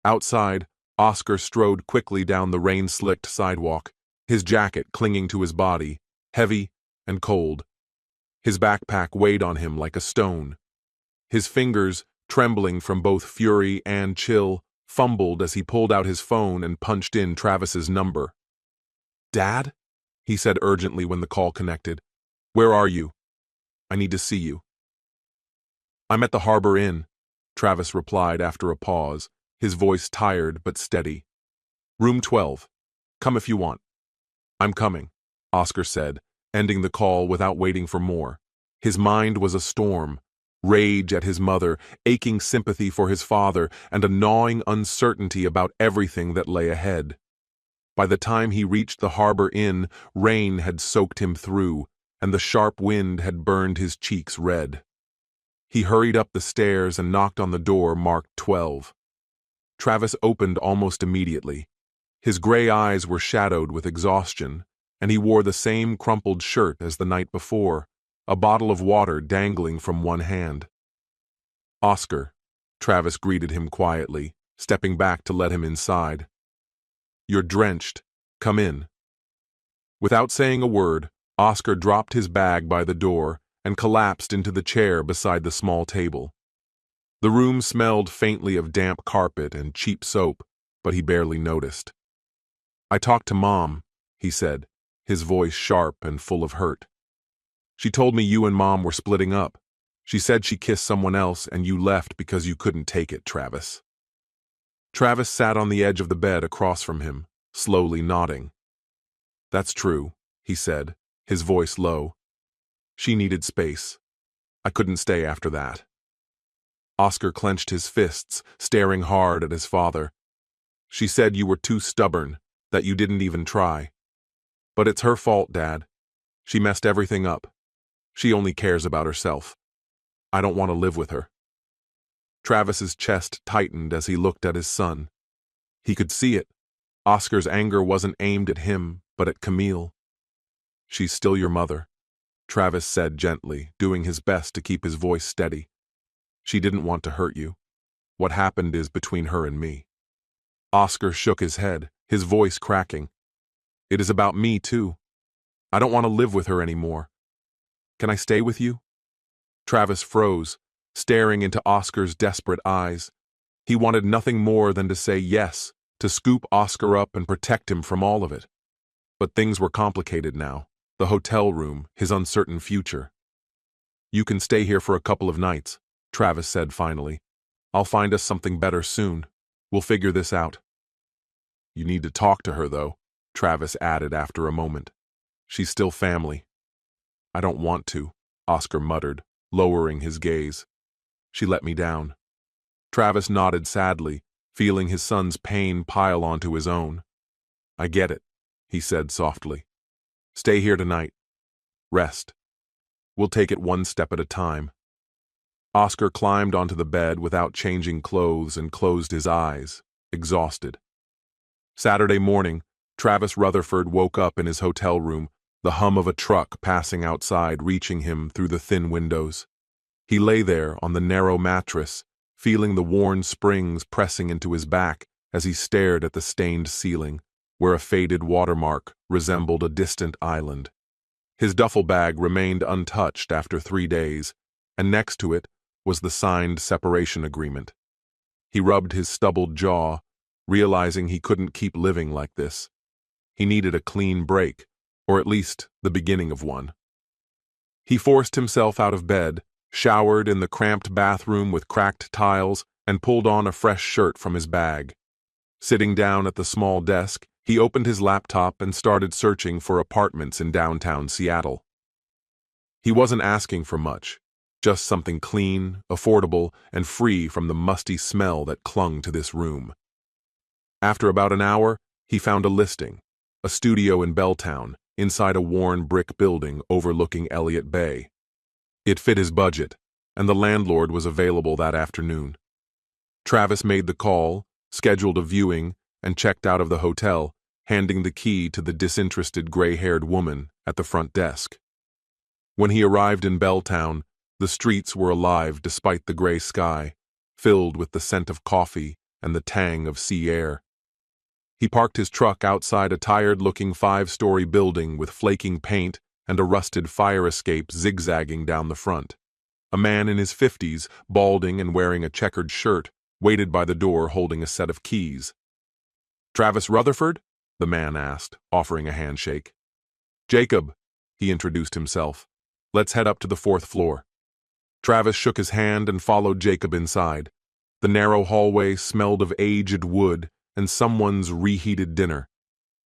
Outside, Oscar strode quickly down the rain-slicked sidewalk, his jacket clinging to his body, heavy and cold. His backpack weighed on him like a stone. His fingers, trembling from both fury and chill, fumbled as he pulled out his phone and punched in Travis's number. "Dad?" he said urgently when the call connected. "Where are you? I need to see you." "I'm at the Harbor Inn," Travis replied after a pause, his voice tired but steady. "Room 12. Come if you want." "I'm coming," Oscar said, ending the call without waiting for more. His mind was a storm, rage at his mother, aching sympathy for his father, and a gnawing uncertainty about everything that lay ahead. By the time he reached the Harbor Inn, rain had soaked him through, and the sharp wind had burned his cheeks red. He hurried up the stairs and knocked on the door marked 12. Travis opened almost immediately. His gray eyes were shadowed with exhaustion, and he wore the same crumpled shirt as the night before, a bottle of water dangling from one hand. "Oscar," Travis greeted him quietly, stepping back to let him inside. "You're drenched. Come in." Without saying a word, Oscar dropped his bag by the door and collapsed into the chair beside the small table. The room smelled faintly of damp carpet and cheap soap, but he barely noticed. "I talked to Mom," he said, his voice sharp and full of hurt. "She told me you and Mom were splitting up. She said she kissed someone else and you left because you couldn't take it, Travis." Travis sat on the edge of the bed across from him, slowly nodding. "That's true," he said, his voice low. "She needed space. I couldn't stay after that." Oscar clenched his fists, staring hard at his father. "She said you were too stubborn, that you didn't even try. But it's her fault, Dad. She messed everything up. She only cares about herself. I don't want to live with her." Travis's chest tightened as he looked at his son. He could see it. Oscar's anger wasn't aimed at him, but at Camille. "She's still your mother," Travis said gently, doing his best to keep his voice steady. "She didn't want to hurt you. What happened is between her and me." Oscar shook his head, his voice cracking. "It is about me, too. I don't want to live with her anymore. Can I stay with you?" Travis froze, staring into Oscar's desperate eyes. He wanted nothing more than to say yes, to scoop Oscar up and protect him from all of it. But things were complicated now. The hotel room, his uncertain future. "You can stay here for a couple of nights," Travis said finally. "I'll find us something better soon. We'll figure this out." "You need to talk to her, though," Travis added after a moment. She's still family. I don't want to, Oscar muttered, lowering his gaze. She let me down. Travis nodded sadly, feeling his son's pain pile onto his own. I get it, he said softly. Stay here tonight. Rest. We'll take it one step at a time. Oscar climbed onto the bed without changing clothes and closed his eyes, exhausted. Saturday morning, Travis Rutherford woke up in his hotel room, the hum of a truck passing outside reaching him through the thin windows. He lay there on the narrow mattress, feeling the worn springs pressing into his back as he stared at the stained ceiling, where a faded watermark resembled a distant island. His duffel bag remained untouched after 3 days, and next to it was the signed separation agreement. He rubbed his stubbled jaw, realizing he couldn't keep living like this. He needed a clean break, or at least the beginning of one. He forced himself out of bed, showered in the cramped bathroom with cracked tiles, and pulled on a fresh shirt from his bag. Sitting down at the small desk, he opened his laptop and started searching for apartments in downtown Seattle. He wasn't asking for much, just something clean, affordable, and free from the musty smell that clung to this room. After about an hour, he found a listing, a studio in Belltown, inside a worn brick building overlooking Elliott Bay. It fit his budget, and the landlord was available that afternoon. Travis made the call, scheduled a viewing, and checked out of the hotel, handing the key to the disinterested gray-haired woman at the front desk. When he arrived in Belltown, the streets were alive despite the gray sky, filled with the scent of coffee and the tang of sea air. He parked his truck outside a tired-looking 5-story building with flaking paint and a rusted fire escape zigzagging down the front. A man in his 50s, balding and wearing a checkered shirt, waited by the door holding a set of keys. "Travis Rutherford?" the man asked, offering a handshake. "Jacob," he introduced himself. "Let's head up to the 4th floor." Travis shook his hand and followed Jacob inside. The narrow hallway smelled of aged wood and someone's reheated dinner.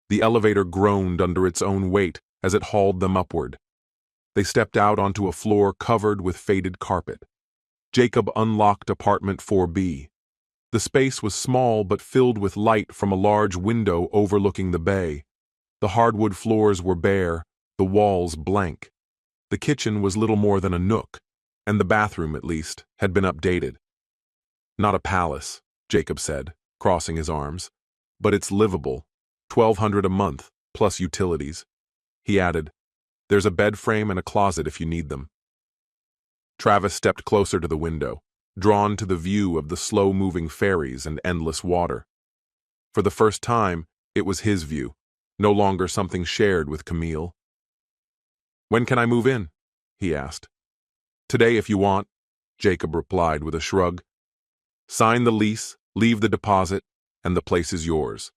The elevator groaned under its own weight as it hauled them upward. They stepped out onto a floor covered with faded carpet. Jacob unlocked apartment 4B. The space was small but filled with light from a large window overlooking the bay. The hardwood floors were bare, the walls blank. The kitchen was little more than a nook, and the bathroom, at least, had been updated. "Not a palace," Jacob said, crossing his arms, "but it's livable. $1,200 a month, plus utilities." He added, "There's a bed frame and a closet if you need them." Travis stepped closer to the window, drawn to the view of the slow-moving ferries and endless water. For the first time, it was his view, no longer something shared with Camille. "When can I move in?" he asked. "Today if you want," Jacob replied with a shrug. "Sign the lease, leave the deposit, and the place is yours."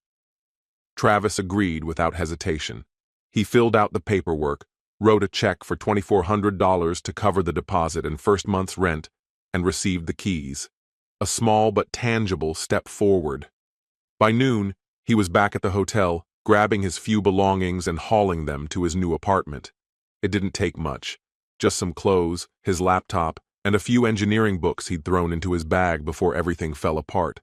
Travis agreed without hesitation. He filled out the paperwork, wrote a check for $2,400 to cover the deposit and first month's rent, and received the keys. A small but tangible step forward. By noon, he was back at the hotel, grabbing his few belongings and hauling them to his new apartment. It didn't take much. Just some clothes, his laptop, and a few engineering books he'd thrown into his bag before everything fell apart.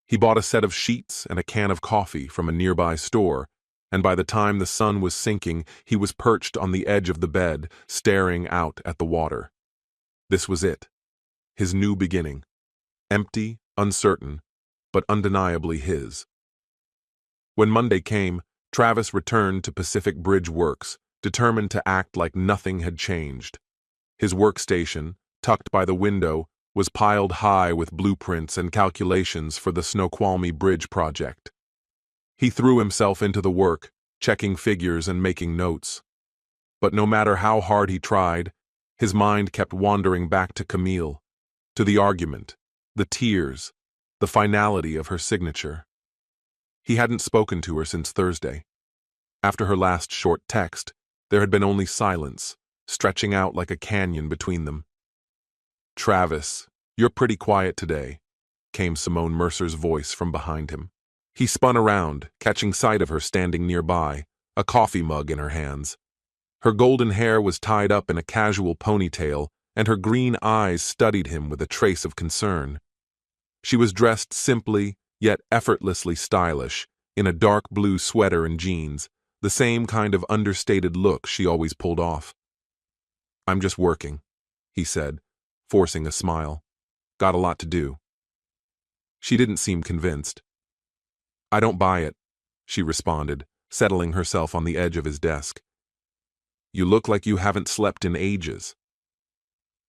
He bought a set of sheets and a can of coffee from a nearby store, and by the time the sun was sinking, he was perched on the edge of the bed, staring out at the water. This was it. His new beginning. Empty, uncertain, but undeniably his. When Monday came, Travis returned to Pacific Bridge Works, determined to act like nothing had changed. His workstation, tucked by the window, was piled high with blueprints and calculations for the Snoqualmie Bridge project. He threw himself into the work, checking figures and making notes. But no matter how hard he tried, his mind kept wandering back to Camille, to the argument, the tears, the finality of her signature. He hadn't spoken to her since Thursday. After her last short text, there had been only silence, stretching out like a canyon between them. "Travis, you're pretty quiet today," came Simone Mercer's voice from behind him. He spun around, catching sight of her standing nearby, a coffee mug in her hands. Her golden hair was tied up in a casual ponytail, and her green eyes studied him with a trace of concern. She was dressed simply, yet effortlessly stylish, in a dark blue sweater and jeans, the same kind of understated look she always pulled off. "I'm just working," he said, forcing a smile. "Got a lot to do." She didn't seem convinced. "I don't buy it," she responded, settling herself on the edge of his desk. "You look like you haven't slept in ages.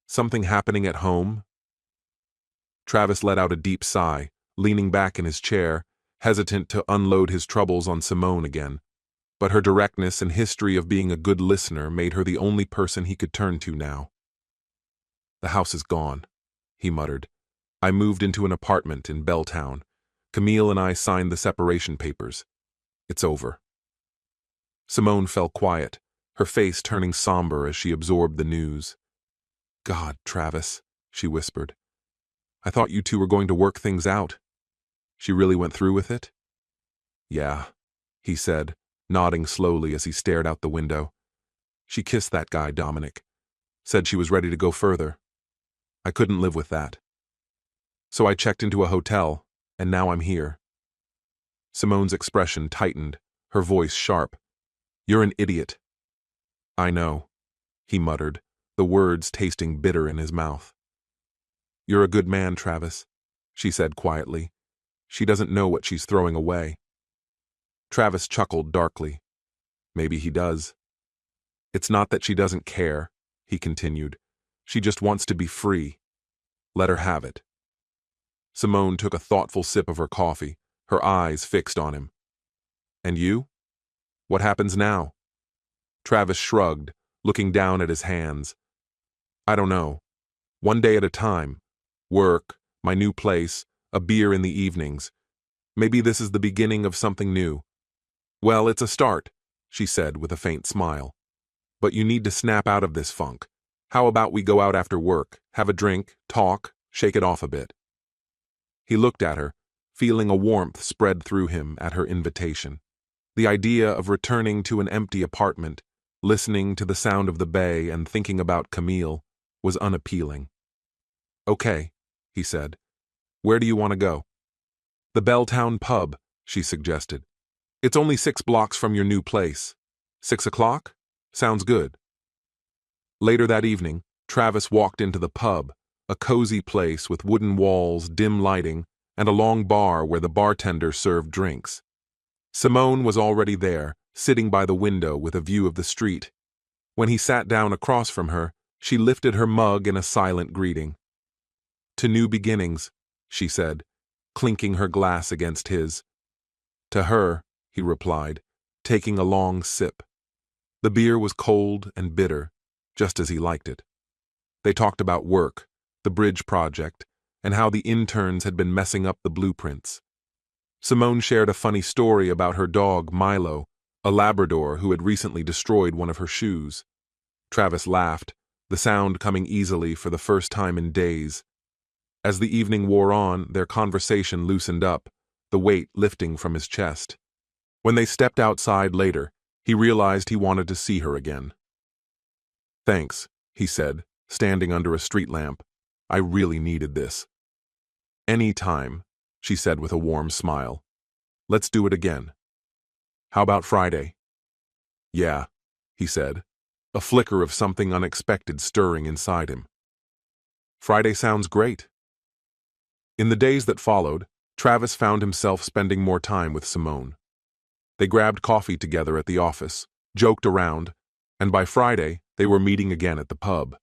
Something happening at home?" Travis let out a deep sigh, leaning back in his chair, hesitant to unload his troubles on Simone again. But her directness and history of being a good listener made her the only person he could turn to now. "The house is gone," he muttered. "I moved into an apartment in Belltown. Camille and I signed the separation papers. It's over." Simone fell quiet, her face turning somber as she absorbed the news. "God, Travis," she whispered. "I thought you two were going to work things out. She really went through with it?" "Yeah," he said, nodding slowly as he stared out the window. "She kissed that guy, Dominic. Said she was ready to go further. I couldn't live with that. So I checked into a hotel, and now I'm here." Simone's expression tightened, her voice sharp. "You're an idiot." "I know," he muttered, the words tasting bitter in his mouth. "You're a good man, Travis," she said quietly. "She doesn't know what she's throwing away." Travis chuckled darkly. "Maybe he does." "It's not that she doesn't care," he continued. "She just wants to be free. Let her have it." Simone took a thoughtful sip of her coffee, her eyes fixed on him. "And you? What happens now?" Travis shrugged, looking down at his hands. "I don't know. One day at a time. Work, my new place, a beer in the evenings. Maybe this is the beginning of something new." "Well, it's a start," she said with a faint smile. "But you need to snap out of this funk. How about we go out after work, have a drink, talk, shake it off a bit?" He looked at her, feeling a warmth spread through him at her invitation. The idea of returning to an empty apartment, listening to the sound of the bay and thinking about Camille, was unappealing. "Okay," he said. "Where do you want to go?" "The Belltown pub," she suggested. "It's only 6 blocks from your new place. 6 o'clock? Sounds good." Later that evening, Travis walked into the pub, a cozy place with wooden walls, dim lighting, and a long bar where the bartender served drinks. Simone was already there, sitting by the window with a view of the street. When he sat down across from her, she lifted her mug in a silent greeting. "To new beginnings," she said, clinking her glass against his. "To her," he replied, taking a long sip. The beer was cold and bitter, just as he liked it. They talked about work, the bridge project, and how the interns had been messing up the blueprints. Simone shared a funny story about her dog, Milo, a Labrador who had recently destroyed one of her shoes. Travis laughed, the sound coming easily for the first time in days. As the evening wore on, their conversation loosened up, the weight lifting from his chest. When they stepped outside later, he realized he wanted to see her again. "Thanks," he said, standing under a street lamp. "I really needed this." "Any time," she said with a warm smile. "Let's do it again." "How about Friday?" "Yeah," he said, a flicker of something unexpected stirring inside him. "Friday sounds great." In the days that followed, Travis found himself spending more time with Simone. They grabbed coffee together at the office, joked around, and by Friday, they were meeting again at the pub.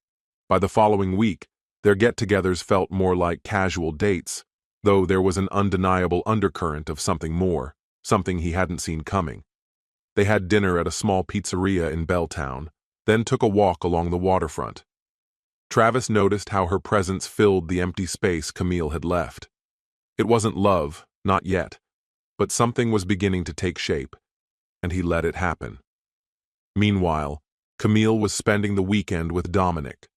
By the following week, their get-togethers felt more like casual dates, though there was an undeniable undercurrent of something more, something he hadn't seen coming. They had dinner at a small pizzeria in Belltown, then took a walk along the waterfront. Travis noticed how her presence filled the empty space Camille had left. It wasn't love, not yet, but something was beginning to take shape, and he let it happen. Meanwhile, Camille was spending the weekend with Dominic.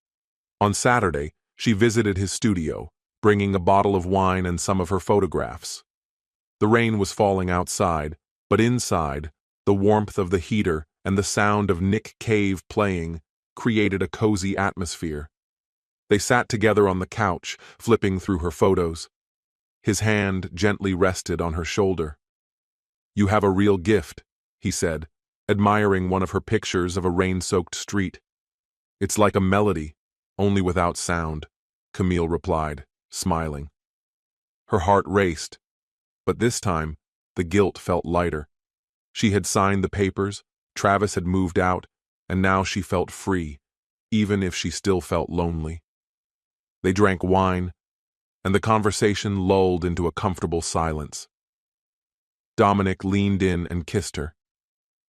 On Saturday, she visited his studio, bringing a bottle of wine and some of her photographs. The rain was falling outside, but inside, The warmth of the heater and the sound of Nick Cave playing created a cozy atmosphere. They sat together on the couch, flipping through her photos. His hand gently rested on her shoulder. "You have a real gift," he said, admiring one of her pictures of a rain-soaked street. "It's like a melody, only without sound," Camille replied, smiling. Her heart raced, but this time, the guilt felt lighter. She had signed the papers, Travis had moved out, and now she felt free, even if she still felt lonely. They drank wine, and the conversation lulled into a comfortable silence. Dominic leaned in and kissed her.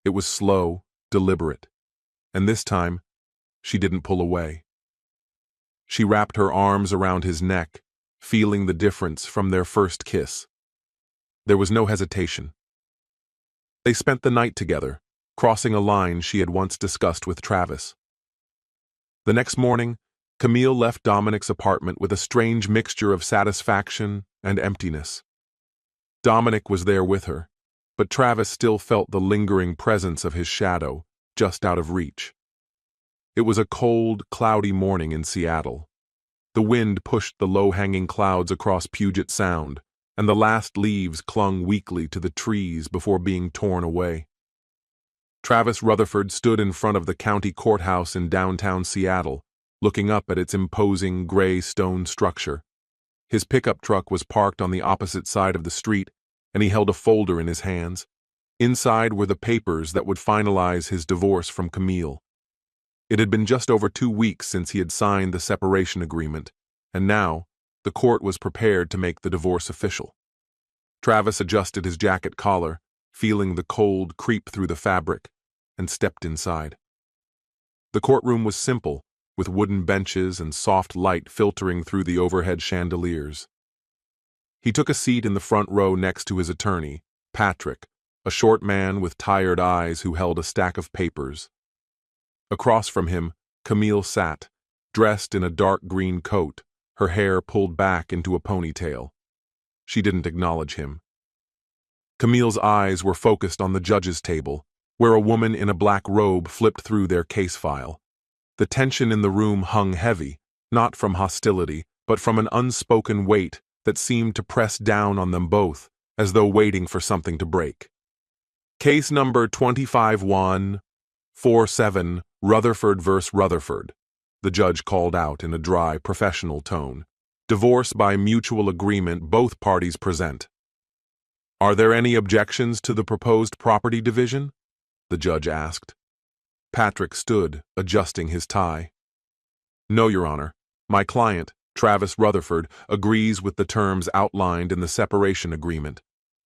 It was slow, deliberate, and this time, she didn't pull away. She wrapped her arms around his neck, feeling the difference from their first kiss. There was no hesitation. They spent the night together, crossing a line she had once discussed with Travis. The next morning, Camille left Dominic's apartment with a strange mixture of satisfaction and emptiness. Dominic was there with her, but Travis still felt the lingering presence of his shadow, just out of reach. It was a cold, cloudy morning in Seattle. The wind pushed the low-hanging clouds across Puget Sound, and the last leaves clung weakly to the trees before being torn away. Travis Rutherford stood in front of the county courthouse in downtown Seattle, looking up at its imposing gray stone structure. His pickup truck was parked on the opposite side of the street, and he held a folder in his hands. Inside were the papers that would finalize his divorce from Camille. It had been just over 2 weeks since he had signed the separation agreement, and now, the court was prepared to make the divorce official. Travis adjusted his jacket collar, feeling the cold creep through the fabric, and stepped inside. The courtroom was simple, with wooden benches and soft light filtering through the overhead chandeliers. He took a seat in the front row next to his attorney, Patrick, a short man with tired eyes who held a stack of papers. Across from him, Camille sat, dressed in a dark green coat, her hair pulled back into a ponytail. She didn't acknowledge him. Camille's eyes were focused on the judge's table, where a woman in a black robe flipped through their case file. The tension in the room hung heavy, not from hostility, but from an unspoken weight that seemed to press down on them both, as though waiting for something to break. Case number 25-1-47, Rutherford vs. Rutherford, the judge called out in a dry, professional tone. Divorce by mutual agreement, both parties present. Are there any objections to the proposed property division? The judge asked. Patrick stood, adjusting his tie. No, Your Honor. My client, Travis Rutherford, agrees with the terms outlined in the separation agreement.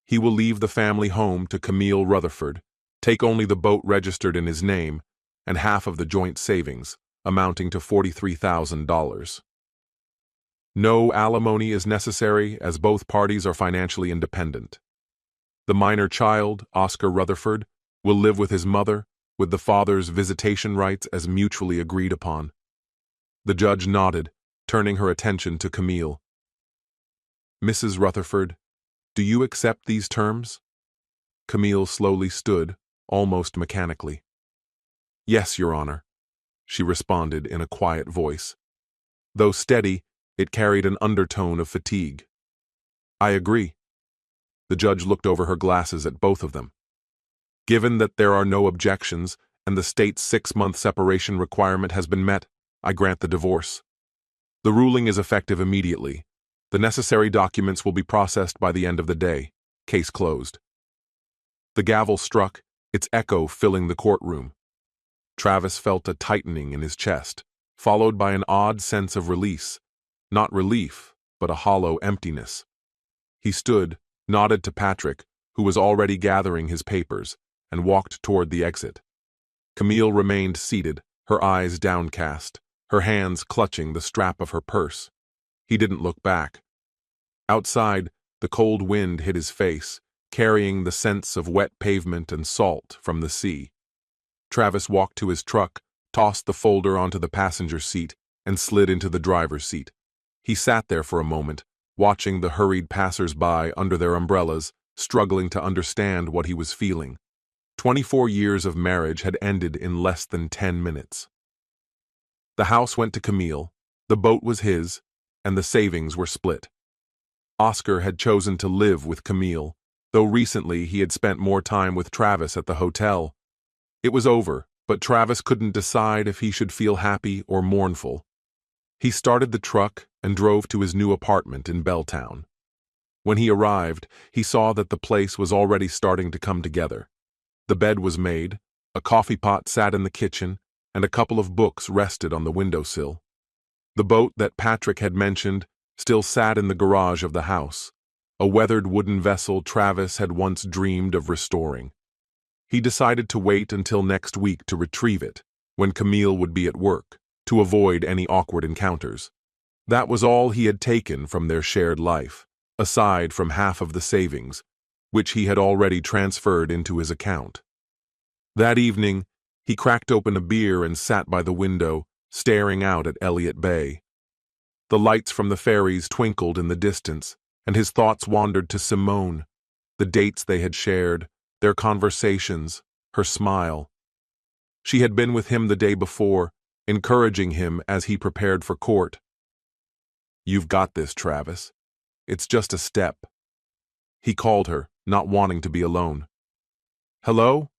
He will leave the family home to Camille Rutherford, take only the boat registered in his name, and half of the joint savings, amounting to $43,000. No alimony is necessary as both parties are financially independent. The minor child, Oscar Rutherford, will live with his mother, with the father's visitation rights as mutually agreed upon. The judge nodded, turning her attention to Camille. Mrs. Rutherford, do you accept these terms? Camille slowly stood, almost mechanically. Yes, Your Honor, she responded in a quiet voice. Though steady, it carried an undertone of fatigue. I agree. The judge looked over her glasses at both of them. Given that there are no objections and the state's 6-month separation requirement has been met, I grant the divorce. The ruling is effective immediately. The necessary documents will be processed by the end of the day. Case closed. The gavel struck, its echo filling the courtroom. Travis felt a tightening in his chest, followed by an odd sense of release. Not relief, but a hollow emptiness. He stood, nodded to Patrick, who was already gathering his papers, and walked toward the exit. Camille remained seated, her eyes downcast, her hands clutching the strap of her purse. He didn't look back. Outside, the cold wind hit his face, carrying the scents of wet pavement and salt from the sea. Travis walked to his truck, tossed the folder onto the passenger seat, and slid into the driver's seat. He sat there for a moment, watching the hurried passers-by under their umbrellas, struggling to understand what he was feeling. 24 years of marriage had ended in less than 10 minutes. The house went to Camille, the boat was his, and the savings were split. Oscar had chosen to live with Camille, though recently he had spent more time with Travis at the hotel. It was over, but Travis couldn't decide if he should feel happy or mournful. He started the truck and drove to his new apartment in Belltown. When he arrived, he saw that the place was already starting to come together. The bed was made, a coffee pot sat in the kitchen, and a couple of books rested on the windowsill. The boat that Patrick had mentioned still sat in the garage of the house, a weathered wooden vessel Travis had once dreamed of restoring. He decided to wait until next week to retrieve it, when Camille would be at work, to avoid any awkward encounters. That was all he had taken from their shared life, aside from half of the savings, which he had already transferred into his account. That evening, he cracked open a beer and sat by the window, staring out at Elliott Bay. The lights from the ferries twinkled in the distance, and his thoughts wandered to Simone, the dates they had shared, their conversations, her smile. She had been with him the day before, encouraging him as he prepared for court. "You've got this, Travis. It's just a step." He called her, not wanting to be alone. "Hello?"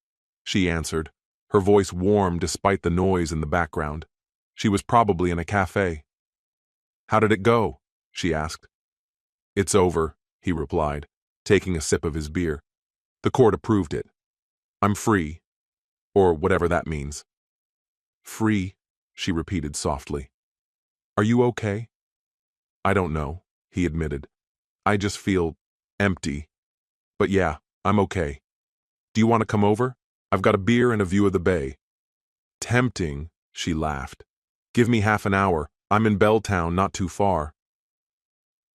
she answered, her voice warm despite the noise in the background. She was probably in a cafe. "How did it go?" she asked. "It's over," he replied, taking a sip of his beer. "The court approved it. I'm free, or whatever that means." "Free," she repeated softly. "Are you okay?" "I don't know," he admitted. "I just feel empty. But yeah, I'm okay. Do you want to come over? I've got a beer and a view of the bay." "Tempting," she laughed. "Give me half an hour. I'm in Belltown, not too far."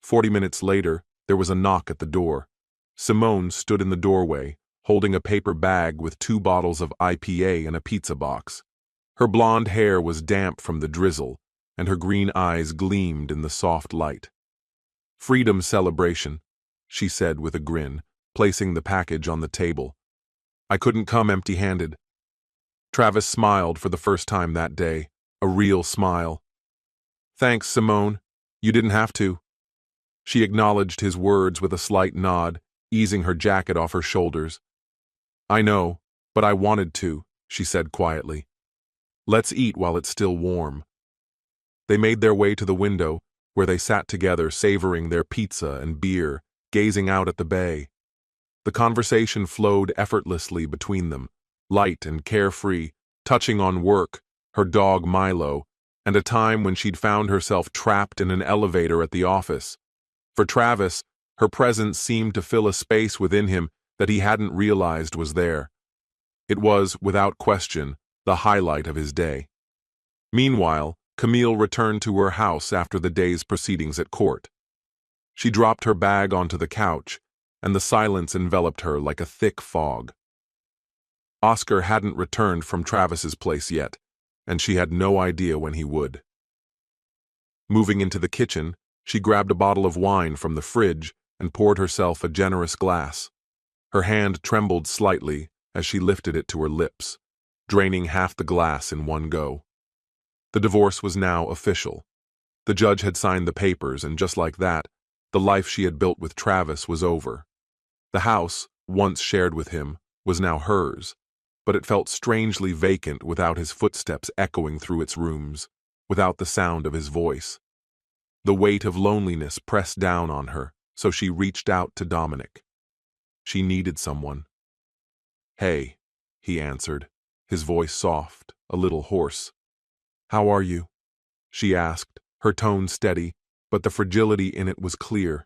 40 minutes later, there was a knock at the door. Simone stood in the doorway, holding a paper bag with 2 bottles of IPA and a pizza box. Her blonde hair was damp from the drizzle, and her green eyes gleamed in the soft light. "Freedom celebration," she said with a grin, placing the package on the table. "I couldn't come empty-handed." Travis smiled for the first time that day, a real smile. "Thanks, Simone. You didn't have to." She acknowledged his words with a slight nod, easing her jacket off her shoulders. "I know, but I wanted to," she said quietly. "Let's eat while it's still warm." They made their way to the window, where they sat together savoring their pizza and beer, gazing out at the bay. The conversation flowed effortlessly between them, light and carefree, touching on work, her dog Milo, and a time when she'd found herself trapped in an elevator at the office. For Travis, her presence seemed to fill a space within him that he hadn't realized was there. It was, without question, the highlight of his day. Meanwhile, Camille returned to her house after the day's proceedings at court. She dropped her bag onto the couch, and the silence enveloped her like a thick fog. Oscar hadn't returned from Travis's place yet, and she had no idea when he would. Moving into the kitchen, she grabbed a bottle of wine from the fridge and poured herself a generous glass. Her hand trembled slightly as she lifted it to her lips, draining half the glass in one go. The divorce was now official. The judge had signed the papers, and just like that, the life she had built with Travis was over. The house, once shared with him, was now hers, but it felt strangely vacant without his footsteps echoing through its rooms, without the sound of his voice. The weight of loneliness pressed down on her, so she reached out to Dominic. She needed someone. "Hey," he answered, his voice soft, a little hoarse. "How are you?" she asked, her tone steady, but the fragility in it was clear.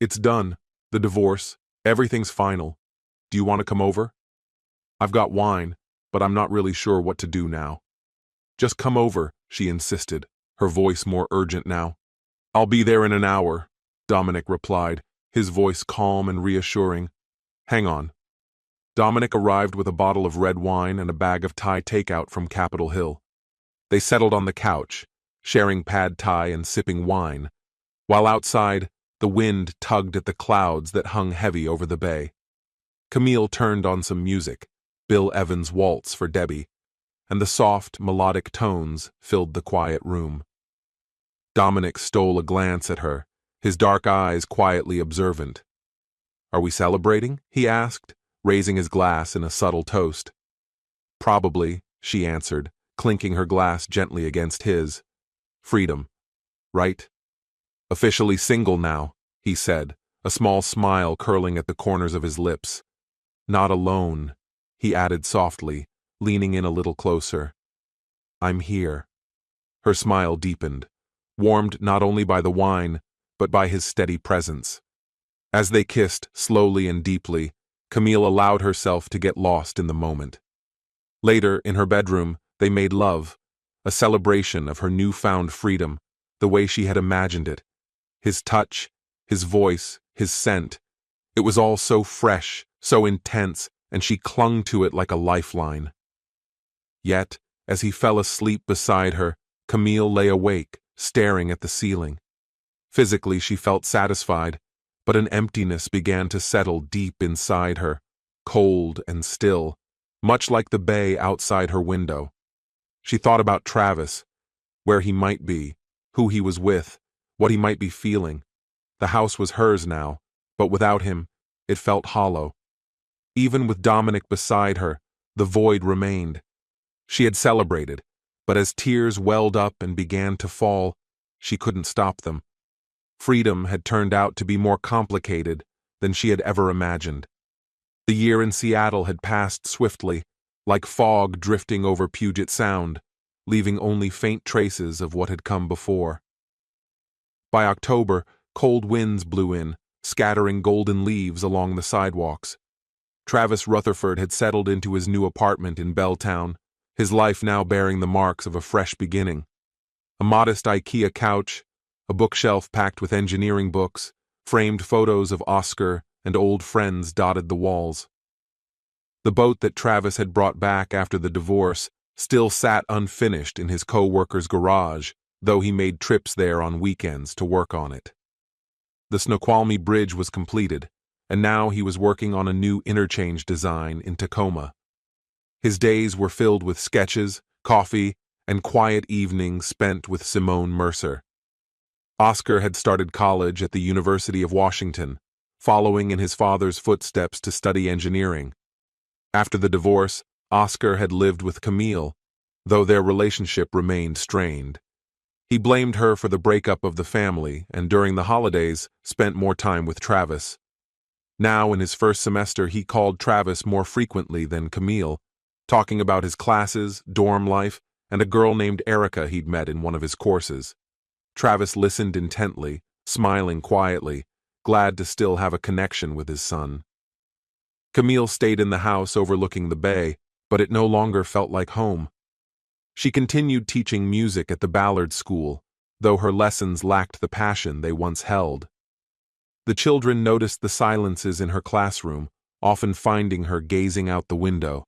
"It's done. The divorce. Everything's final. Do you want to come over? I've got wine, but I'm not really sure what to do now." "Just come over," she insisted, her voice more urgent now. "I'll be there in an hour," Dominic replied, his voice calm and reassuring. "Hang on." Dominic arrived with a bottle of red wine and a bag of Thai takeout from Capitol Hill. They settled on the couch, sharing pad Thai and sipping wine, while outside, the wind tugged at the clouds that hung heavy over the bay. Camille turned on some music, Bill Evans' waltz for Debbie, and the soft, melodic tones filled the quiet room. Dominic stole a glance at her, his dark eyes quietly observant. "Are we celebrating?" he asked, raising his glass in a subtle toast. "Probably," she answered, clinking her glass gently against his. "Freedom, right?" "Officially single now," he said, a small smile curling at the corners of his lips. "Not alone," he added softly, leaning in a little closer. "I'm here." Her smile deepened, warmed not only by the wine, but by his steady presence. As they kissed, slowly and deeply, Camille allowed herself to get lost in the moment. Later, in her bedroom, they made love, a celebration of her newfound freedom, the way she had imagined it. His touch, his voice, his scent. It was all so fresh, so intense, and she clung to it like a lifeline. Yet, as he fell asleep beside her, Camille lay awake, staring at the ceiling. Physically, she felt satisfied, but an emptiness began to settle deep inside her, cold and still, much like the bay outside her window. She thought about Travis, where he might be, who he was with, what he might be feeling. The house was hers now, but without him, it felt hollow. Even with Dominic beside her, the void remained. She had celebrated, but as tears welled up and began to fall, she couldn't stop them. Freedom had turned out to be more complicated than she had ever imagined. The year in Seattle had passed swiftly, like fog drifting over Puget Sound, leaving only faint traces of what had come before. By October, cold winds blew in, scattering golden leaves along the sidewalks. Travis Rutherford had settled into his new apartment in Belltown, his life now bearing the marks of a fresh beginning. A modest IKEA couch, a bookshelf packed with engineering books, framed photos of Oscar and old friends dotted the walls. The boat that Travis had brought back after the divorce still sat unfinished in his co-worker's garage, though he made trips there on weekends to work on it. The Snoqualmie Bridge was completed, and now he was working on a new interchange design in Tacoma. His days were filled with sketches, coffee, and quiet evenings spent with Simone Mercer. Oscar had started college at the University of Washington, following in his father's footsteps to study engineering. After the divorce, Oscar had lived with Camille, though their relationship remained strained. He blamed her for the breakup of the family and during the holidays spent more time with Travis. Now, in his first semester, he called Travis more frequently than Camille, talking about his classes, dorm life, and a girl named Erica he'd met in one of his courses. Travis listened intently, smiling quietly, glad to still have a connection with his son. Camille stayed in the house overlooking the bay, but it no longer felt like home. She continued teaching music at the Ballard School, though her lessons lacked the passion they once held. The children noticed the silences in her classroom, often finding her gazing out the window.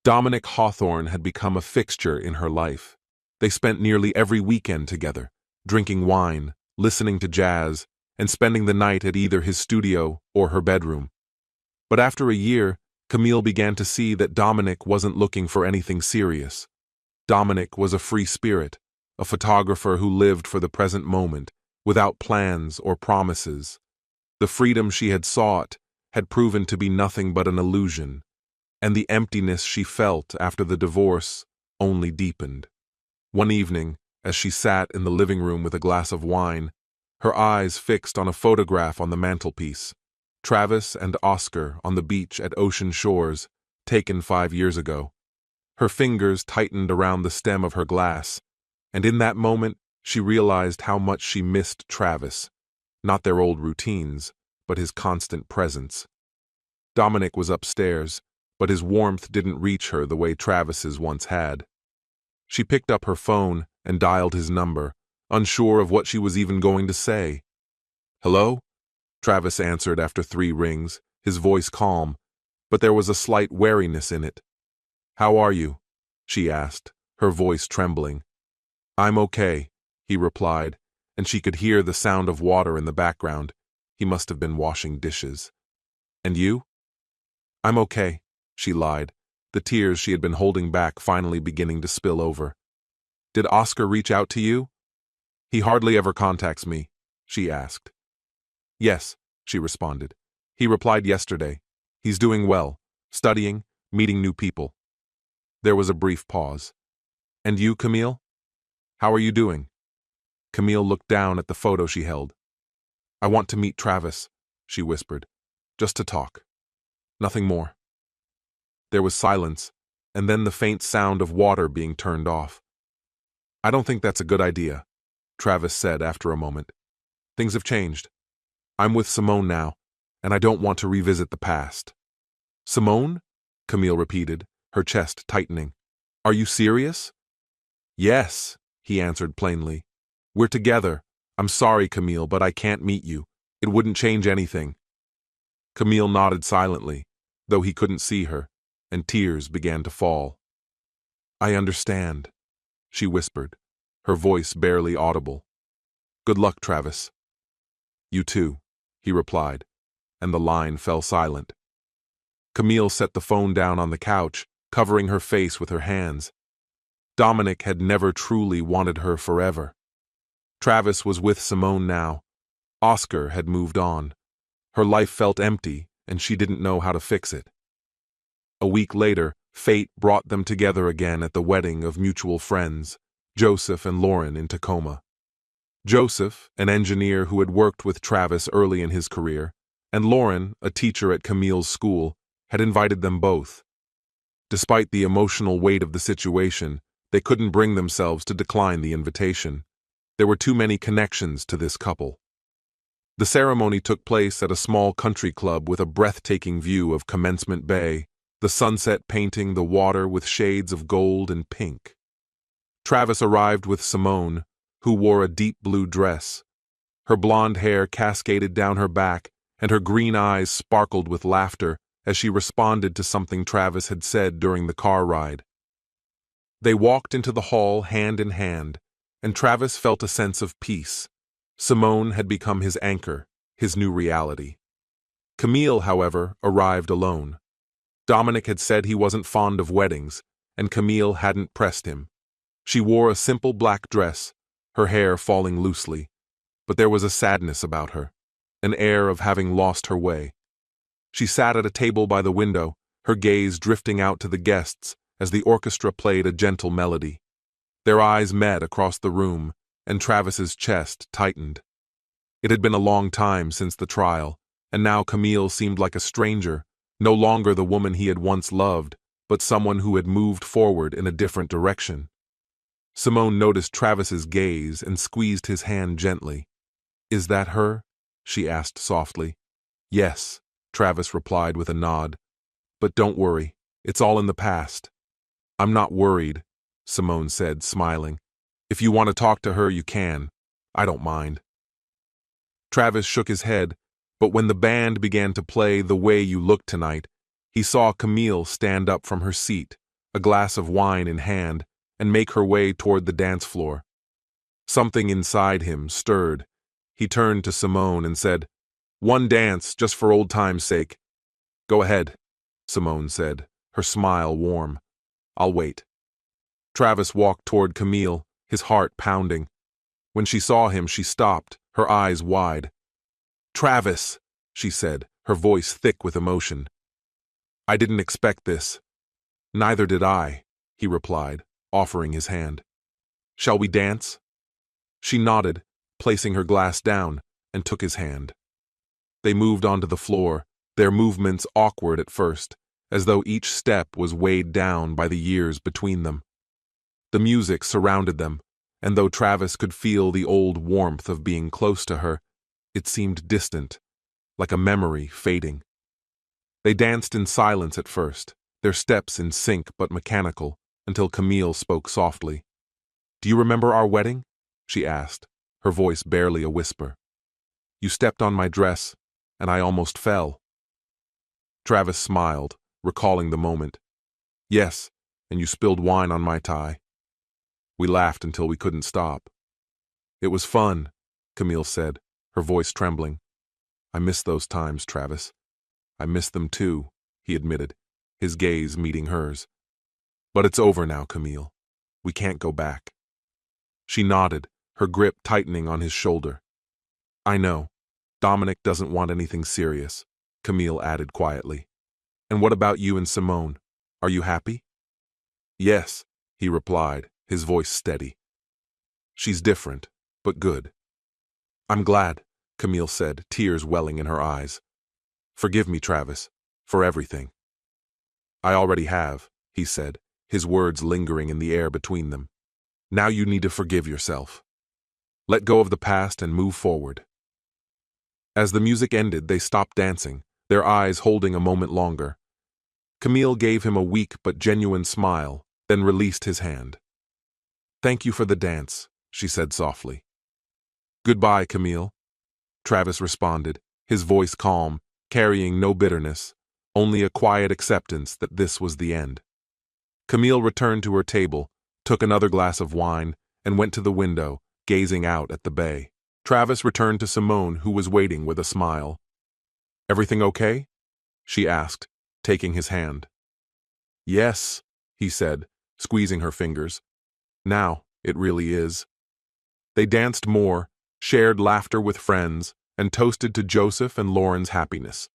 Dominic Hawthorne had become a fixture in her life. They spent nearly every weekend together, drinking wine, listening to jazz, and spending the night at either his studio or her bedroom. But after a year, Camille began to see that Dominic wasn't looking for anything serious. Dominic was a free spirit, a photographer who lived for the present moment, without plans or promises. The freedom she had sought had proven to be nothing but an illusion, and the emptiness she felt after the divorce only deepened. One evening, as she sat in the living room with a glass of wine, her eyes fixed on a photograph on the mantelpiece, Travis and Oscar on the beach at Ocean Shores, taken 5 years ago. Her fingers tightened around the stem of her glass, and in that moment she realized how much she missed Travis, not their old routines, but his constant presence. Dominic was upstairs, but his warmth didn't reach her the way Travis's once had. She picked up her phone and dialed his number, unsure of what she was even going to say. "Hello?" Travis answered after 3 rings, his voice calm, but there was a slight wariness in it. "How are you?" she asked, her voice trembling. "I'm okay," he replied, and she could hear the sound of water in the background. He must have been washing dishes. "And you?" "I'm okay," she lied, the tears she had been holding back finally beginning to spill over. "Did Oscar reach out to you?" "He hardly ever contacts me," she asked. "Yes," she responded. "He replied yesterday. He's doing well, studying, meeting new people." There was a brief pause. "And you, Camille? How are you doing?" Camille looked down at the photo she held. "I want to meet Travis," she whispered. "Just to talk. Nothing more." There was silence, and then the faint sound of water being turned off. "I don't think that's a good idea," Travis said after a moment. "Things have changed. I'm with Simone now, and I don't want to revisit the past." "Simone?" Camille repeated, her chest tightening. "Are you serious?" "Yes," he answered plainly. "We're together. I'm sorry, Camille, but I can't meet you. It wouldn't change anything." Camille nodded silently, though he couldn't see her, and tears began to fall. "I understand," she whispered, her voice barely audible. "Good luck, Travis." "You too," he replied, and the line fell silent. Camille set the phone down on the couch, covering her face with her hands. Dominic had never truly wanted her forever. Travis was with Simone now. Oscar had moved on. Her life felt empty, and she didn't know how to fix it. A week later, fate brought them together again at the wedding of mutual friends, Joseph and Lauren in Tacoma. Joseph, an engineer who had worked with Travis early in his career, and Lauren, a teacher at Camille's school, had invited them both. Despite the emotional weight of the situation, they couldn't bring themselves to decline the invitation. There were too many connections to this couple. The ceremony took place at a small country club with a breathtaking view of Commencement Bay, the sunset painting the water with shades of gold and pink. Travis arrived with Simone, who wore a deep blue dress. Her blonde hair cascaded down her back, and her green eyes sparkled with laughter as she responded to something Travis had said during the car ride. They walked into the hall hand in hand, and Travis felt a sense of peace. Simone had become his anchor, his new reality. Camille, however, arrived alone. Dominic had said he wasn't fond of weddings, and Camille hadn't pressed him. She wore a simple black dress, her hair falling loosely, but there was a sadness about her, an air of having lost her way. She sat at a table by the window, her gaze drifting out to the guests as the orchestra played a gentle melody. Their eyes met across the room, and Travis's chest tightened. It had been a long time since the trial, and now Camille seemed like a stranger, no longer the woman he had once loved, but someone who had moved forward in a different direction. Simone noticed Travis's gaze and squeezed his hand gently. "Is that her?" she asked softly. "Yes," Travis replied with a nod. "But don't worry, it's all in the past." "I'm not worried," Simone said, smiling. "If you want to talk to her, you can. I don't mind." Travis shook his head, but when the band began to play The Way You Look Tonight, he saw Camille stand up from her seat, a glass of wine in hand, and make her way toward the dance floor. Something inside him stirred. He turned to Simone and said, "One dance, just for old time's sake." "Go ahead," Simone said, her smile warm. "I'll wait." Travis walked toward Camille, his heart pounding. When she saw him, she stopped, her eyes wide. "Travis," she said, her voice thick with emotion. "I didn't expect this." "Neither did I," he replied, offering his hand. "Shall we dance?" She nodded, placing her glass down, and took his hand. They moved onto the floor, their movements awkward at first, as though each step was weighed down by the years between them. The music surrounded them, and though Travis could feel the old warmth of being close to her, it seemed distant, like a memory fading. They danced in silence at first, their steps in sync but mechanical, until Camille spoke softly. "Do you remember our wedding?" she asked, her voice barely a whisper. "You stepped on my dress, and I almost fell." Travis smiled, recalling the moment. "Yes, and you spilled wine on my tie." We laughed until we couldn't stop. "It was fun," Camille said, her voice trembling. "I miss those times, Travis." "I miss them too," he admitted, his gaze meeting hers. But it's over now, Camille. We can't go back. She nodded, her grip tightening on his shoulder. I know. Dominic doesn't want anything serious, Camille added quietly. And what about you and Simone? Are you happy? Yes, he replied, his voice steady. She's different, but good. I'm glad, Camille said, tears welling in her eyes. Forgive me, Travis, for everything. I already have, he said, his words lingering in the air between them. Now you need to forgive yourself. Let go of the past and move forward. As the music ended, they stopped dancing, their eyes holding a moment longer. Camille gave him a weak but genuine smile, then released his hand. Thank you for the dance, she said softly. Goodbye, Camille, Travis responded, his voice calm, carrying no bitterness, only a quiet acceptance that this was the end. Camille returned to her table, took another glass of wine, and went to the window, gazing out at the bay. Travis returned to Simone, who was waiting with a smile. Everything okay? She asked, taking his hand. Yes, he said, squeezing her fingers. Now, it really is. They danced more, shared laughter with friends, and toasted to Joseph and Lauren's happiness.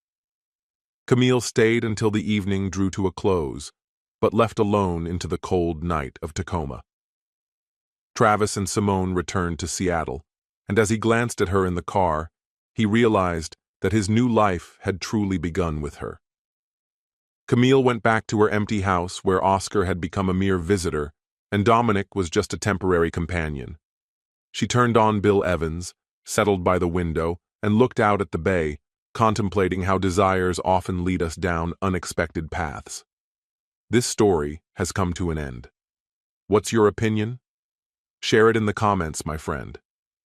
Camille stayed until the evening drew to a close, but left alone into the cold night of Tacoma. Travis and Simone returned to Seattle, and as he glanced at her in the car, he realized that his new life had truly begun with her. Camille went back to her empty house where Oscar had become a mere visitor, and Dominic was just a temporary companion. She turned on Bill Evans, settled by the window, and looked out at the bay, contemplating how desires often lead us down unexpected paths. This story has come to an end. What's your opinion? Share it in the comments, my friend.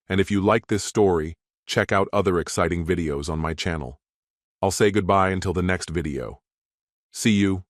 And if you like this story, check out other exciting videos on my channel. I'll say goodbye until the next video. See you.